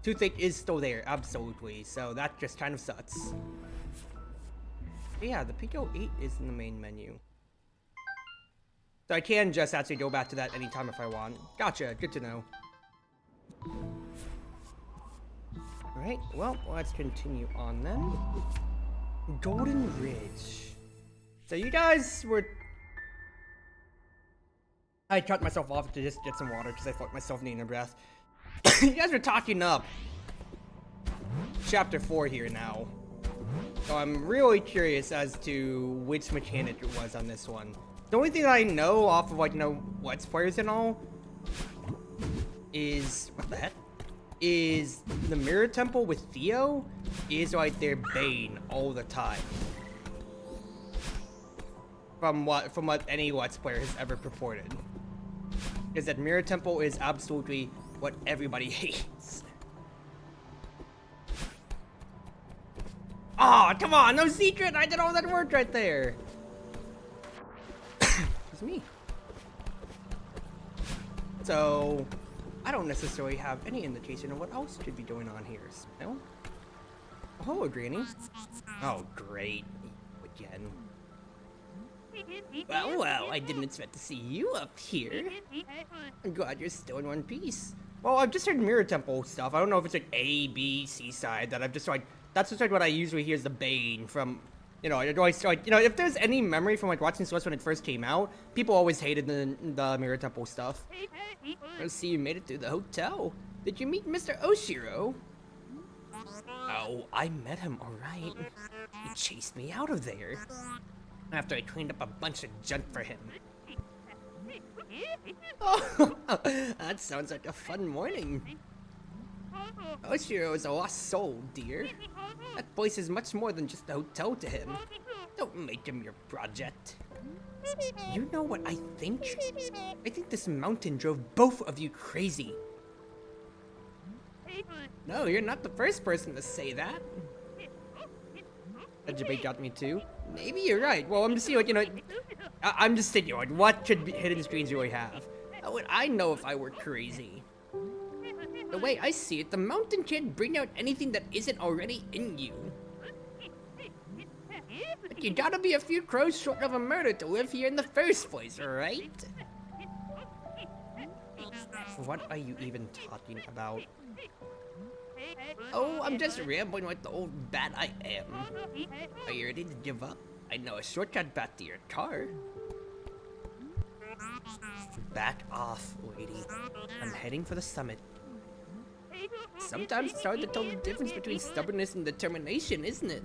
Toothache is still there, absolutely. So that just kind of sucks. Yeah, the PO8 is in the main menu. So I can just actually go back to that anytime if I want. Gotcha, good to know. Alright, well, let's continue on then. Golden Ridge. So you guys were... I cut myself off to just get some water because I felt myself needing a breath. You guys were talking up Chapter 4 here now. So I'm really curious as to which mechanic it was on this one. The only thing I know off of, like, you know, Let's Players and all is... What the heck? Is the Mirror Temple with Theo is, like, their bane all the time. From what any Let's Player has ever purported. Is that Mirror Temple is absolutely what everybody hates. Aw, oh, come on, no secret! I did all that work right there! It's me. So, I don't necessarily have any indication of what else could be going on here. Smile? Oh, hello, Granny. Oh, great. Again. Well, I didn't expect to see you up here. I'm glad you're still in one piece. Well, I've just heard Mirror Temple stuff. I don't know if it's like A, B, C side that I've just like... That's just like what I usually hear is the bane from... You know, I always like, you know, if there's any memory from like watching Celeste when it first came out, people always hated the Mirror Temple stuff. I see you made it through the hotel. Did you meet Mr. Oshiro? Oh, I met him, alright. He chased me out of there after I cleaned up a bunch of junk for him. Oh, that sounds like a fun morning. Oshiro is a lost soul, dear. That place is much more than just a hotel to him. Don't make him your project. You know what I think? I think this mountain drove both of you crazy. No, you're not the first person to say that. That debate got me too. Maybe you're right. Well, I'm just seeing, like, you know, I'm just thinking, like, what could hidden screens really have? How would I know if I were crazy? The way I see it, the mountain can't bring out anything that isn't already in you. But you gotta be a few crows short of a murder to live here in the first place, right? What are you even talking about? Oh, I'm just rambling like the old bat I am. Are you ready to give up? I know a shortcut back to your car. Back off, lady. I'm heading for the summit. Sometimes it's hard to tell the difference between stubbornness and determination, isn't it?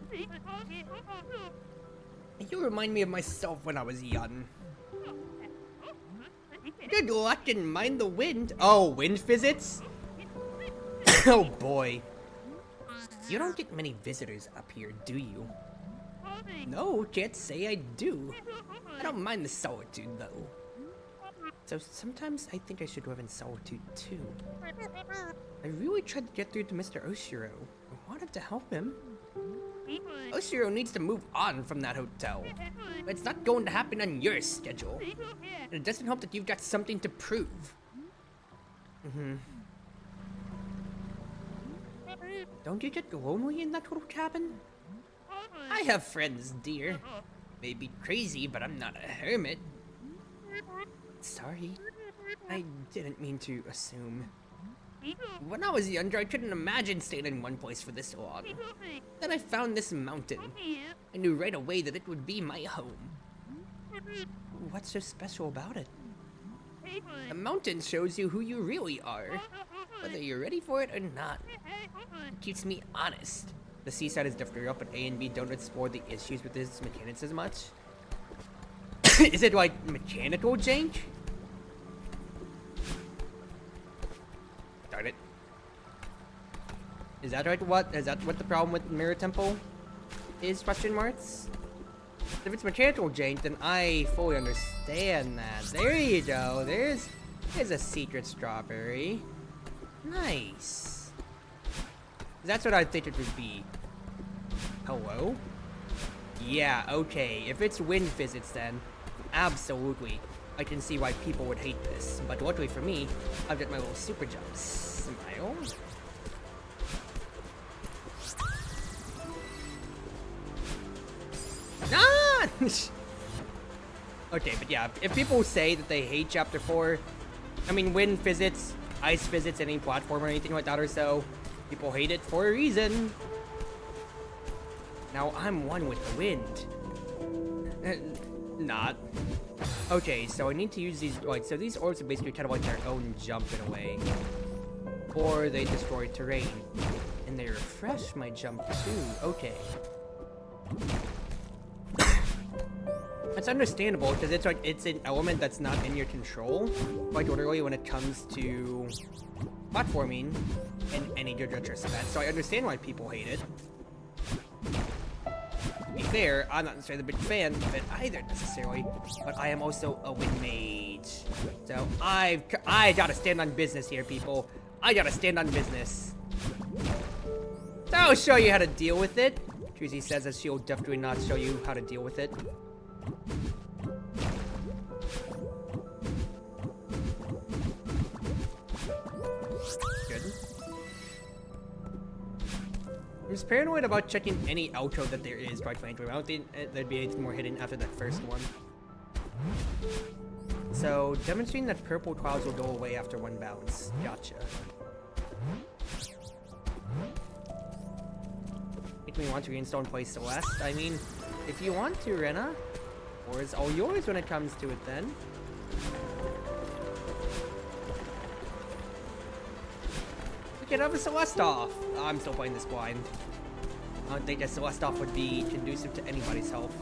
You remind me of myself when I was young. Good luck and mind the wind. Oh, wind physics? Oh boy. You don't get many visitors up here, do you? No, can't say I do. I don't mind the solitude, though. So sometimes I think I should live in solitude, too. I really tried to get through to Mr. Oshiro. I wanted to help him. Oshiro needs to move on from that hotel. But it's not going to happen on your schedule. And it doesn't help that you've got something to prove. Don't you get lonely in that little cabin? I have friends, dear. Maybe crazy, but I'm not a hermit. Sorry. I didn't mean to assume. When I was younger, I couldn't imagine staying in one place for this long. Then I found this mountain. I knew right away that it would be my home. What's so special about it? The mountain shows you who you really are, whether you're ready for it or not. It keeps me honest. The seaside is definitely up, but A and B don't explore the issues with its mechanics as much. Is it like mechanical jank? Darn it. Is that right? Is that what the problem with Mirror Temple is? Question marks? If it's mechanical jank, then I fully understand that. There you go. There's a secret strawberry. Nice. That's what I think it would be. Hello? Yeah, okay. If it's wind physics, then absolutely. I can see why people would hate this. But luckily for me, I've got my little super jumps. Smile. Ah! Okay, but yeah, if people say that they hate Chapter 4, I mean, wind physics, ice physics, any platform or anything like that or so, people hate it for a reason. Now I'm one with the wind. Not. Okay, so I need to use these, like, so these orbs are basically kind of like their own jump in a way. Or they destroy terrain. And they refresh my jump too. Okay. That's understandable, because it's like, it's an element that's not in your control, quite literally, when it comes to platforming in any good retrospect, so I understand why people hate it. To be fair, I'm not necessarily a big fan of it either, necessarily, but I am also a wind mage. So, I gotta stand on business here, people. I gotta stand on business. So I'll show you how to deal with it. Truzy says that she'll definitely not show you how to deal with it. Good. I'm just paranoid about checking any outro that there is, quite frankly. I don't think there'd be anything more hidden after that first one. So, demonstrating that purple clouds will go away after one bounce. Gotcha. Make me want to reinstall and play Celeste. I mean, if you want to, Rena. Or it's all yours when it comes to it, then. We can have a Celeste off. Oh, I'm still playing this blind. I don't think a Celeste off would be conducive to anybody's health.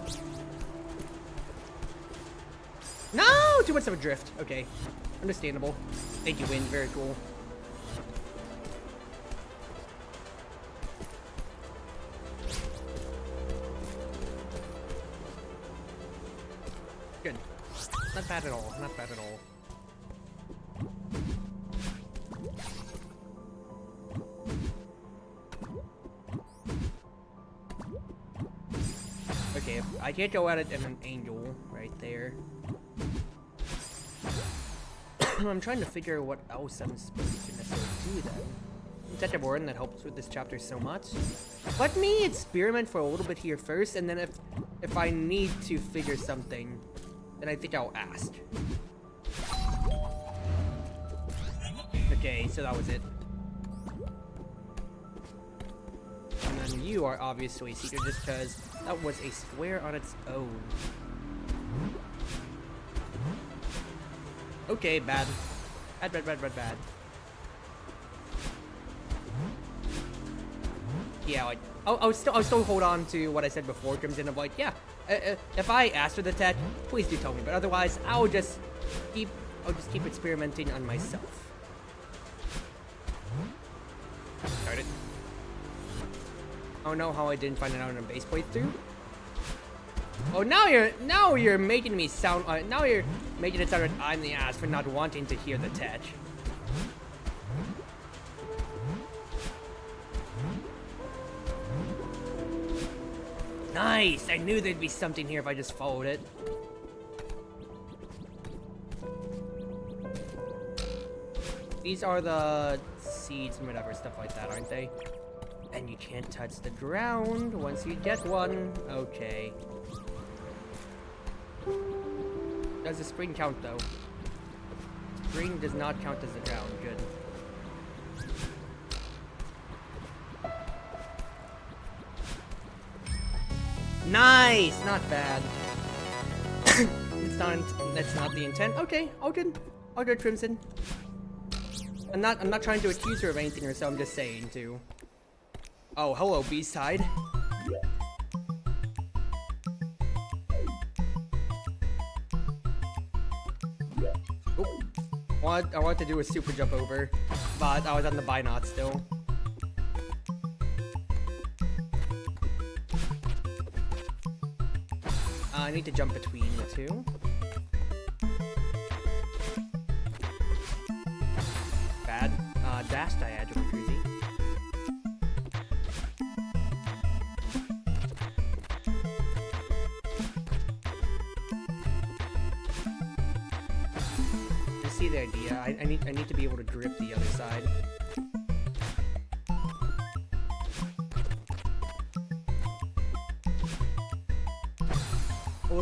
No! Too much of a drift. Okay. Understandable. Thank you, Wind. Very cool. Good. Not bad at all. Not bad at all. Okay, I can't go at it in an angle right there. I'm trying to figure what else I'm supposed to necessarily do then. Such a board that helps with this chapter so much. Let me experiment for a little bit here first, and then if I need to figure something, then I think I'll ask. Okay, so that was it. And then you are obviously secret just because that was a square on its own. Okay, bad. Bad. Yeah, like, I'll still hold on to what I said before, Crimson, of like, yeah, if I ask for the tech, please do tell me, but otherwise, I'll just keep experimenting on myself. Darn it. I don't know how I didn't find it out in a base playthrough. Oh, now you're making me sound. Now you're making it sound like I'm the ass for not wanting to hear the tech. Nice! I knew there'd be something here if I just followed it. These are the seeds and whatever, stuff like that, aren't they? And you can't touch the ground once you get one. Okay. Does the spring count, though? Spring does not count as the ground. Good. Nice! Not bad. That's not the intent. Okay, all good. All good, Crimson. I'm not trying to accuse her of anything or so, I'm just saying too. Oh, hello, B-side. Oh. What I wanted to do a super jump over, but I was on the buy not still. I need to jump between the two. Bad. Dash diagonal, Cruzy. You see the idea? I need to be able to grip the other side.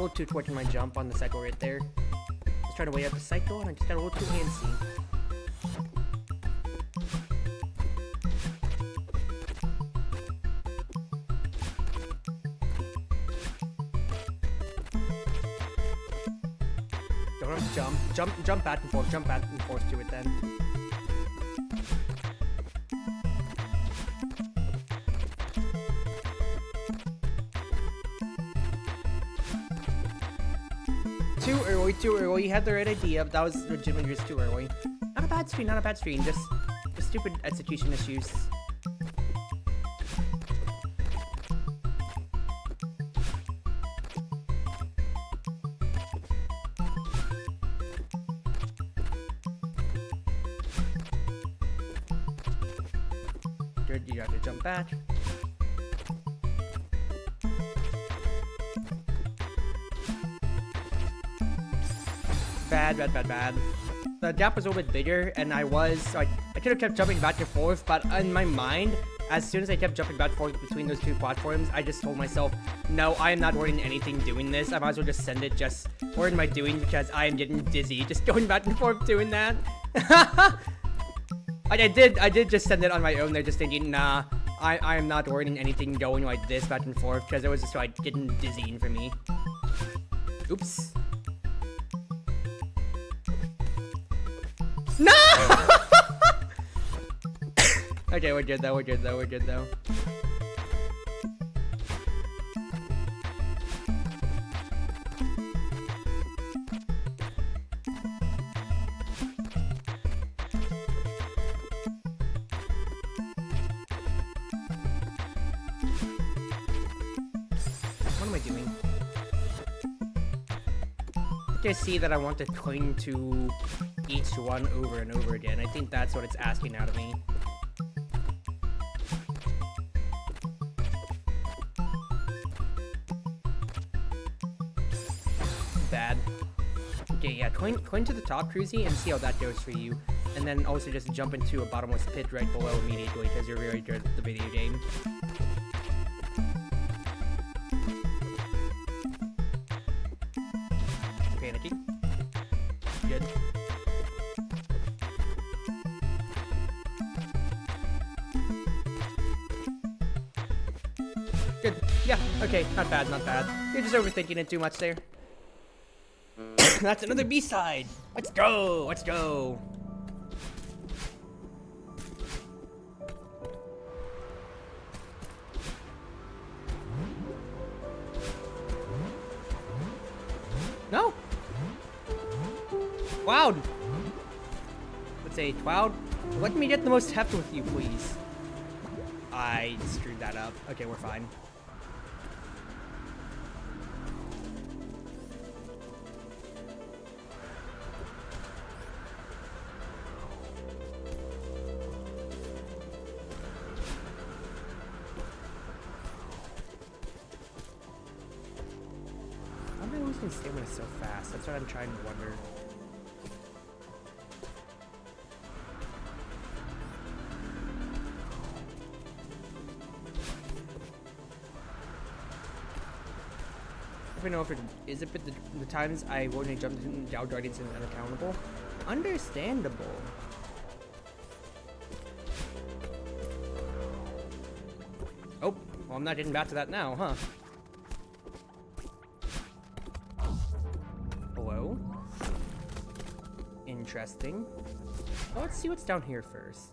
little too quick in my jump on the cycle right there. Just trying to weigh out the cycle, and I just got a little too antsy. Don't have to jump back and forth to it then. Too early. You had the right idea, but that was legitimately just too early. Not a bad screen, just stupid execution issues. Good, you got to jump back. Bad. The gap was a little bit bigger, and I could have kept jumping back and forth, but in my mind, as soon as I kept jumping back and forth between those two platforms, I just told myself, no, I am not learning anything doing this. I might as well just send it. Just what am I doing? Because I am getting dizzy just going back and forth doing that. Like I did just send it on my own. They're just thinking, nah, I am not learning anything going like this back and forth, because it was just like getting dizzying for me. Oops. No! Okay, we're good though. What am I doing? I think I see that I want to cling to each one over and over again. I think that's what it's asking out of me. Bad. Okay, yeah, cling to the top, Cruzy, and see how that goes for you. And then also just jump into a bottomless pit right below immediately, because you're really good at the video game. Panicky. Good. Good. Yeah, okay, not bad. You're just overthinking it too much there. That's another B-side! Let's go! No! Cloud! Let's say Cloud, let me get the most heft with you, please. I screwed that up. Okay, we're fine. How am I losing stamina so fast? That's what I'm trying to wonder. I don't know if it is it, but the times I wouldn't jump down guardians is unaccountable. Understandable. Oh, well, I'm not getting back to that now, huh? Hello? Interesting. Well, let's see what's down here first.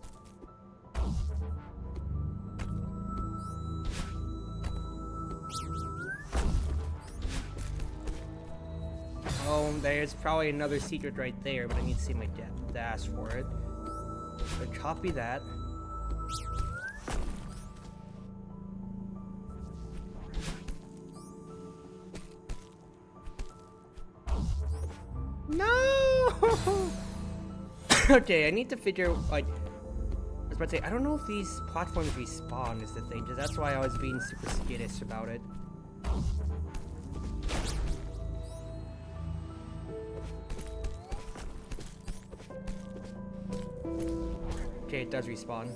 Oh, there's probably another secret right there, but I need to see my dash for it. So copy that. No! Okay, I need to figure, like, I was about to say, I don't know if these platforms respawn is the thing, because that's why I was being super skittish about it. Okay, it does respawn.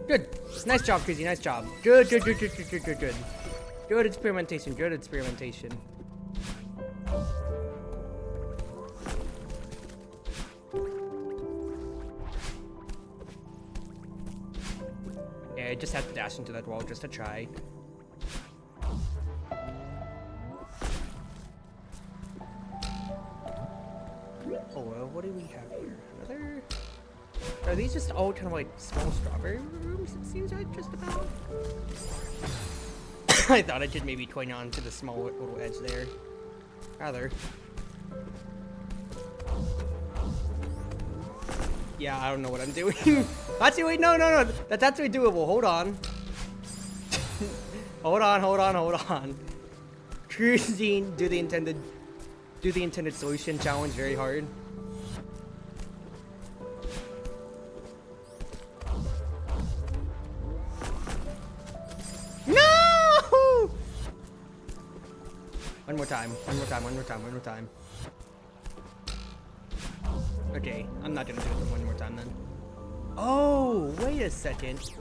Good. Nice job, Cruzy. Nice job. Good. Good experimentation. Good experimentation. Yeah, I just have to dash into that wall just to try. Oh, well, what do we have here? Another... Are these just all kind of like small strawberry rooms, it seems like, just about? I thought I could maybe coin on to the small little edge there. Rather. Yeah, I don't know what I'm doing. Actually, wait, no. That's actually doable. Hold on. hold on. Cruising, do the intended solution challenge very hard. No! One more time. Okay, I'm not gonna do it one more time then. Oh, wait a second. Does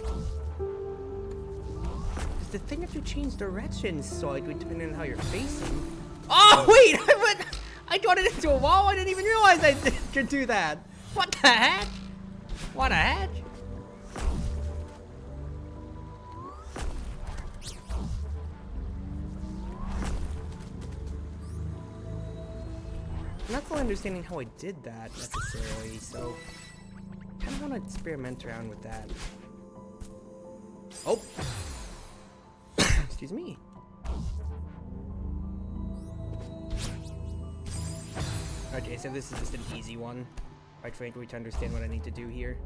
the thing have to change directions so it would depend on how you're facing? Oh, wait! I got it into a wall. I didn't even realize I could do that. What the heck? What the heck? I'm not fully understanding how I did that necessarily, so I kind of want to experiment around with that. Oh! Excuse me. Okay, so this is just an easy one, quite frankly, to understand what I need to do here.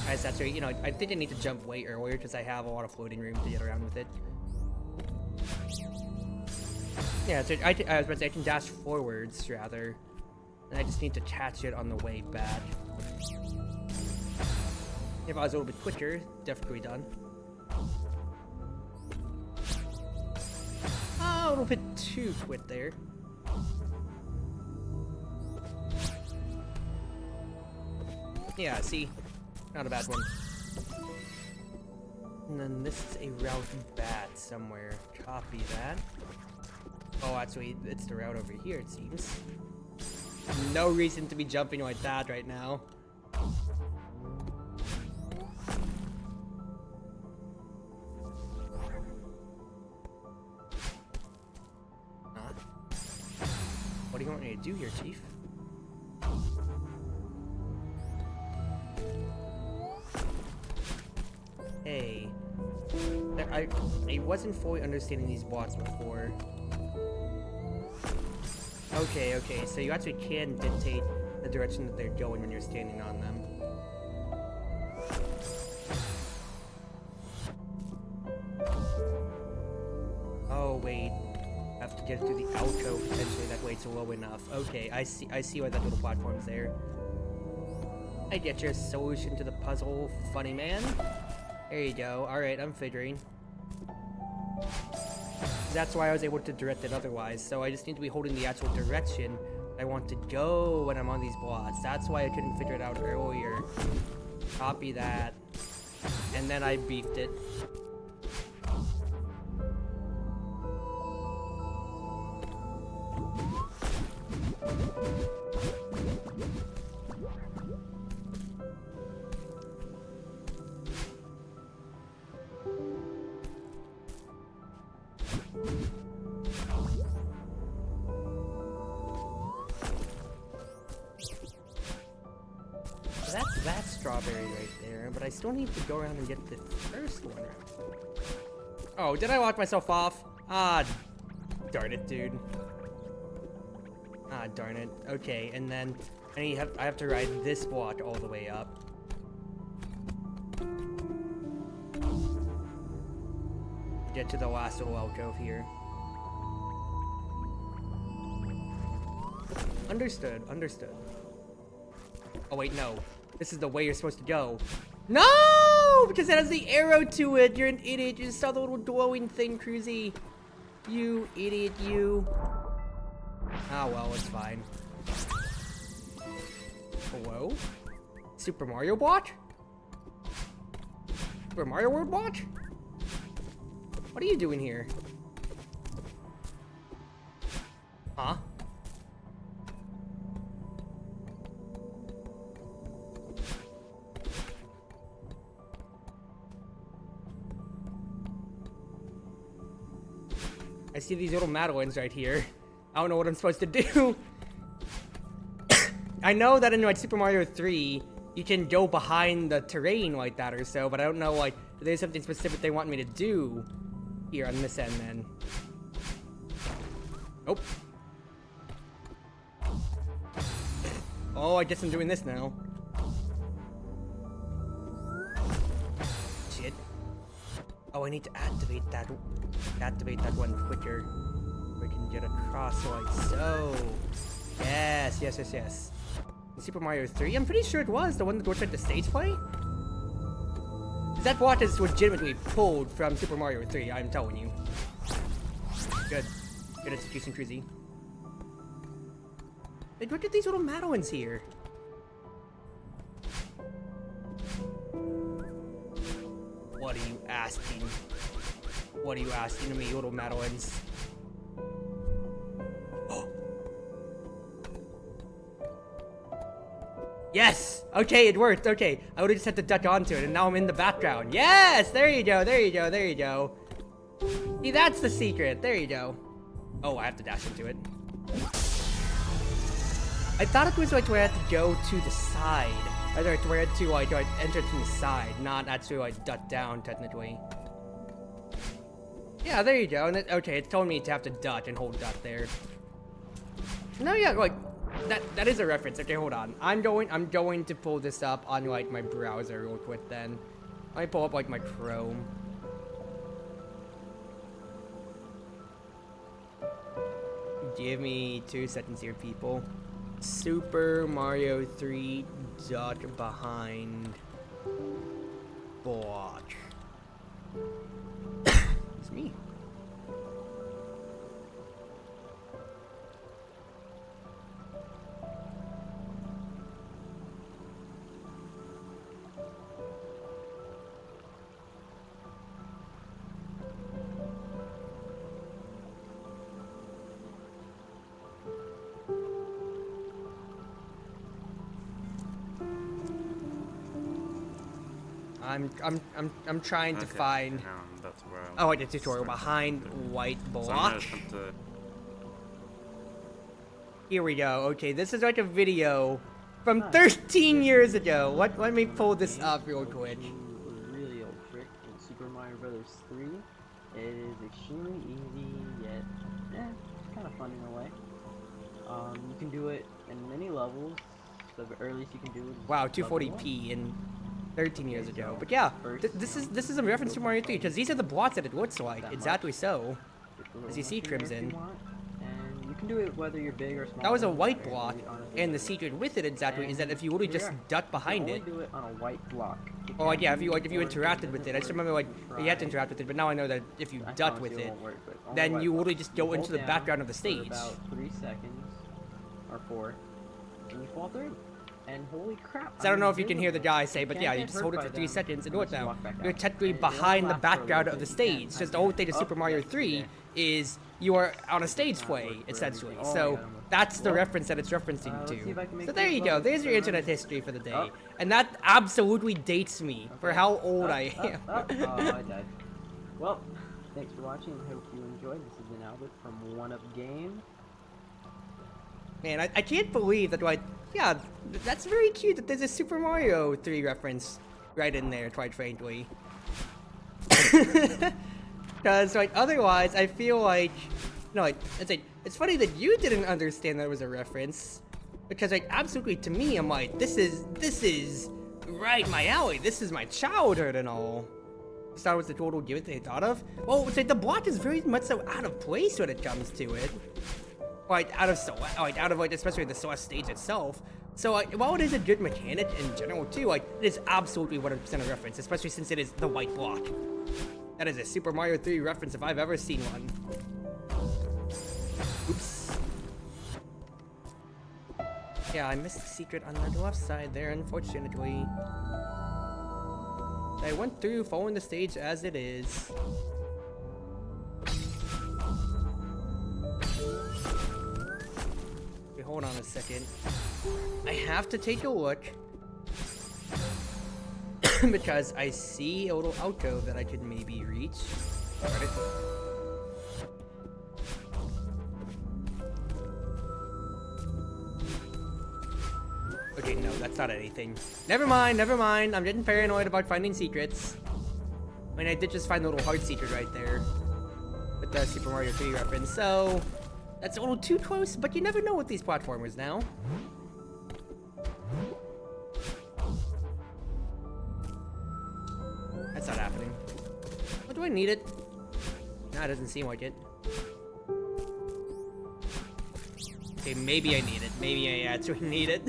As that's right, you know, I think I need to jump way earlier because I have a lot of floating room to get around with it. Yeah, so I was about to say I can dash forwards rather, and I just need to catch it on the way back. If I was a little bit quicker, definitely done. Oh, a little bit too quick there. Yeah, see? Not a bad one. And then this is a route back somewhere. Copy that. Oh, actually, it's the route over here, it seems. No reason to be jumping like that right now. Huh? What do you want me to do here, Chief? Hey. I wasn't fully understanding these blocks before. Okay, so you actually can dictate the direction that they're going when you're standing on them. Oh, wait. I have to get through the alcove potentially, that way it's low enough. Okay, I see why that little platform's there. I get your solution to the puzzle, funny man. There you go. Alright, I'm figuring. That's why I was able to direct it otherwise, so I just need to be holding the actual direction I want to go when I'm on these blocks. That's why I couldn't figure it out earlier. Copy that. And then I beefed it. That strawberry right there, but I still need to go around and get the first one right. Oh, did I lock myself off? Ah, darn it, dude. Ah, darn it. Okay, and then I have to ride this block all the way up. Get to the last little alcove here. Understood, understood. Oh wait, no. This is the way you're supposed to go. No! Because it has the arrow to it. You're an idiot. You just saw the little glowing thing, Cruzy. You idiot, you. Ah, well, it's fine. Hello? Super Mario block? Super Mario World watch? What are you doing here? Huh? I see these little Madeleines right here. I don't know what I'm supposed to do. I know that in like Super Mario 3, you can go behind the terrain like that or so, but I don't know like if there's something specific they want me to do here on this end then. Nope. Oh, I guess I'm doing this now. Shit. Oh, I need to activate that one quicker. We can get across like so. Yes, yes, yes, yes. Super Mario 3? I'm pretty sure it was the one that looks like the stage play. That block is legitimately pulled from Super Mario 3, I'm telling you. Good. Good execution, Cruzy. Like, look at these little Madeleines here. What are you asking? What are you asking of me, little Madeleines? Yes! Okay, it worked. Okay, I would've just had to duck onto it, and now I'm in the background. Yes! There you go, there you go, there you go. See, that's the secret. There you go. Oh, I have to dash into it. I thought it was like where I had to go to the side. I thought where I had to like enter from the side, not actually like duck down, technically. Yeah, there you go. And okay, it's telling me to have to duck and hold duck there. No, yeah, like... That is a reference. Okay, hold on. I'm going to pull this up on like my browser real quick then. Let me pull up like my Chrome. Give me 2 seconds here, people. Super Mario 3 duck behind block. It's me. I'm trying to find. That's where Oh, like a tutorial behind white block. Here we go. Okay, this is like a video from 13 years ago. Let me pull this up real quick. A really old trick in Super Mario Brothers 3. It is extremely easy, yet it's kind of fun in a way. You can do it in many levels. The earliest you can do it is wow, 240p in 13 years ago. But yeah, this is a reference to Mario 3 because these are the blocks that it looks like. Exactly so. As you see, Crimson. And you can do it whether you're big or small. That was a white block, and the secret with it exactly is that if you would just duck behind it. Do it on a white block. Oh, like, yeah, if you interacted with it. I just remember like you had to interact with it, but now I know that if you duck with it, then you literally just go into the background of the stage. About 3 seconds or 4, and you fall through. And holy crap! So I don't know if you can hear the guy say, but yeah, you just hold it for 3 seconds and do it now. You're technically behind the background of the stage. Just the whole thing of Super Mario 3 is you are on a stage play, essentially. So that's the reference that it's referencing to. So there you go. There's your internet history for the day. And that absolutely dates me for how old I am. Oh, I died. Well, thanks for watching. I hope you enjoyed. This has been Albert from One Up Game. Man, I can't believe that, like, yeah, that's very cute that there's a Super Mario 3 reference right in there, quite frankly. Because, like, otherwise, I feel like, no, like, it's funny that you didn't understand that it was a reference. Because, like, absolutely, to me, I'm like, this is right my alley. This is my childhood and all. Star Wars the total give it they thought of? Well, it's like, the block is very much so out of place when it comes to it. Like, out of, like, especially the Celeste stage itself. So, like, while it is a good mechanic in general, too, like, it is absolutely 100% a reference, especially since it is the white block. That is a Super Mario 3 reference if I've ever seen one. Oops. Yeah, I missed the secret on the left side there, unfortunately. I went through following the stage as it is. Okay, hold on a second. I have to take a look. Because I see a little alcove that I could maybe reach. Right. Okay, no, that's not anything. Never mind, never mind. I'm getting paranoid about finding secrets. I mean, I did just find a little heart secret right there. With the Super Mario 3 reference, so... That's a little too close, but you never know with these platformers now. That's not happening. What do I need it? Nah, it doesn't seem like it. Okay, maybe I need it. Maybe I actually need it.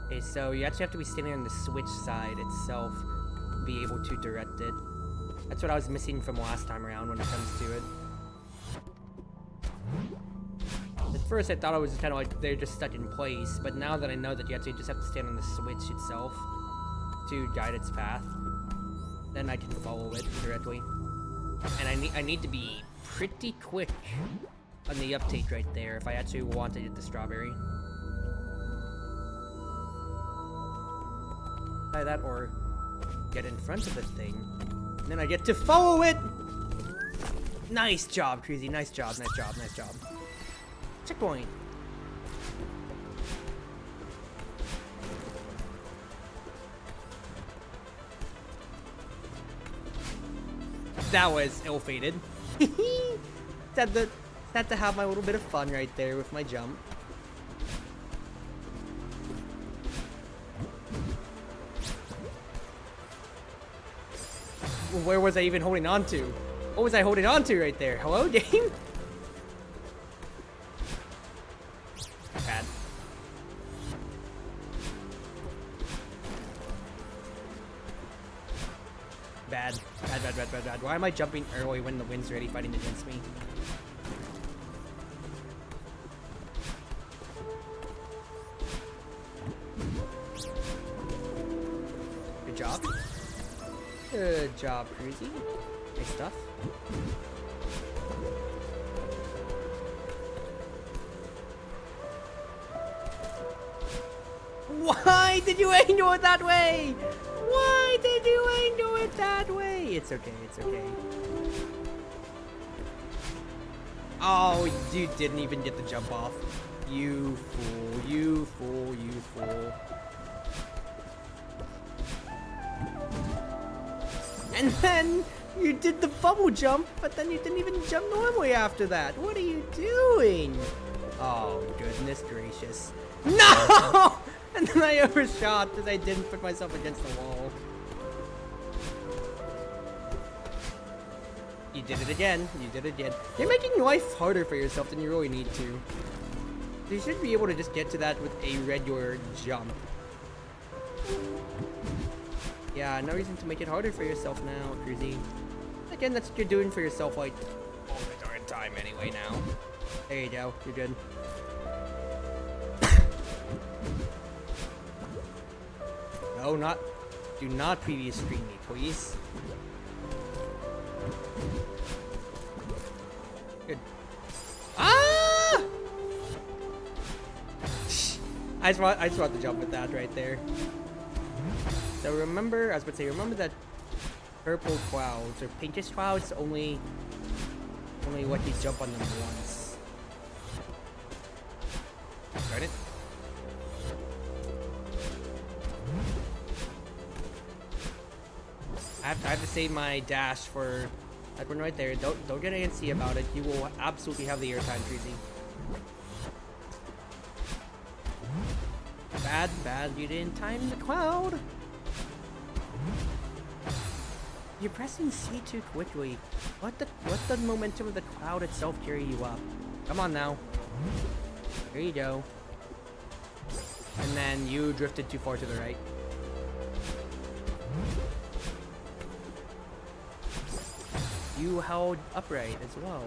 Okay, so you actually have to be standing on the switch side itself to be able to direct it. That's what I was missing from last time around when it comes to it. At first I thought it was just kind of like they're just stuck in place, but now that I know that you actually just have to stand on the switch itself to guide its path, then I can follow it directly. And I need to be pretty quick on the uptake right there if I actually want to get the strawberry. Try that or get in front of the thing, and then I get to follow it! Nice job, Cruzy. Nice job, nice job, nice job. Checkpoint. That was ill-fated. Had to have my little bit of fun right there with my jump. Where was I even holding on to? What was I holding on to right there? Hello, game? Bad. Bad. Bad. Why am I jumping early when the wind's already fighting against me? Good job. Good job, Cruzy. Nice stuff. Why did you angle it that way? Why did you angle it that way? It's okay, it's okay. Oh, you didn't even get the jump off. You fool, you fool, you fool. And then you did the bubble jump, but then you didn't even jump normally after that. What are you doing? Oh, goodness gracious. No! And then I overshot because I didn't put myself against the wall. You did it again. You did it again. You're making life harder for yourself than you really need to. You should be able to just get to that with a regular jump. Yeah, no reason to make it harder for yourself now, Cruzy. Again, that's what you're doing for yourself, like, all the darn time anyway now. There you go. You're good. No, not... Do not previous stream me, please. Good. Ah! I just want to jump with that right there. So remember, I was about to say, remember that purple clouds or pinkish clouds only let you jump on them once. Darn it. I have to save my dash for that one right there. Don't get antsy about it. You will absolutely have the airtime, Treasy. Bad. You didn't time the cloud. You're pressing C too quickly. Let the momentum of the cloud itself carry you up. Come on now. There you go. And then you drifted too far to the right. you held upright as well.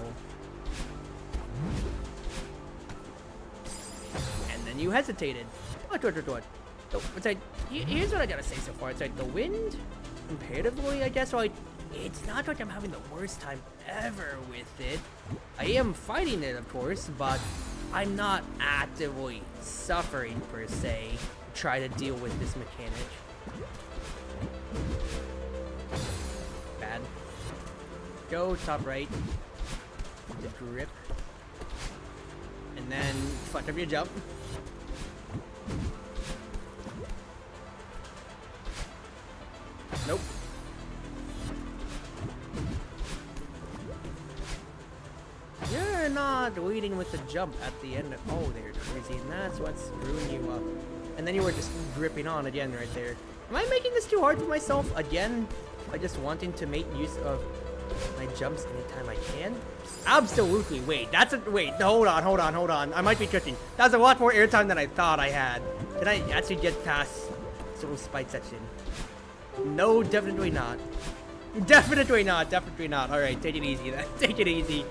And then you hesitated. What? So, it's like, here's what I gotta say so far. It's like the wind, comparatively, I guess, like, it's not like I'm having the worst time ever with it. I am fighting it, of course, but I'm not actively suffering, per se, to try to deal with this mechanic. Bad. Go top right. The grip. And then fuck up your jump. Nope. You're not leading with the jump at the end of— oh, there, crazy, and that's what's screwing you up. And then you were just gripping on again right there. Am I making this too hard for myself again by just wanting to make use of my jumps anytime I can? Absolutely. Wait, wait, hold on. I might be tripping. That was a lot more airtime than I thought I had. Did I actually get past this little spike section? No, definitely not. Definitely not. Alright, take it easy then. Take it easy.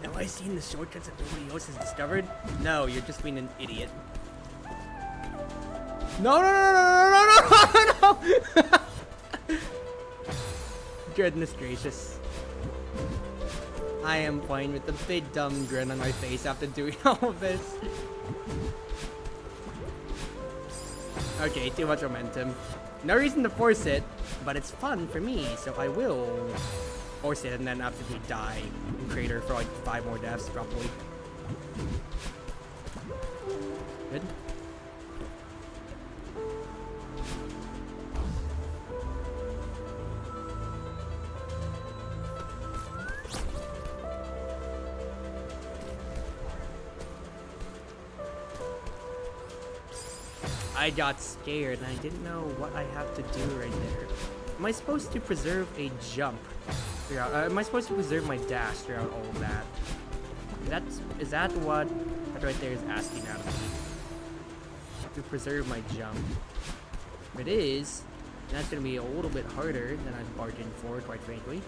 Have I seen the shortcuts that nobody else has discovered? No, you're just being an idiot. No. Goodness gracious. I am playing with a big dumb grin on my face after doing all of this. Okay, too much momentum. No reason to force it, but it's fun for me, so I will force it and then absolutely die in Crater for like 5 more deaths, probably. Good. I got scared and I didn't know what I have to do right there. Am I supposed to preserve a jump throughout? Am I supposed to preserve my dash throughout all of that? Is that what that right there is asking out of me? To preserve my jump. If it is, then that's going to be a little bit harder than I bargained for, quite frankly.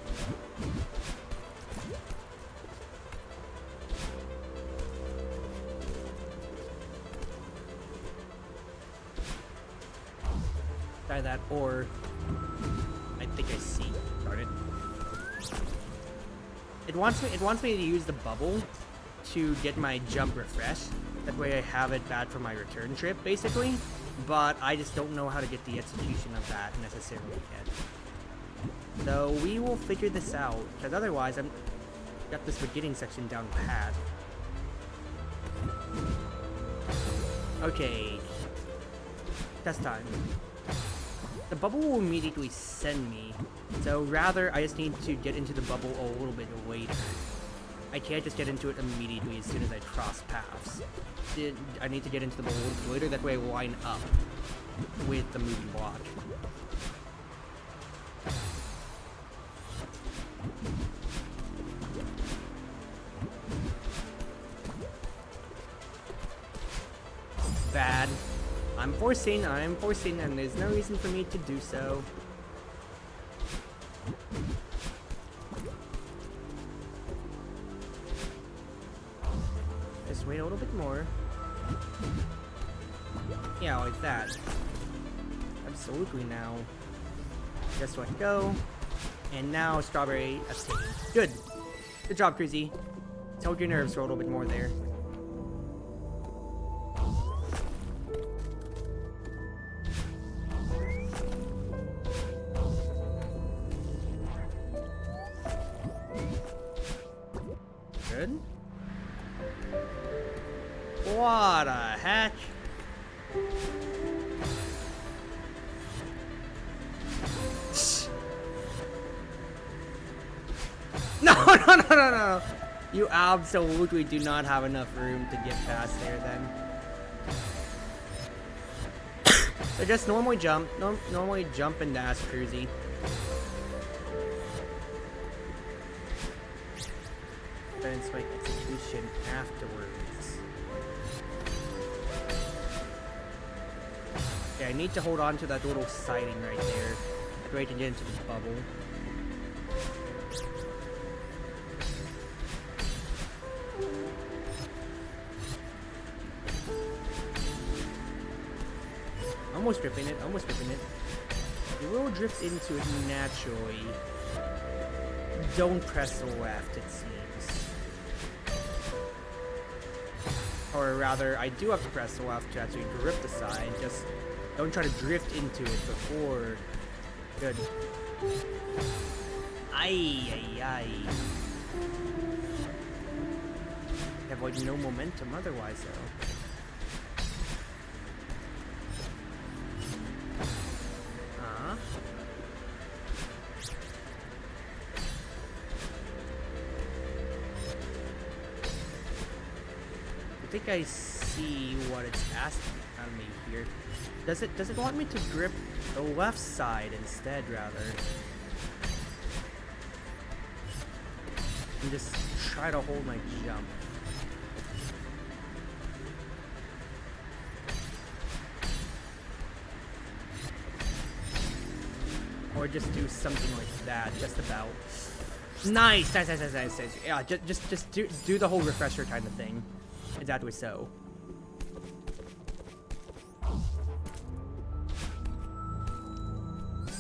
That, or I think I see. Darn it. It wants me to use the bubble to get my jump refreshed. That way I have it bad for my return trip, basically. But I just don't know how to get the execution of that necessarily yet. So we will figure this out, because otherwise I'm got this beginning section down pat. Okay. Test time. The bubble will immediately send me, so rather I just need to get into the bubble a little bit later. I can't just get into it immediately as soon as I cross paths. I need to get into the bubble a little bit later, that way I line up with the moving block. Bad. I'm forcing, and there's no reason for me to do so. Just wait a little bit more. Yeah, like that. Absolutely now. Just let go. And now strawberry escape. Good. Good job, Cruzy. Let's hold your nerves for a little bit more there. Good. What a heck? No. You absolutely do not have enough room to get past there then. So just normally jump and dash, Cruzy. Then it's like execution afterwards. Okay, I need to hold on to that little siding right there. That way I can get into this bubble. Almost dripping it, almost dripping it. You will drift into it naturally. Don't press the left, it seems. Or rather, I do have to press the left to actually grip the side. Just don't try to drift into it before. Good. Ay. Have like no momentum otherwise though. I think I see what it's asking out of me here. Does it want me to grip the left side instead, rather? And just try to hold my jump. Or just do something like that, just about. Nice. Yeah, just do the whole refresher kind of thing. Exactly so.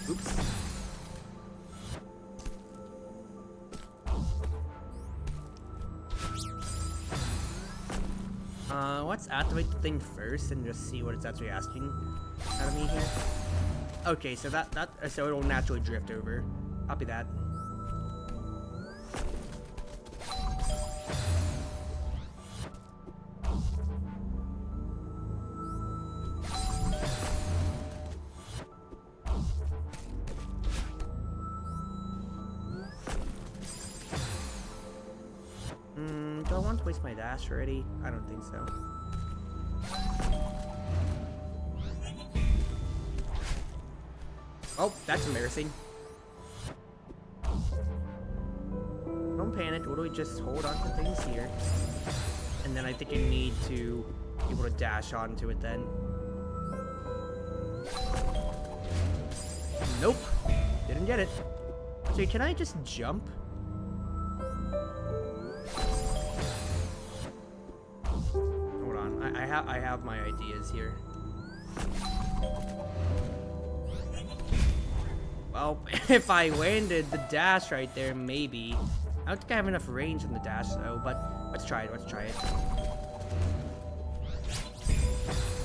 Oops. Let's activate the thing first and just see what it's actually asking out of me here. Okay, so so it'll naturally drift over. Copy that. Do I want to waste my dash already? I don't think so. Oh, that's embarrassing. Don't panic, literally just hold on to things here. And then I think you need to be able to dash onto it then. Nope, didn't get it. So can I just jump? Hold on, I have my ideas here. Well, if I landed the dash right there, maybe. I don't think I have enough range in the dash though, but let's try it.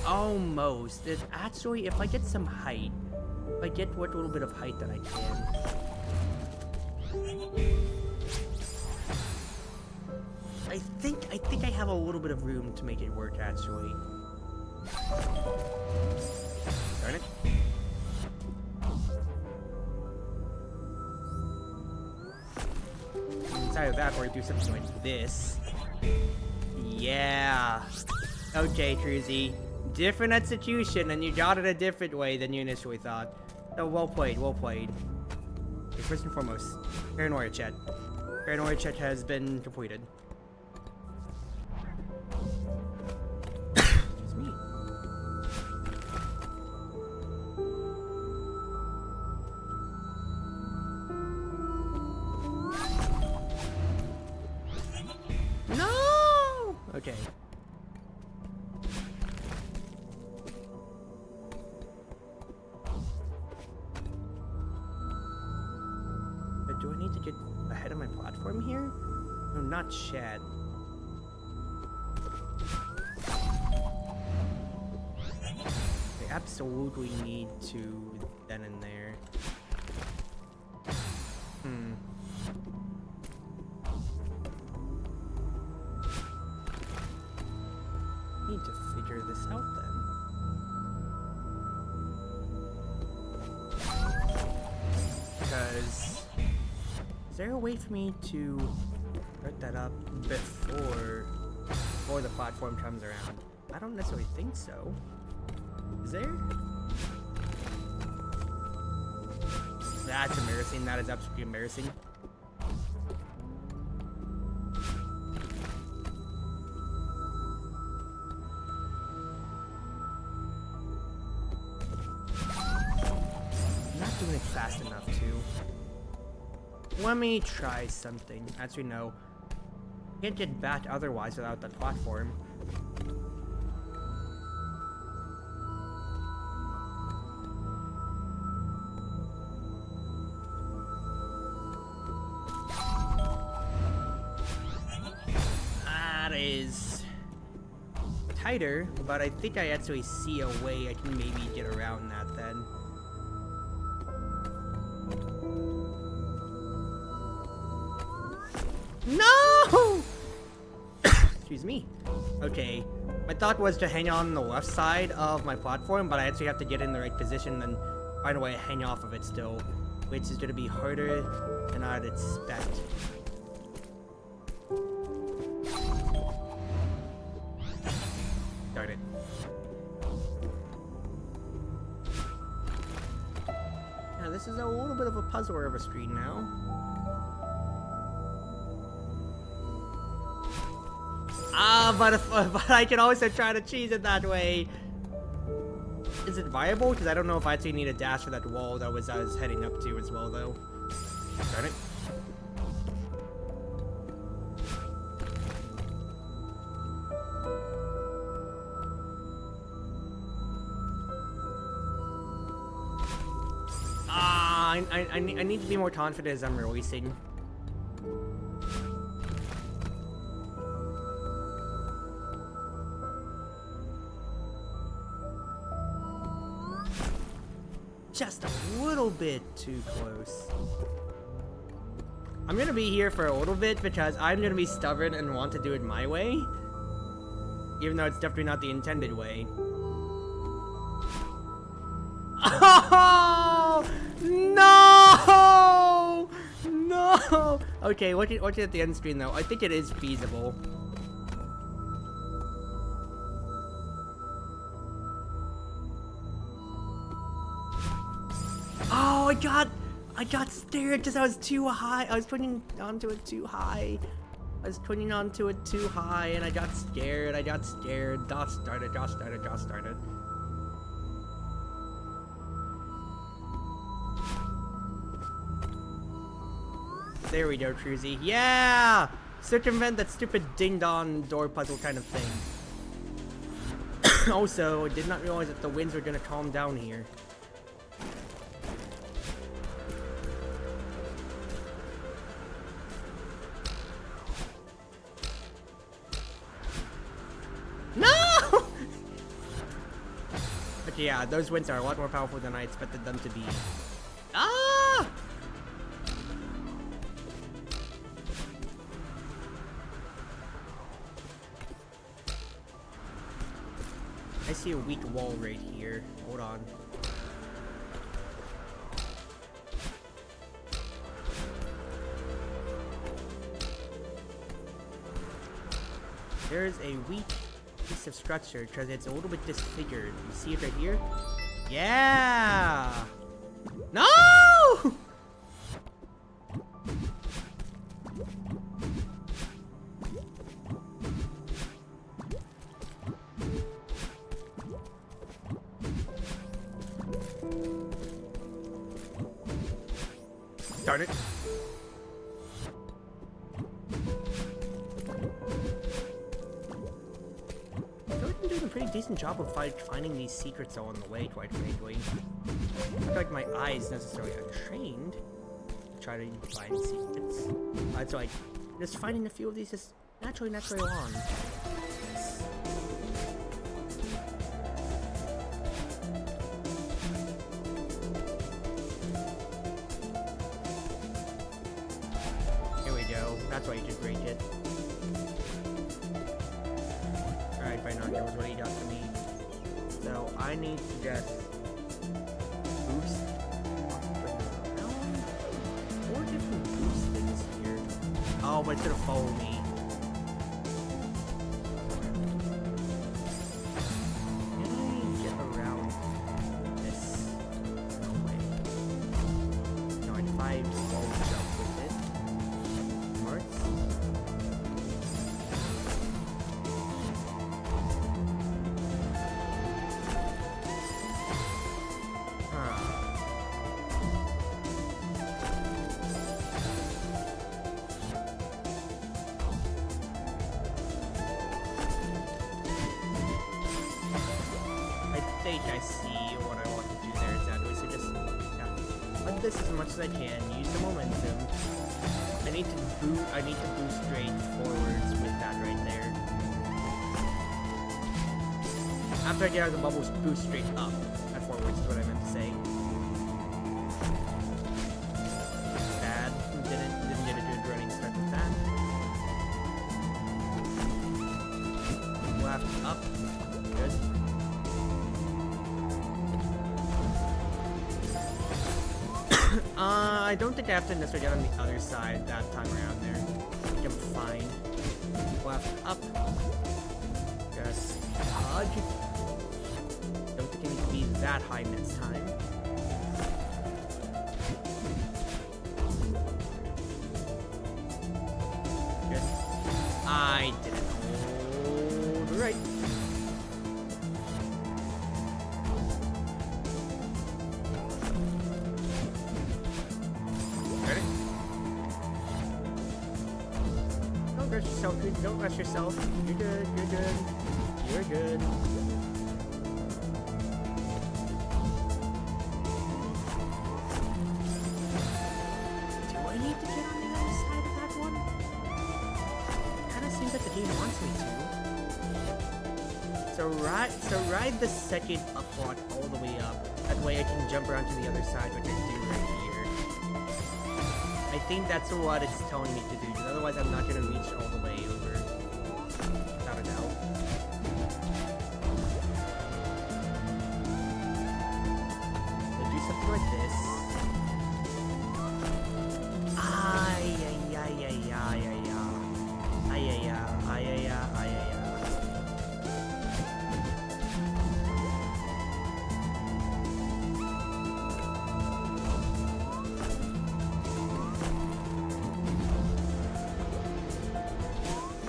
Almost. It actually, if I get some height, if I get what little bit of height that I can. I think I have a little bit of room to make it work actually. Darn it. Inside of that, or do something like this. Yeah. Okay, Truzy. Different execution, and you got it a different way than you initially thought. So well played, well played. Okay, first and foremost, paranoia check. Paranoia check has been completed. Excuse me. No! Okay. Do I need to get ahead of my platform here? No, not Chad. I absolutely need to then and there. Need to figure this out then. Because is there a way for me to start that up before the platform comes around? I don't necessarily think so. Is there? That's embarrassing. That is absolutely embarrassing. I'm not doing it fast enough too. Let me try something. Actually, no. Can't get back otherwise without the platform. is tighter, but I think I actually see a way I can maybe get around that then. No! Excuse me. Okay, my thought was to hang on the left side of my platform, but I actually have to get in the right position and find a way to hang off of it still, which is going to be harder than I'd expect. Darn it. Yeah, this is a little bit of a puzzle of a screen now. But I can also try to cheese it that way. Is it viable? Because I don't know if I actually need a dash for that wall that I was heading up to as well, though. Darn it. I need to be more confident as I'm releasing. Just a little bit too close. I'm gonna be here for a little bit because I'm gonna be stubborn and want to do it my way, even though it's definitely not the intended way. Oh no! No! Okay, looking at the end screen though, I think it is feasible. Oh, I got scared because I was too high. I was putting onto it too high. And I got scared. Dot started. There we go, Cruzy. Yeah! Circumvent that stupid ding-dong door puzzle kind of thing. Also, I did not realize that the winds were gonna calm down here. No! Okay, yeah, those winds are a lot more powerful than I expected them to be. Ah! I see a weak wall right here. Hold on. There's a weak piece of structure because it's a little bit disfigured. You see it right here? Yeah! No! Darn it. I'm doing a pretty decent job of finding these secrets on the way, quite frankly. I feel like my eyes necessarily untrained to try to find secrets. So like, just finding a few of these just naturally on. That's why you could break it. Alright, binoculars, what do you got for me? So, I need to just boost around 4 different boost things here. Oh, but it's gonna follow me. Can I get around this? No way. No, if I wall jump with it. I see what I want to do there exactly, so just let this as much as I can, use the momentum. I need to boost straight forwards with that right there. after I get out of the bubbles, boost straight up and forwards is what I meant to say. Bad. Didn't get a good running start with that. Left up. Good. I don't think I have to necessarily get on the other side that time around there. I think I'm fine. Left up. Just dodge. Don't think it needs to be that high next time. Good. I didn't hold right. Ready? Don't rush yourself, dude. Don't rush yourself. You're good, you're good. You're good. Do I need to get on the other side of that one? Kinda seems like the game wants me to. So ride the second upward all the way up. That way I can jump around to the other side, which I do right here. I think that's what it's telling me to do, because otherwise I'm not gonna reach all the way over. Without a doubt. So do something like this. Ay, ay, ay, ay, ay, ay, ay, ay, ay, ay, ay, ay, ay.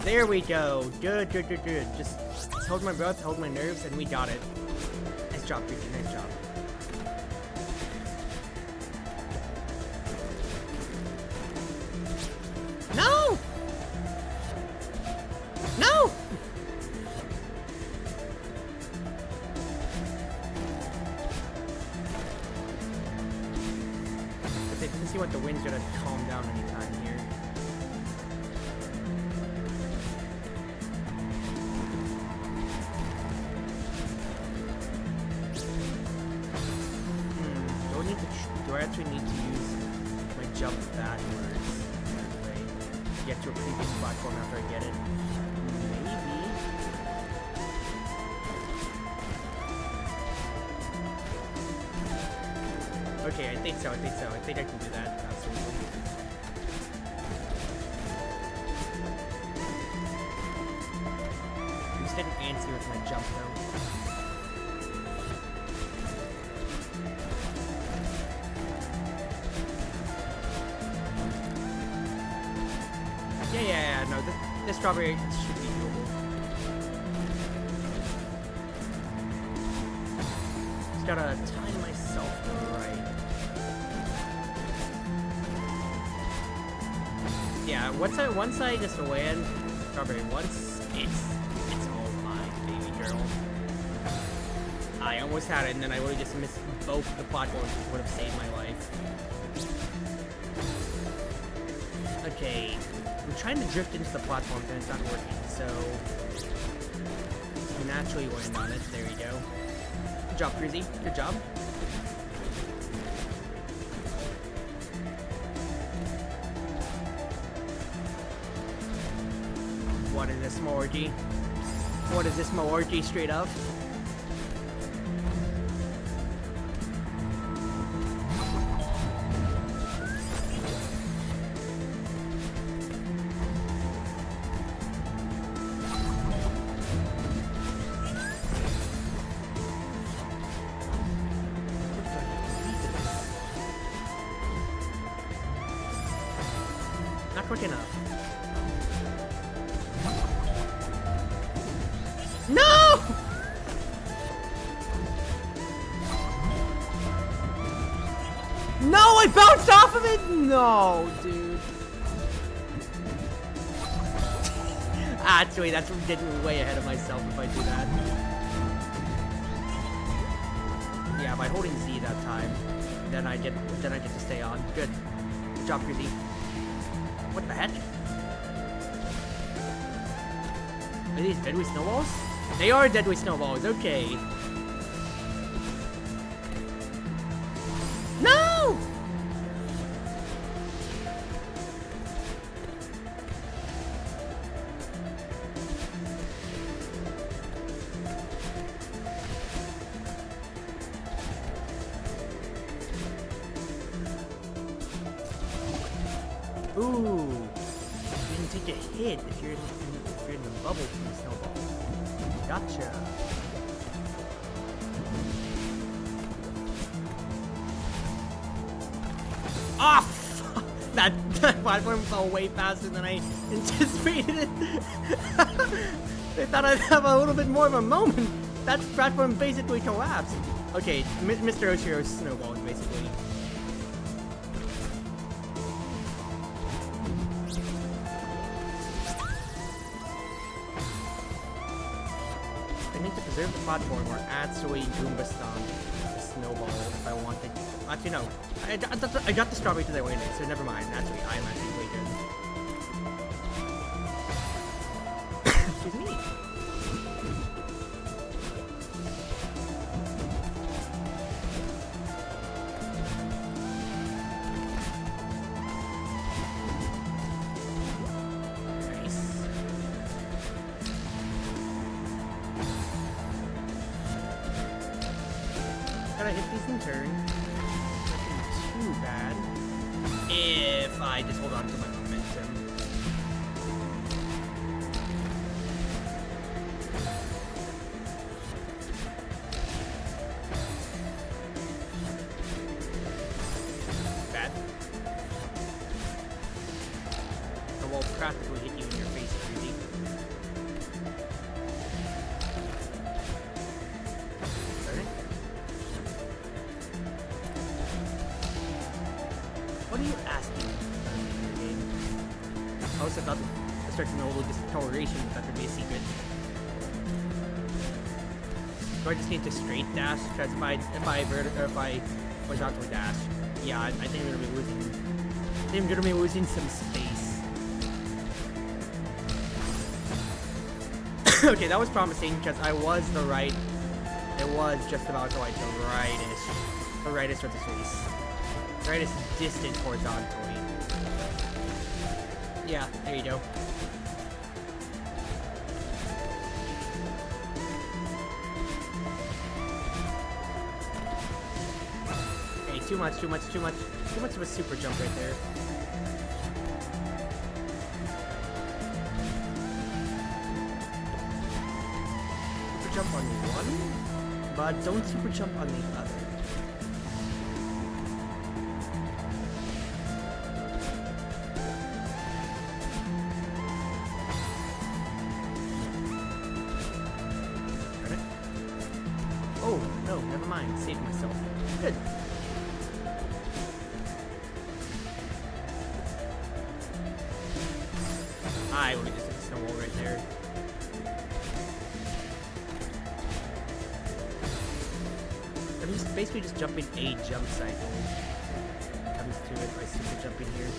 There we go. Good, good, good, good. Just hold my breath, hold my nerves, and we got it. Nice job, dude. Nice job. No! No! I didn't see what the wind's gonna calm down anytime here. Do I actually need to use my jump backwards? That way, get to a previous platform after I get it? Maybe. Okay, I think so. I think I can do that. Absolutely. I'm just getting antsy with my jump though. Yeah, no, this strawberry should be doable. Just gotta time myself right. Yeah, once I just land strawberry once, it's all mine, baby girl. I almost had it, and then I would have just missed both the platforms, which would have saved my life. Okay. I'm trying to drift into the platform, and it's not working, so naturally land on it. There we go. Good job, Cruzy. Good job. What is this, Morgy? What is this, Morgy, straight up? Not quick enough. No! No, I bounced off of it? No, dude. Actually, that's getting way ahead of myself if I do that. Yeah, by holding Z that time, then I get to stay on. Good. Good job, Cruzy. What the heck? Are these deadly snowballs? They are deadly snowballs, okay. No! Ooh, you can take a hit if you're in the bubble from the snowball. Gotcha. Ah, fuck. That platform fell way faster than I anticipated. I thought I'd have a little bit more of a moment. That platform basically collapsed. Okay, Mr. Oshiro's snowball basically. I need to preserve the platform or actually Goomba Stomp the snowball if I want to. Actually, no. I got the strawberry to the way, so never mind. Actually, I am actually way good. Excuse me. Gotta hit these in turn. Nothing too bad. If I just hold on to my momentum. Bad. I will practically hit you in your face, crazy. What are you asking? I also thought I started to know a little discoloration, but that could be a secret. Do I just need to straight dash? Because if I horizontally dash, yeah, I think I'm gonna be losing. I think I'm gonna be losing some space. Okay, that was promising because I was the right. It was just about like the rightest of the space. Rightest distant horizontally. Yeah, there you go. Okay, too much of a super jump right there. Super jump on one, but don't super jump on the other. Oh, no, never mind. Saved myself. Good. I would have just hit the snowball right there. I'm just basically just jumping a jump cycle. Comes to it by super jumping here.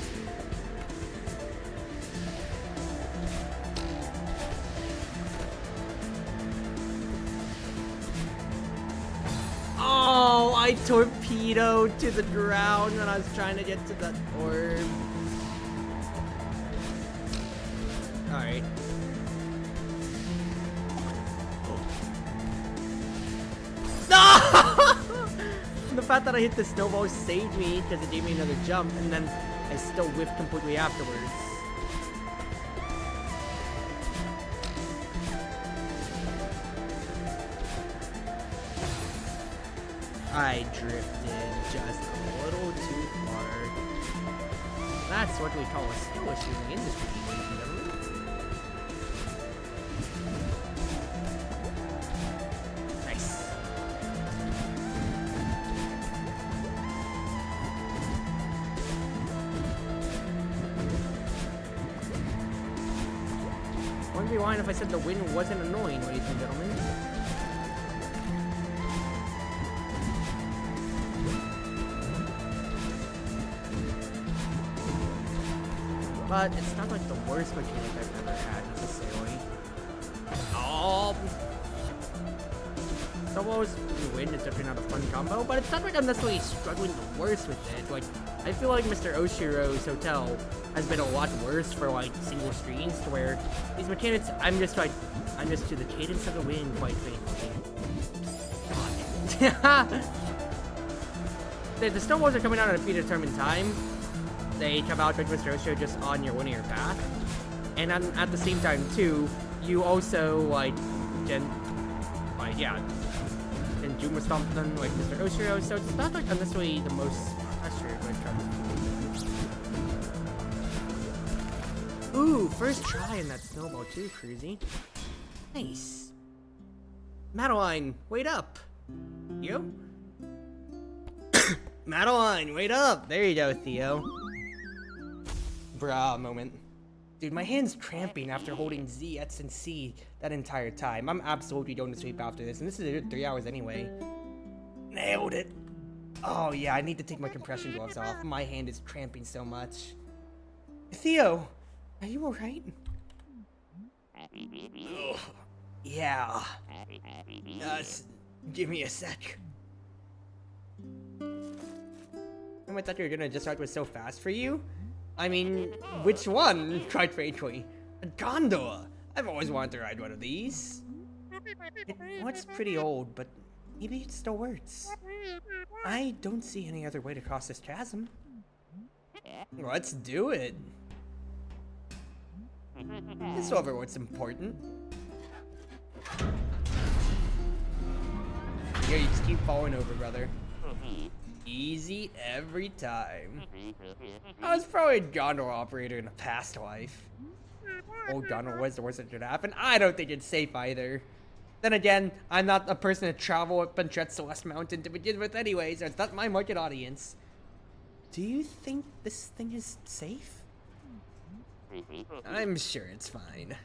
Oh, I torpedoed to the ground when I was trying to get to that orb. Alright. No! The fact that I hit the snowball saved me because it gave me another jump, and then I still whiffed completely afterwards. I drifted just a little too far. That's what we call a skill issue in the industry, ladies and gentlemen. Nice. Wouldn't be lying if I said the wind wasn't annoying, ladies and gentlemen. But it's not like the worst mechanic I've ever had necessarily. Oh, snowballs and wind is definitely not a fun combo, but it's not like I'm necessarily struggling the worst with it. Like, I feel like Mr. Oshiro's hotel has been a lot worse for like single streams, to where these mechanics, I'm just to the cadence of the wind, quite faithfully. The snowballs are coming out at a predetermined time. They come out with Mr. Osho just on your linear path. And at the same time, too, you also, like, can Juma something like Mr. Oshiro, so it's not, like, necessarily the most pressured when it comes to. Ooh, first try in that snowball, too, Cruzy. Nice. Madeline, wait up. You? Madeline, wait up! There you go, Theo. Bruh, moment. Dude, my hand's cramping after holding Z, X, and C that entire time. I'm absolutely going to sleep after this, and this is 3 hours anyway. Nailed it! Oh yeah, I need to take my compression gloves off. My hand is cramping so much. Theo, are you alright? Yeah. Give me a sec. I thought you were gonna just start with so fast for you. I mean, which one? Quite frankly, a gondola. I've always wanted to ride one of these. It's pretty old, but maybe it still works. I don't see any other way to cross this chasm. Let's do it. It's over what's important. Yeah, you just keep falling over, brother. Easy every time. I was probably a gondola operator in a past life. Old gondola was the worst that could happen. I don't think it's safe either. Then again, I'm not a person to travel up and tread Celeste Mountain to begin with anyway, so it's not my market audience. Do you think this thing is safe? I'm sure it's fine.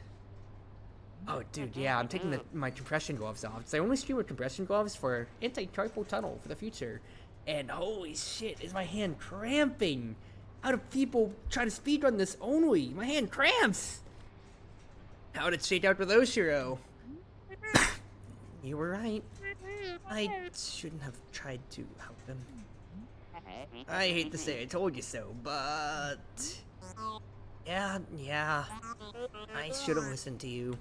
Oh, dude, yeah, I'm taking my compression gloves off. So I only stream with compression gloves for anti-carpal tunnel for the future. And holy shit, is my hand cramping? How do people try to speedrun this only? My hand cramps! How did it shake out with Oshiro? You were right. I shouldn't have tried to help him. I hate to say I told you so, but... Yeah, I should have listened to you.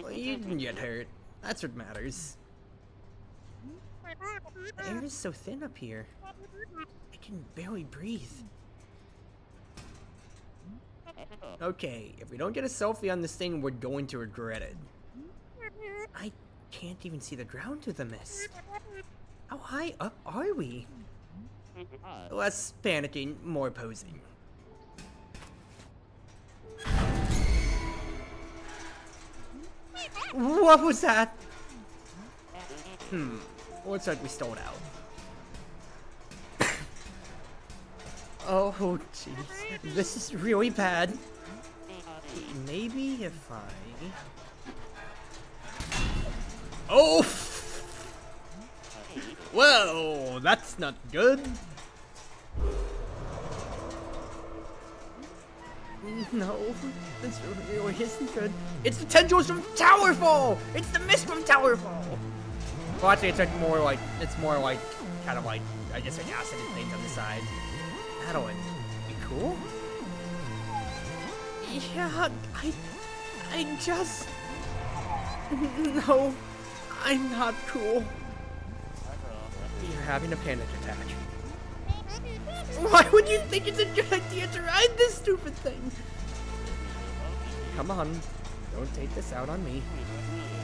Well, you didn't get hurt. That's what matters. The air is so thin up here. I can barely breathe. Okay, if we don't get a selfie on this thing, we're going to regret it. I can't even see the ground through the mist. How high up are we? Less panicking, more posing. What was that? Looks like we stalled out. Oh, jeez. This is really bad. Maybe if I... Oh! Well, that's not good. No, this really isn't good. It's the tendrils from Towerfall! It's the mist from Towerfall! Well, actually, it's more like kind of like, I guess, like acid and things on the side. Madeline, you cool? Yeah, I just... No, I'm not cool. You're having a panic attack. Why would you think it's a good idea to ride this stupid thing? Come on, don't take this out on me.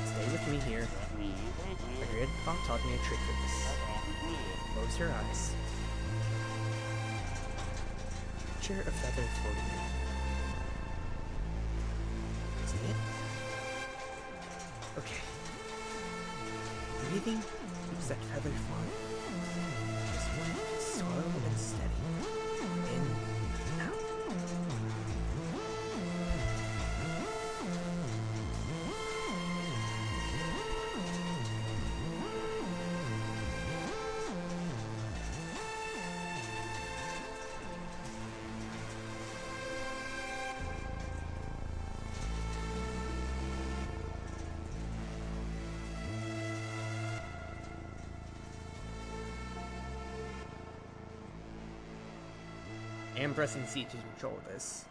Stay with me here. My grandpa taught me a trick for this. Close your eyes. Picture a feather floating. See it? Okay. Breathing keeps that feather floating. Just one slow and steady. In and out. am pressing C to control this.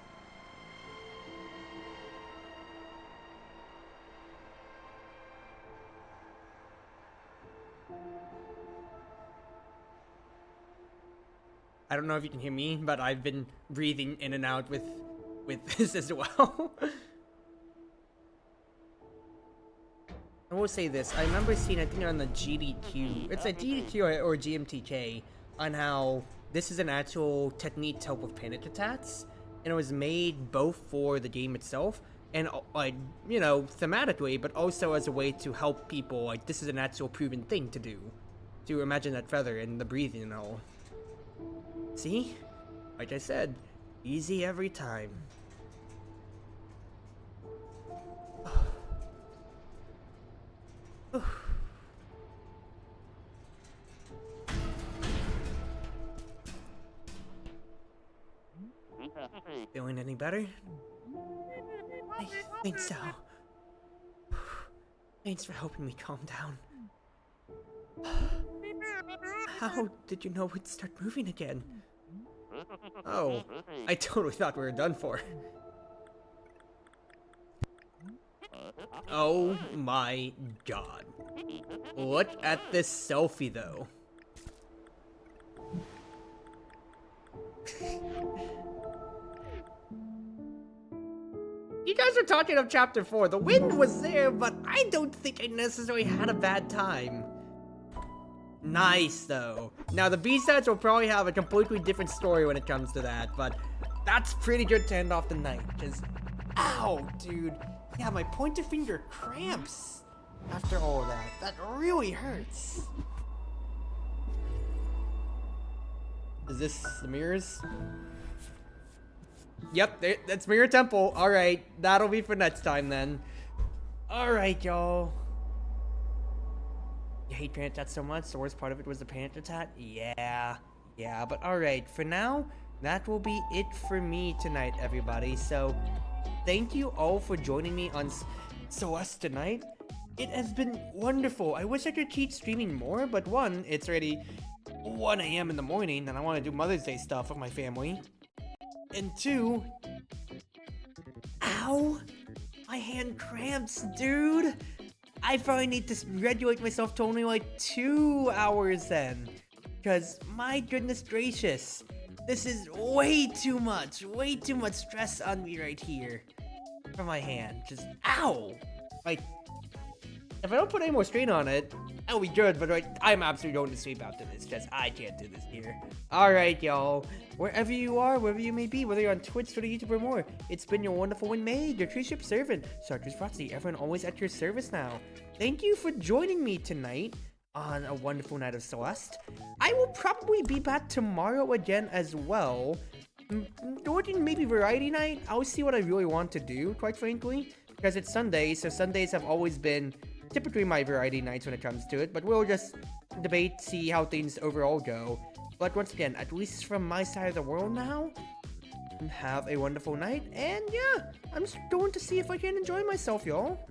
I don't know if you can hear me, but I've been breathing in and out with this as well. I will say this, I remember seeing, I think on the GDQ, it's a GDQ or GMTK, on how this is an actual technique to help with panic attacks, and it was made both for the game itself, and like, you know, thematically, but also as a way to help people, like, this is an actual proven thing to do. To imagine that feather and the breathing and all. See? Like I said, easy every time. Feeling any better? I think so. Thanks for helping me calm down. How did you know we'd start moving again? Oh, I totally thought we were done for. Oh my god. Look at this selfie though. You guys are talking of chapter 4. The wind was there, but I don't think I necessarily had a bad time. Nice though. Now the B-sides will probably have a completely different story when it comes to that, but that's pretty good to end off the night, because ow, dude. Yeah, my pointer finger cramps after all of that. That really hurts. Is this the mirrors? Yep, that's Mirror Temple. Alright, that'll be for next time then. Alright, y'all. You hate panic attacks so much? The worst part of it was the panic attack? Yeah, but alright, for now, that will be it for me tonight, everybody. So, thank you all for joining me on Celeste tonight. It has been wonderful. I wish I could keep streaming more, but one, it's already 1 a.m. in the morning, and I want to do Mother's Day stuff with my family. And two, ow, my hand cramps, dude. I probably need to regulate myself to only like 2 hours then. Because my goodness gracious, this is way too much stress on me right here. For my hand, just ow. Like, if I don't put any more strain on it, that'll be good, but like, I'm absolutely going to sleep after this, because I can't do this here. Alright, y'all. Wherever you are, wherever you may be, whether you're on Twitch, Twitter, YouTube, or more, it's been your Wonderful Wind Mage, your Cruz Ship servant, Chartreuse Proxy, everyone always at your service now. Thank you for joining me tonight on a wonderful night of Celeste. I will probably be back tomorrow again as well. Doing maybe variety night. I'll see what I really want to do, quite frankly, because it's Sunday, so Sundays have always been typically my variety nights when it comes to it, but we'll just debate, see how things overall go. But once again, at least from my side of the world now, have a wonderful night, and yeah, I'm just going to see if I can enjoy myself, y'all.